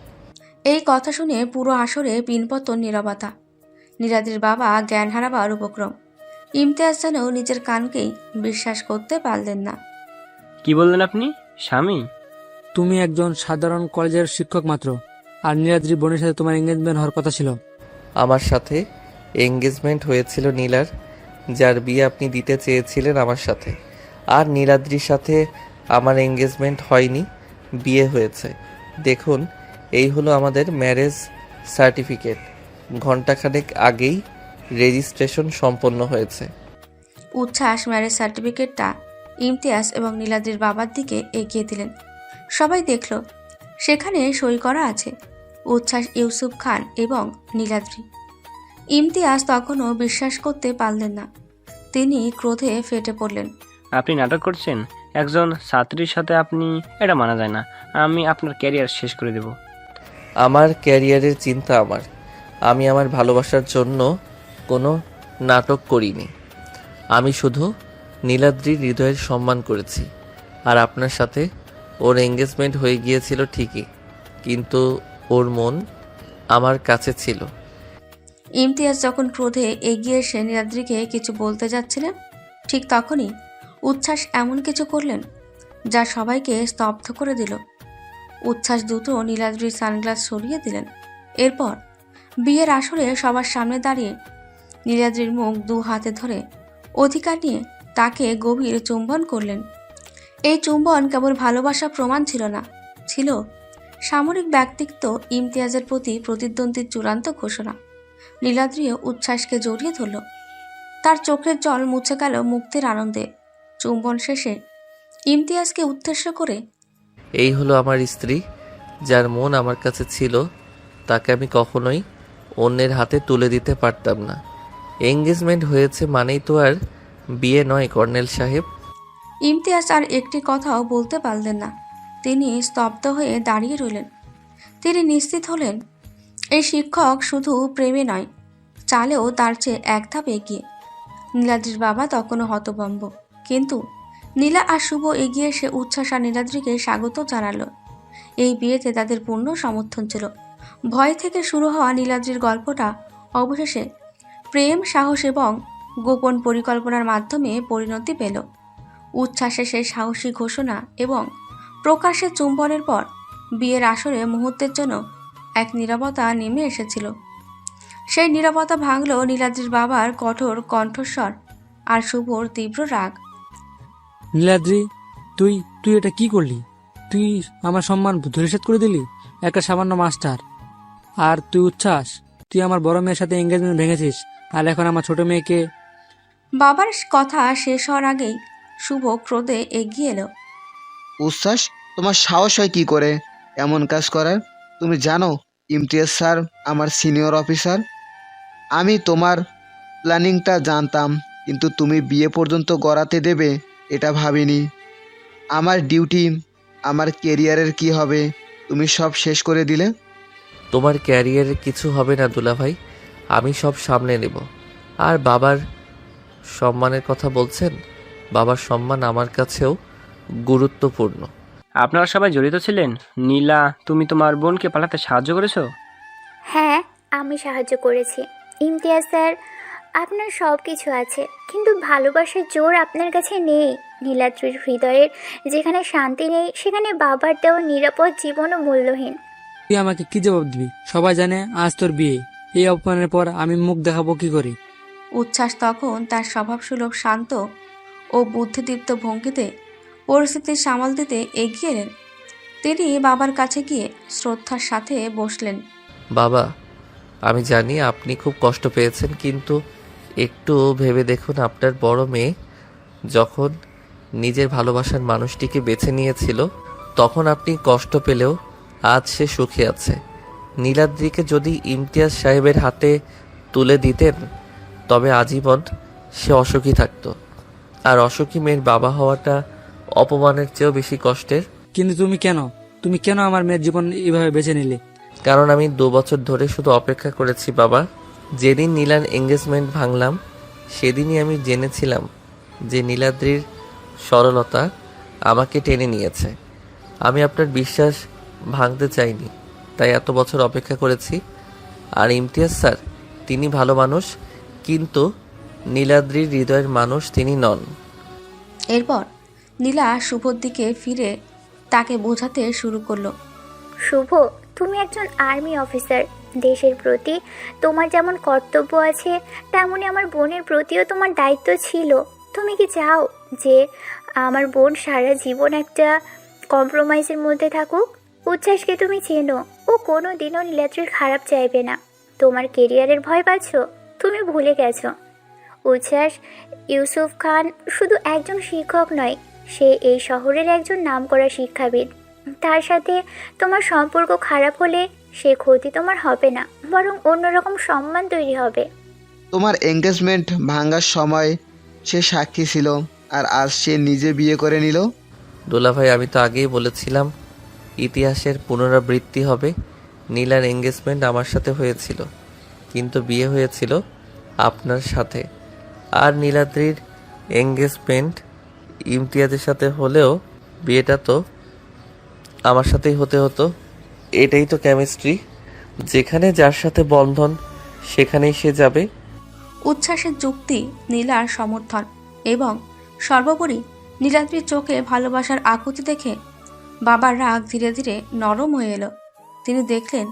[SPEAKER 1] এই কথা শুনে পুরো আসরে পিনপতন নীরবতা। নীলাদ্রির বাবা জ্ঞান হারাবার উপক্রম। ইমতিয়াজ যেন নিজের কানকেই বিশ্বাস করতে পারলেন না।
[SPEAKER 10] কি বললেন আপনি? স্বামী?
[SPEAKER 11] তুমি একজন সাধারণ কলেজের শিক্ষক মাত্র, আর নীলাদ্রি বোনের সাথে তোমার এঙ্গেজমেন্ট হওয়ার কথা ছিল।
[SPEAKER 2] আমার সাথে এঙ্গেজমেন্ট হয়েছিল নীলার, যার বিয়ে আপনি দিতে চেয়েছিলেন আমার সাথে। আর নীলাদ্রির সাথে আমার এঙ্গেজমেন্ট হয়নি, বিয়ে হয়েছে। দেখুন, এই হলো আমাদের ম্যারেজ সার্টিফিকেট। ঘণ্টাখানেক আগেই রেজিস্ট্রেশন সম্পন্ন হয়েছে।
[SPEAKER 1] উচ্ছ্বাস ম্যারেজ সার্টিফিকেটটা ইমতিয়াজ এবং নীলাদ্রির বাবার দিকে এগিয়ে দিলেন। সবাই দেখল সেখানে সই করা আছে উচ্ছ্বাস ইউসুফ খান এবং নীলাদ্রি। ইমতিয়াজ তখনও বিশ্বাস করতে পারলেন না। তিনি ক্রোধে ফেটে পড়লেন।
[SPEAKER 10] আপনি নাটক করছেন? একজন ছাত্রীর সাথে আপনি? এটা মানা যায় না। আমি আপনার ক্যারিয়ার শেষ করে দেব।
[SPEAKER 2] আমার ক্যারিয়ারের চিন্তা আমার। আমি আমার ভালোবাসার জন্য কোনো নাটক করিনি। আমি শুধু নীলাদ্রির হৃদয়ের সম্মান করেছি। আর আপনার সাথে ওর এঙ্গেজমেন্ট হয়ে গিয়েছিল ঠিকই, কিন্তু ওর মন আমার কাছে ছিল।
[SPEAKER 1] ইমতিয়াজ যখন ক্রোধে এগিয়ে এসে নীলাদ্রিকে কিছু বলতে যাচ্ছিলেন, ঠিক তখনই উচ্ছ্বাস এমন কিছু করলেন যা সবাইকে স্তব্ধ করে দিল। উচ্ছ্বাস দ্রুত নীলাদ্রির সানগ্লাস সরিয়ে দিলেন। এরপর বিয়ের আসরে সবার সামনে দাঁড়িয়ে নীলাদ্রির মুখ দু হাতে ধরে অধিকার নিয়ে তাকে গভীর চুম্বন করলেন। এই চুম্বন কেবল ভালোবাসা প্রমাণ ছিল না, ছিল সামরিক ব্যক্তিত্ব ইমতিয়াজের প্রতি প্রতিদ্বন্দ্বীর চূড়ান্ত ঘোষণা। নীলাদ্রিও উচ্ছ্বাসকে জড়িয়ে ধরল। তার চোখের জল মুছে গেল মুক্তির আনন্দে। চুম্বন শেষে ইমতিয়াজকে উদ্দেশ্য করে,
[SPEAKER 2] এই হলো আমার স্ত্রী, যার মন আমার কাছে ছিল। তাকে আমি কখনোই অন্যের হাতে তুলে দিতে পারতাম না। এঙ্গেজমেন্ট হয়েছে মানেই তো আর বিয়ে নয় কর্নেল সাহেব।
[SPEAKER 1] ইমতিয়াজ আর একটি কথাও বলতে পারলেন না। তিনি স্তব্ধ হয়ে দাঁড়িয়ে রইলেন। তিনি নিশ্চিত হলেন এই শিক্ষক শুধু প্রেমে নয়, চালেও তার চেয়ে এক ধাপ এগিয়ে। নীলাদ্রির বাবা তখনও হতভম্ব, কিন্তু নীলা আর শুভ এগিয়ে এসে উচ্ছ্বাস আর নীলাদ্রিকে স্বাগত জানালো। এই বিয়েতে তাদের পূর্ণ সমর্থন ছিল। ভয় থেকে শুরু হওয়া নীলাদ্রির গল্পটা অবশেষে প্রেম, সাহস এবং গোপন পরিকল্পনার মাধ্যমে পরিণতি পেল। উচ্ছ্বাসে সেই সাহসী ঘোষণা এবং প্রকাশ্যে চুম্বনের পর বিয়ের আসরে মুহূর্তের জন্য এক নীরবতা নেমে এসেছিল। সেই নীরবতা ভাঙল নীলাদ্রির বাবার কঠোর কণ্ঠস্বর আর শুভর তীব্র রাগ।
[SPEAKER 11] নীলাদ্রি, তুই তুই এটা কি করলি? তুই আমার সম্মান ধূলিসাৎ করে দিলি, একটা সামান্য মাস্টার। আর তুই উচ্ছ্বাস, তুই আমার বড় মেয়ের সাথে এঙ্গেজমেন্ট ভেঙেছিস, আর এখন আমার ছোট মেয়েকে।
[SPEAKER 1] বাবার কথা শেষ হওয়ার আগেই শুভ ক্রোধে এগিয়ে এলো।
[SPEAKER 9] উচ্ছ্বাস, তোমার সাহস হয় কি করে এমন কাজ করার? তুমি জানো ইমতিয়াজ স্যার আমার সিনিয়র অফিসার। আমি তোমার প্ল্যানিংটা জানতাম, কিন্তু তুমি বিয়ে পর্যন্ত গড়াতে দেবে এটা ভাবিনি। আমার ডিউটি, আমার কেরিয়ারের কি হবে? তুমি সব শেষ করে দিলে।
[SPEAKER 2] তোমার ক্যারিয়ারের কিছু হবে না দুলাভাই, আমি সব সামলে নেব। আর বাবার সম্মানের কথা বলছেন, বাবার সম্মান আমার কাছেও গুরুত্বপূর্ণ।
[SPEAKER 10] আপনারা সবাই জড়িত ছিলেন? নীলা, তুমি তোমার বোনকে পালাতে সাহায্য করেছো?
[SPEAKER 7] হ্যাঁ, আমি সাহায্য করেছি। ইমতিয়াজ স্যার, আপনার সব কিছু আছে, কিন্তু ভালোবাসার জোর আপনার কাছে নেই। নীলাদ্রির হৃদয়ের যেখানে শান্তি নেই, সেখানে বাবার দেওয়া নিরাপদ জীবনও মূল্যহীন।
[SPEAKER 11] তুই আমাকে কি জবাব দিবি? সবাই জানে আজ তোর বিয়ে। এই অপমানের পর আমি মুখ দেখাবো কি করে?
[SPEAKER 1] উচ্ছ্বাস তখন তার স্বভাবসুলভ শান্ত ও বুদ্ধিদীপ্ত ভঙ্গিতে পরিস্থিতি সামাল দিতে এগিয়ে এলেন। তিনি বাবার কাছে গিয়ে শ্রদ্ধার সাথে বসলেন।
[SPEAKER 2] বাবা, আমি জানি আপনি খুব কষ্ট পেয়েছেন, কিন্তু একটু ভেবে দেখুন, আপনার বড় মেয়ে যখন নিজের ভালোবাসার মানুষটিকে বেছে নিয়েছিল, তখন আপনি কষ্ট পেলেও আজ সে সুখে আছে। নীলাদ্রিকে যদি ইমতিয়াজ সাহেবের হাতে তুলে দিতেন, তবে আজীবন সে অসুখী থাকতো। আর অসুখী মেয়ের বাবা হওয়াটা অপমানের চেয়েও বেশি কষ্টের।
[SPEAKER 11] কিন্তু তুমি কেন আমার মেয়ের জীবন এইভাবে বেছে নিলে?
[SPEAKER 2] কারণ আমি 2 বছর ধরে শুধু অপেক্ষা করেছি বাবা। যেদিন নীলার এঙ্গেজমেন্ট ভাঙলাম, সেদিনই আমি জেনেছিলাম যে নীলাদ্রির সরলতা আমাকে টেনে নিয়েছে। আমি আপনার বিশ্বাস ভাঙতে চাইনি, তাই এত বছর অপেক্ষা করেছি। আর ইমতিয়াজ স্যার, তিনি ভালো মানুষ, কিন্তু নীলাদ্রির হৃদয়ের মানুষ তিনি নন।
[SPEAKER 1] এরপর নীলা শুভর দিকে ফিরে তাকে বোঝাতে শুরু করলো।
[SPEAKER 7] শুভ, তুমি একজন আর্মি অফিসার। দেশের প্রতি তোমার যেমন কর্তব্য আছে, তেমনি আমার বোনের প্রতিও তোমার দায়িত্ব ছিল। তুমি কি চাও যে আমার বোন সারা জীবন একটা কম্প্রোমাইজের মধ্যে থাকুক? উচ্ছ্বাসকে তুমি চেনো, ও কোনো দিনও নীলাদ্রির খারাপ চাইবে না। তোমার কেরিয়ারের ভয় পাচ্ছ? তুমি ভুলে গেছো উচ্ছ্বাস ইউসুফ খান শুধু একজন শিক্ষক নয়, সে এই শহরের একজন নামকরা শিক্ষাবিদ। তার সাথে তোমার সম্পর্ক খারাপ হলে সে ক্ষতি তোমার হবে না, বরং অন্যরকম সম্মান তৈরি হবে।
[SPEAKER 9] তোমার এঙ্গেজমেন্ট ভাঙার সময় সে সাক্ষী ছিল, আর আজ সে নিজে বিয়ে করে নিল।
[SPEAKER 2] দুলাভাই, আমি তো আগেই বলেছিলাম ইতিহাসের পুনরাবৃত্তি হবে। নীলার এঙ্গেজমেন্ট আমার সাথে হয়েছিল, কিন্তু বিয়ে হয়েছিল আপনার সাথে। আর নীলাদ্রির এঙ্গেজমেন্ট ইমতিয়াজের সাথে হলেও বিয়েটা তো আমার সাথেই হতে হতো। এটাই তো কেমিস্ট্রি, যেখানে যার সাথে বন্ধন সেখানেই সে যাবে।
[SPEAKER 1] উচ্ছ্বাসের যুক্তি, নীলার সমর্থন এবং সর্বোপরি নীলাদ্রির চোখে ভালোবাসার আকুতি দেখে বাবার রাগ ধীরে ধীরে নরম হয়ে এলো। তিনি দেখলেন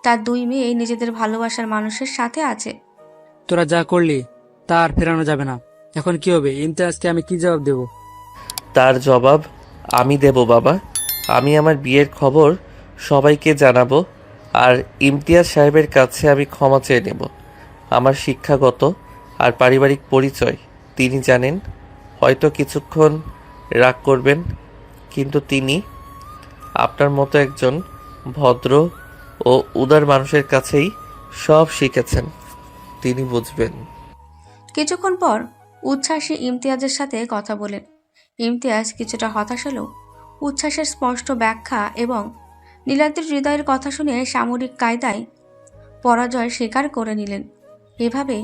[SPEAKER 1] তার 2 মেয়ে নিজেদের ভালোবাসার মানুষের সাথে আছে।
[SPEAKER 11] তোরা যা করলি তা আর ফেরানো যাবে না। এখন কি হবে? ইমতিয়াজকে আমি কি জবাব দেব?
[SPEAKER 2] তার জবাব আমি দেব বাবা। আমি আমার বিয়ের খবর সবাইকে জানাবো, আর ইমতিয়াজ সাহেবের কাছে আমি ক্ষমা চেয়ে নেব। আমার শিক্ষাগত আর পারিবারিক পরিচয় তিনি জানেন। হয়তো কিছুক্ষণ রাগ করবেন, কিন্তু তিনি আপনার মতো একজন ভদ্র ও উদার মানুষের কাছেই সব শিখেছেন, তিনি বুঝবেন।
[SPEAKER 1] কিছুক্ষণ পর উচ্ছ্বাসী ইমতিয়াজের সাথে কথা বলেন। ইমতিয়াজ কিছুটা হতাশ হলেও উচ্ছ্বাসের স্পষ্ট ব্যাখ্যা এবং নীলাদ্রির হৃদয়ের কথা শুনে সামরিক কায়দায় পরাজয় স্বীকার করে নিলেন। এভাবে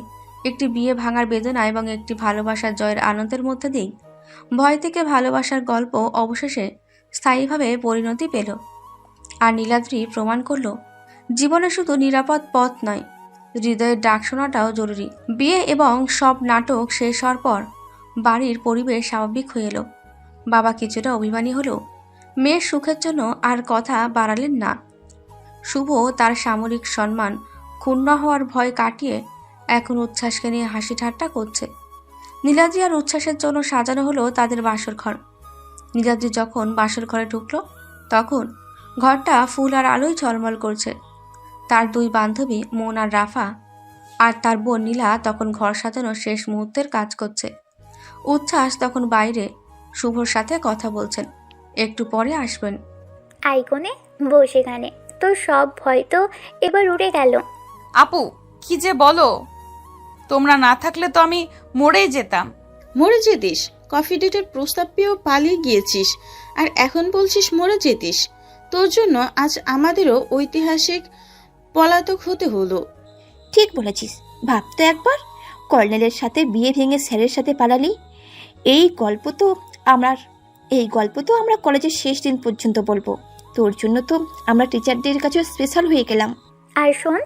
[SPEAKER 1] একটি বিয়ে ভাঙার বেদনা এবং একটি ভালোবাসার জয়ের আনন্দের মধ্যে দিয়েই ভয় থেকে ভালোবাসার গল্প অবশেষে স্থায়ীভাবে পরিণতি পেল। আর নীলাদ্রি প্রমাণ করল জীবনে শুধু নিরাপদ পথ নয়, হৃদয়ের ডাক শোনাটাও জরুরি। বিয়ে এবং সব নাটক শেষ হওয়ার পর বাড়ির পরিবেশ স্বাভাবিক হয়ে এলো। বাবা কিছুটা অভিমানী হলেও মেয়ের সুখের জন্য আর কথা বাড়ালেন না। শুভ তার সামরিক সম্মান ক্ষুণ্ণ হওয়ার ভয় কাটিয়ে এখন উচ্ছ্বাসকে নিয়ে হাসি ঠাট্টা করছে। নীলাদ্রি আর উচ্ছ্বাসের জন্য সাজানো হলো তাদের বাসর ঘর। নীলাদ্রি যখন বাসর ঘরে ঢুকলো তখন ঘরটা ফুল আর আলোয় ঝলমল করছে। তার দুই বান্ধবী মন আর রাফা আর তার বোন নীলা তখন ঘর সাজানোর শেষ মুহূর্তের কাজ করছে। উচ্ছ্বাস তখন বাইরে শুভর সাথে কথা বলছেন, একটু পরে আসবেন।
[SPEAKER 7] আইকনে বস এখানে, তোর সব ভয় তো এবার উড়ে গেল।
[SPEAKER 6] আপু কি যে বলো, তোমরা না থাকলে তো আমি মরেই যেতাম।
[SPEAKER 3] মরে যেতিস? কফি ডেটের প্রস্তাব পেয়েও পালিয়ে গিয়েছিস, আর এখন বলছিস মরে যেতিস? তোর জন্য আজ আমাদেরও ঐতিহাসিক পলাতক হতে হলো।
[SPEAKER 4] ঠিক বলেছিস, ভাবতো একবার কর্নেলের সাথে বিয়ে ভেঙে স্যারের সাথে পালালি। এই গল্প তো আমরা কলেজের শেষ দিন পর্যন্ত বলবো। তোর জন্য তো আমরা টিচারদের কাছে স্পেশাল হয়ে গেলাম।
[SPEAKER 7] আর শোন,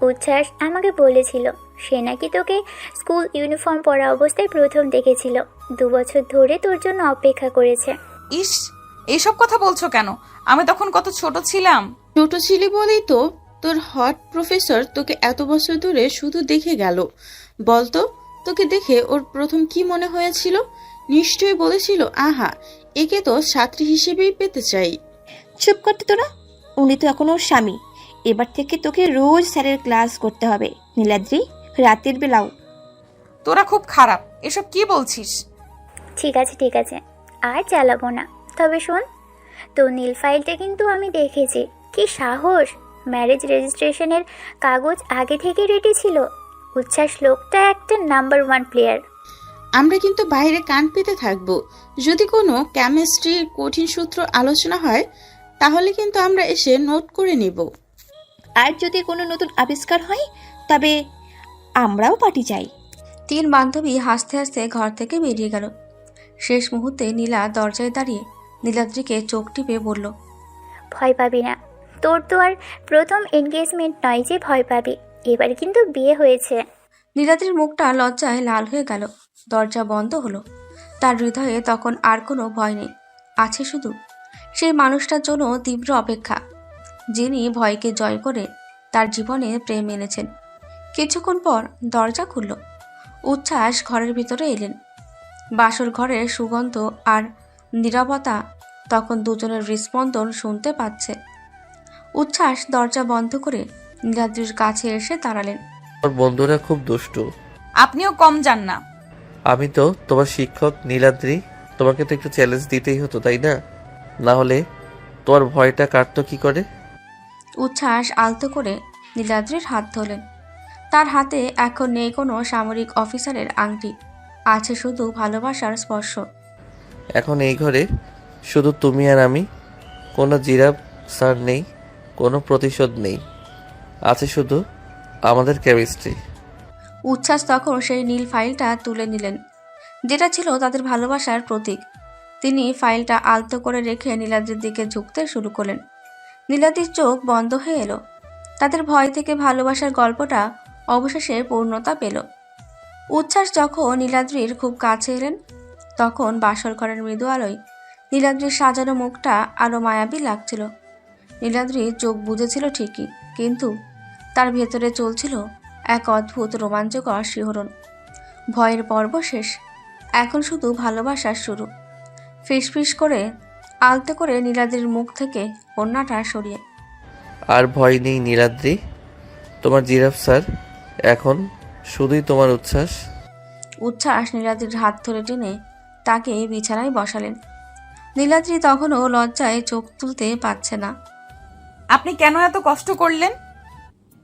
[SPEAKER 7] উচ্ছ্বাস আমাকে বলেছিল সে নাকি তোকে স্কুল ইউনিফর্ম পরা অবস্থায় প্রথম দেখেছিল। 2 বছর ধরে তোর জন্য অপেক্ষা করেছে।
[SPEAKER 6] ইস, এইসব কথা বলছো কেন? আমি তখন কত ছোট ছিলাম।
[SPEAKER 3] ছোট ছিলি বলেই তো তোর হট প্রফেসর তোকে এত বছর ধরে শুধু দেখে গেল। বলতো, তোকে দেখে ওর প্রথম কি মনে হয়েছিল? নিশ্চয়ই বলেছিল, আহা, একে তো ছাত্রী হিসেবেই পেতে চাই।
[SPEAKER 4] চুপ করতে তোরা, উনি তো এখন ওর স্বামী। এবার থেকে তোকে রোজ স্যারের ক্লাস করতে হবে নীলাদ্রি, রাতের বেলাও।
[SPEAKER 6] তোরা খুব খারাপ, এসব কি বলছিস?
[SPEAKER 7] ঠিক আছে, আর চালাবো না। তবে শোন, তোর নীল ফাইলটা কিন্তু আমি দেখেছি। কি সাহস! ম্যারেজ রেজিস্ট্রেশনের কাগজ আগে থেকে রেডি ছিল। উচ্ছ্বাস লোকটা একটা নাম্বার 1 প্লেয়ার।
[SPEAKER 3] আমরা কিন্তু বাইরে কান পেতে থাকবো। যদি কোনো কেমিস্ট্রির কঠিন সূত্র আলোচনা হয় তাহলে কিন্তু আমরা এসে নোট করে নেব।
[SPEAKER 4] আর যদি কোনো নতুন আবিষ্কার হয় তবে আমরাও পার্টি চাই।
[SPEAKER 1] 3 বান্ধবী হাসতে হাসতে ঘর থেকে বেরিয়ে গেল। শেষ মুহূর্তে নীলা দরজায় দাঁড়িয়ে নীলাদ্রিকে চোখ টিপে বলল,
[SPEAKER 7] ভয় পাবি না, তোর তো আর প্রথম এনগেজমেন্ট নয় যে ভয় পাবি। এবার কিন্তু বিয়ে হয়েছে।
[SPEAKER 1] নীলাদ্রির মুখটা লজ্জায় লাল হয়ে গেল। দরজা বন্ধ হলো। তার হৃদয়ে তখন আর কোনো ভয় নেই, আছে শুধু সেই মানুষটার জন্য তীব্র অপেক্ষা, যিনি ভয়কে জয় করে তার জীবনে প্রেম এনেছেন। কিছুক্ষণ পর দরজা খুলল। উচ্ছ্বাস ঘরের ভিতরে এলেন। বাসর ঘরের সুগন্ধ আর নীরবতা তখন দুজনের হৃস্পন্দন শুনতে পাচ্ছে। উচ্ছ্বাস দরজা বন্ধ করে নীলাদ্রির কাছে এসে দাঁড়ালেন।
[SPEAKER 2] আমার বন্ধুরা খুব দুষ্টু।
[SPEAKER 6] আপনিও কম যান না।
[SPEAKER 2] আমি তো তোমার শিক্ষক নীলাদ্রি, তোমাকে তো একটু চ্যালেঞ্জ দিতেই হতো, তাই না? না হলে তোমার ভয়টা কাটতো কি করে?
[SPEAKER 1] উচ্ছ্বাস আলতো করে নীলাদ্রির হাত ধরলেন। তার হাতে এখন নেই কোনো সামরিক অফিসারের আংটি, আছে শুধু ভালোবাসার স্পর্শ।
[SPEAKER 2] এখন এই ঘরে শুধু তুমি আর আমি, কোনো জিরাফ স্যার নেই, কোনো প্রতিশোধ নেই, আছে শুধু আমাদের কেমিস্ট্রি।
[SPEAKER 1] উচ্ছ্বাস তখন সেই নীল ফাইলটা তুলে নিলেন, যেটা ছিল তাদের ভালোবাসার প্রতীক। তিনি ফাইলটা আলতো করে রেখে নীলাদ্রির দিকে ঝুঁকতে শুরু করলেন। নীলাদ্রির চোখ বন্ধ হয়ে এলো। তাদের ভয় থেকে ভালোবাসার গল্পটা অবশেষে পূর্ণতা পেল। উচ্ছ্বাস যখন নীলাদ্রির খুব কাছে এলেন তখন বাসর ঘরের মৃদু আলোয় নীলাদ্রির সাজানো মুখটা আরো মায়াবী লাগছিল। নীলাদ্রি চোখ বুজেছিল ঠিকই, কিন্তু তার ভেতরে চলছিল এক অদ্ভুত রোমাঞ্চকর শিহরণ। ভয়ের পর্ব শেষ, এখন শুধু ভালোবাসার শুরু। ফিসফিস করে আলতো করে নীলাদ্রির মুখ থেকে কন্যাটা সরিয়ে,
[SPEAKER 2] আর ভয় নেই নীলাদ্রি, তোমার জিরাফ স্যার এখন শুধুই তোমার উচ্ছ্বাস।
[SPEAKER 1] উচ্ছ্বাস নীলাদ্রির হাত ধরে টেনে তাকে বিছানায় বসালেন। নীলাদ্রি তখনও লজ্জায় চোখ তুলতে পারছে না।
[SPEAKER 6] আপনি কেন এত কষ্ট করলেন?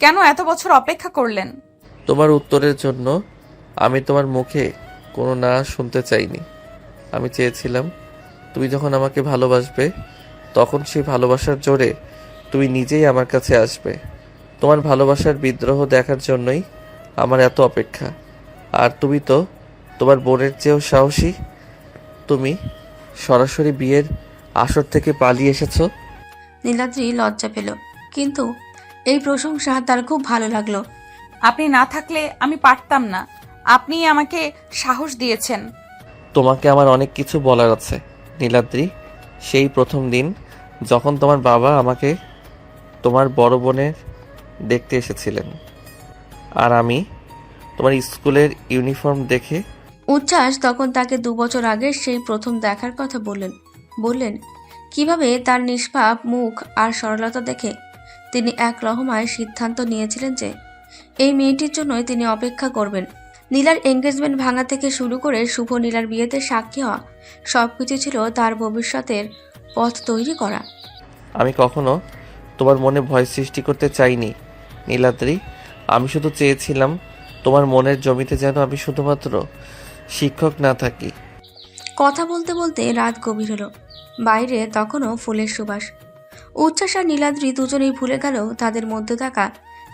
[SPEAKER 6] কেন এত বছর অপেক্ষা করলেন?
[SPEAKER 2] তোমার উত্তরের জন্য আমি তোমার মুখে কোনো না শুনতে চাইনি। আমি চেয়েছিলাম তুমি যখন আমাকে ভালোবাসবে তখন সেই ভালোবাসার জোরে তুমি নিজেই আমার কাছে আসবে। তোমার ভালোবাসার বিদ্রোহ দেখার জন্যই আমার এত অপেক্ষা। আর তুমি তো তোমার বোনের চেয়েও সাহসী। তুমি সরাসরি বিয়ের আসর থেকে পালিয়ে এসেছো।
[SPEAKER 1] নীলাদ্রি লজ্জা পেল, কিন্তু এই প্রশংসা তার খুব ভালো লাগলো।
[SPEAKER 6] আপনি না থাকলে আমি পারতাম না। আপনি আমাকে সাহস দিয়েছেন।
[SPEAKER 2] তোমাকে আমার অনেক কিছু বলার আছে নীলাদ্রি। সেই প্রথম দিন যখন তোমার বাবা আমাকে তোমার বড় বোনের দেখতে এসেছিলেন, আর আমি তোমার স্কুলের ইউনিফর্ম দেখে।
[SPEAKER 1] উচ্ছ্বাস তখন তাকে 2 বছর আগের সেই প্রথম দেখার কথা বললেন কিভাবে তার নিষ্পাপ মুখ আর সরলতা দেখে তিনি এক রহমায় সিদ্ধান্ত নিয়েছিলেন যে এই মেয়েটির জন্যই তিনি অপেক্ষা করবেন। নীলার এঙ্গেজমেন্ট ভাঙা থেকে শুরু করে শুভ নীলার বিয়েতে সাক্ষী হওয়া সবকিছু ছিল তার ভবিষ্যতের পথ তৈরি করা।
[SPEAKER 2] আমি কখনো তোমার মনে ভয় সৃষ্টি করতে চাইনি নীলাদ্রি। আমি শুধু চেয়েছিলাম তোমার মনের জমিতে যেন আমি শুধুমাত্র শিক্ষক না থাকি।
[SPEAKER 1] কথা বলতে বলতে রাত গভীর হলো। বাইরে তখনও ফুলের সুবাস। উচ্ছ্বাস আর নীলাদ্রি দুজনেই ভুলে গেল তাদের মধ্যে থাকা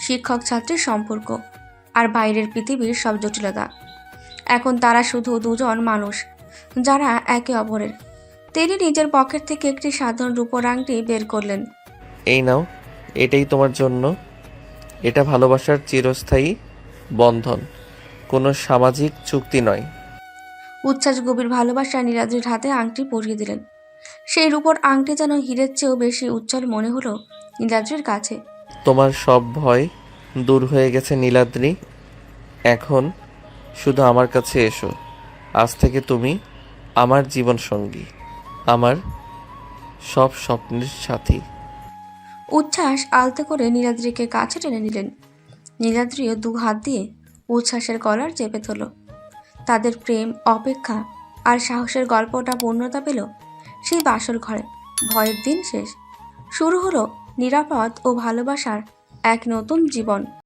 [SPEAKER 1] শিক্ষক ছাত্রের সম্পর্ক আর বাইরের পৃথিবীর সব জটিলতা। এখন তারা শুধু দুজন মানুষ যারা একে অপরের। তিনি নিজের পকেট থেকে একটি সাধারণ রূপোর আংটি বের করলেন।
[SPEAKER 2] এই নাও, এটাই তোমার জন্য। এটা ভালোবাসার চিরস্থায়ী বন্ধন, কোনো সামাজিক চুক্তি নয়।
[SPEAKER 1] উচ্ছ্বাস গভীর ভালোবাসা নীলাদ্রির হাতে আংটি পরিয়ে দিলেন। সেই রূপোর আংটি যেন হীরের চেয়েও বেশি উজ্জ্বল মনে হলো নীলাদ্রির কাছে।
[SPEAKER 2] তোমার সব ভয় দূর হয়ে গেছে নীলাদ্রি। এখন শুধু আমার কাছে এসো। আজ থেকে তুমি আমার জীবন সঙ্গী, আমার সব স্বপ্নের সাথী।
[SPEAKER 1] উচ্ছ্বাস আলতো করে নীলাদ্রিকে কাছে টেনে নিলেন। নীলাদ্রিও 2 হাত দিয়ে উচ্ছ্বাসের কলার চেপে ধরল। তাদের প্রেম, অপেক্ষা আর সাহসের গল্পটা পূর্ণতা পেল সেই বাসর ঘরে। ভয়ের দিন শেষ, শুরু হলো নিরাপদ ও ভালোবাসার এক নতুন জীবন।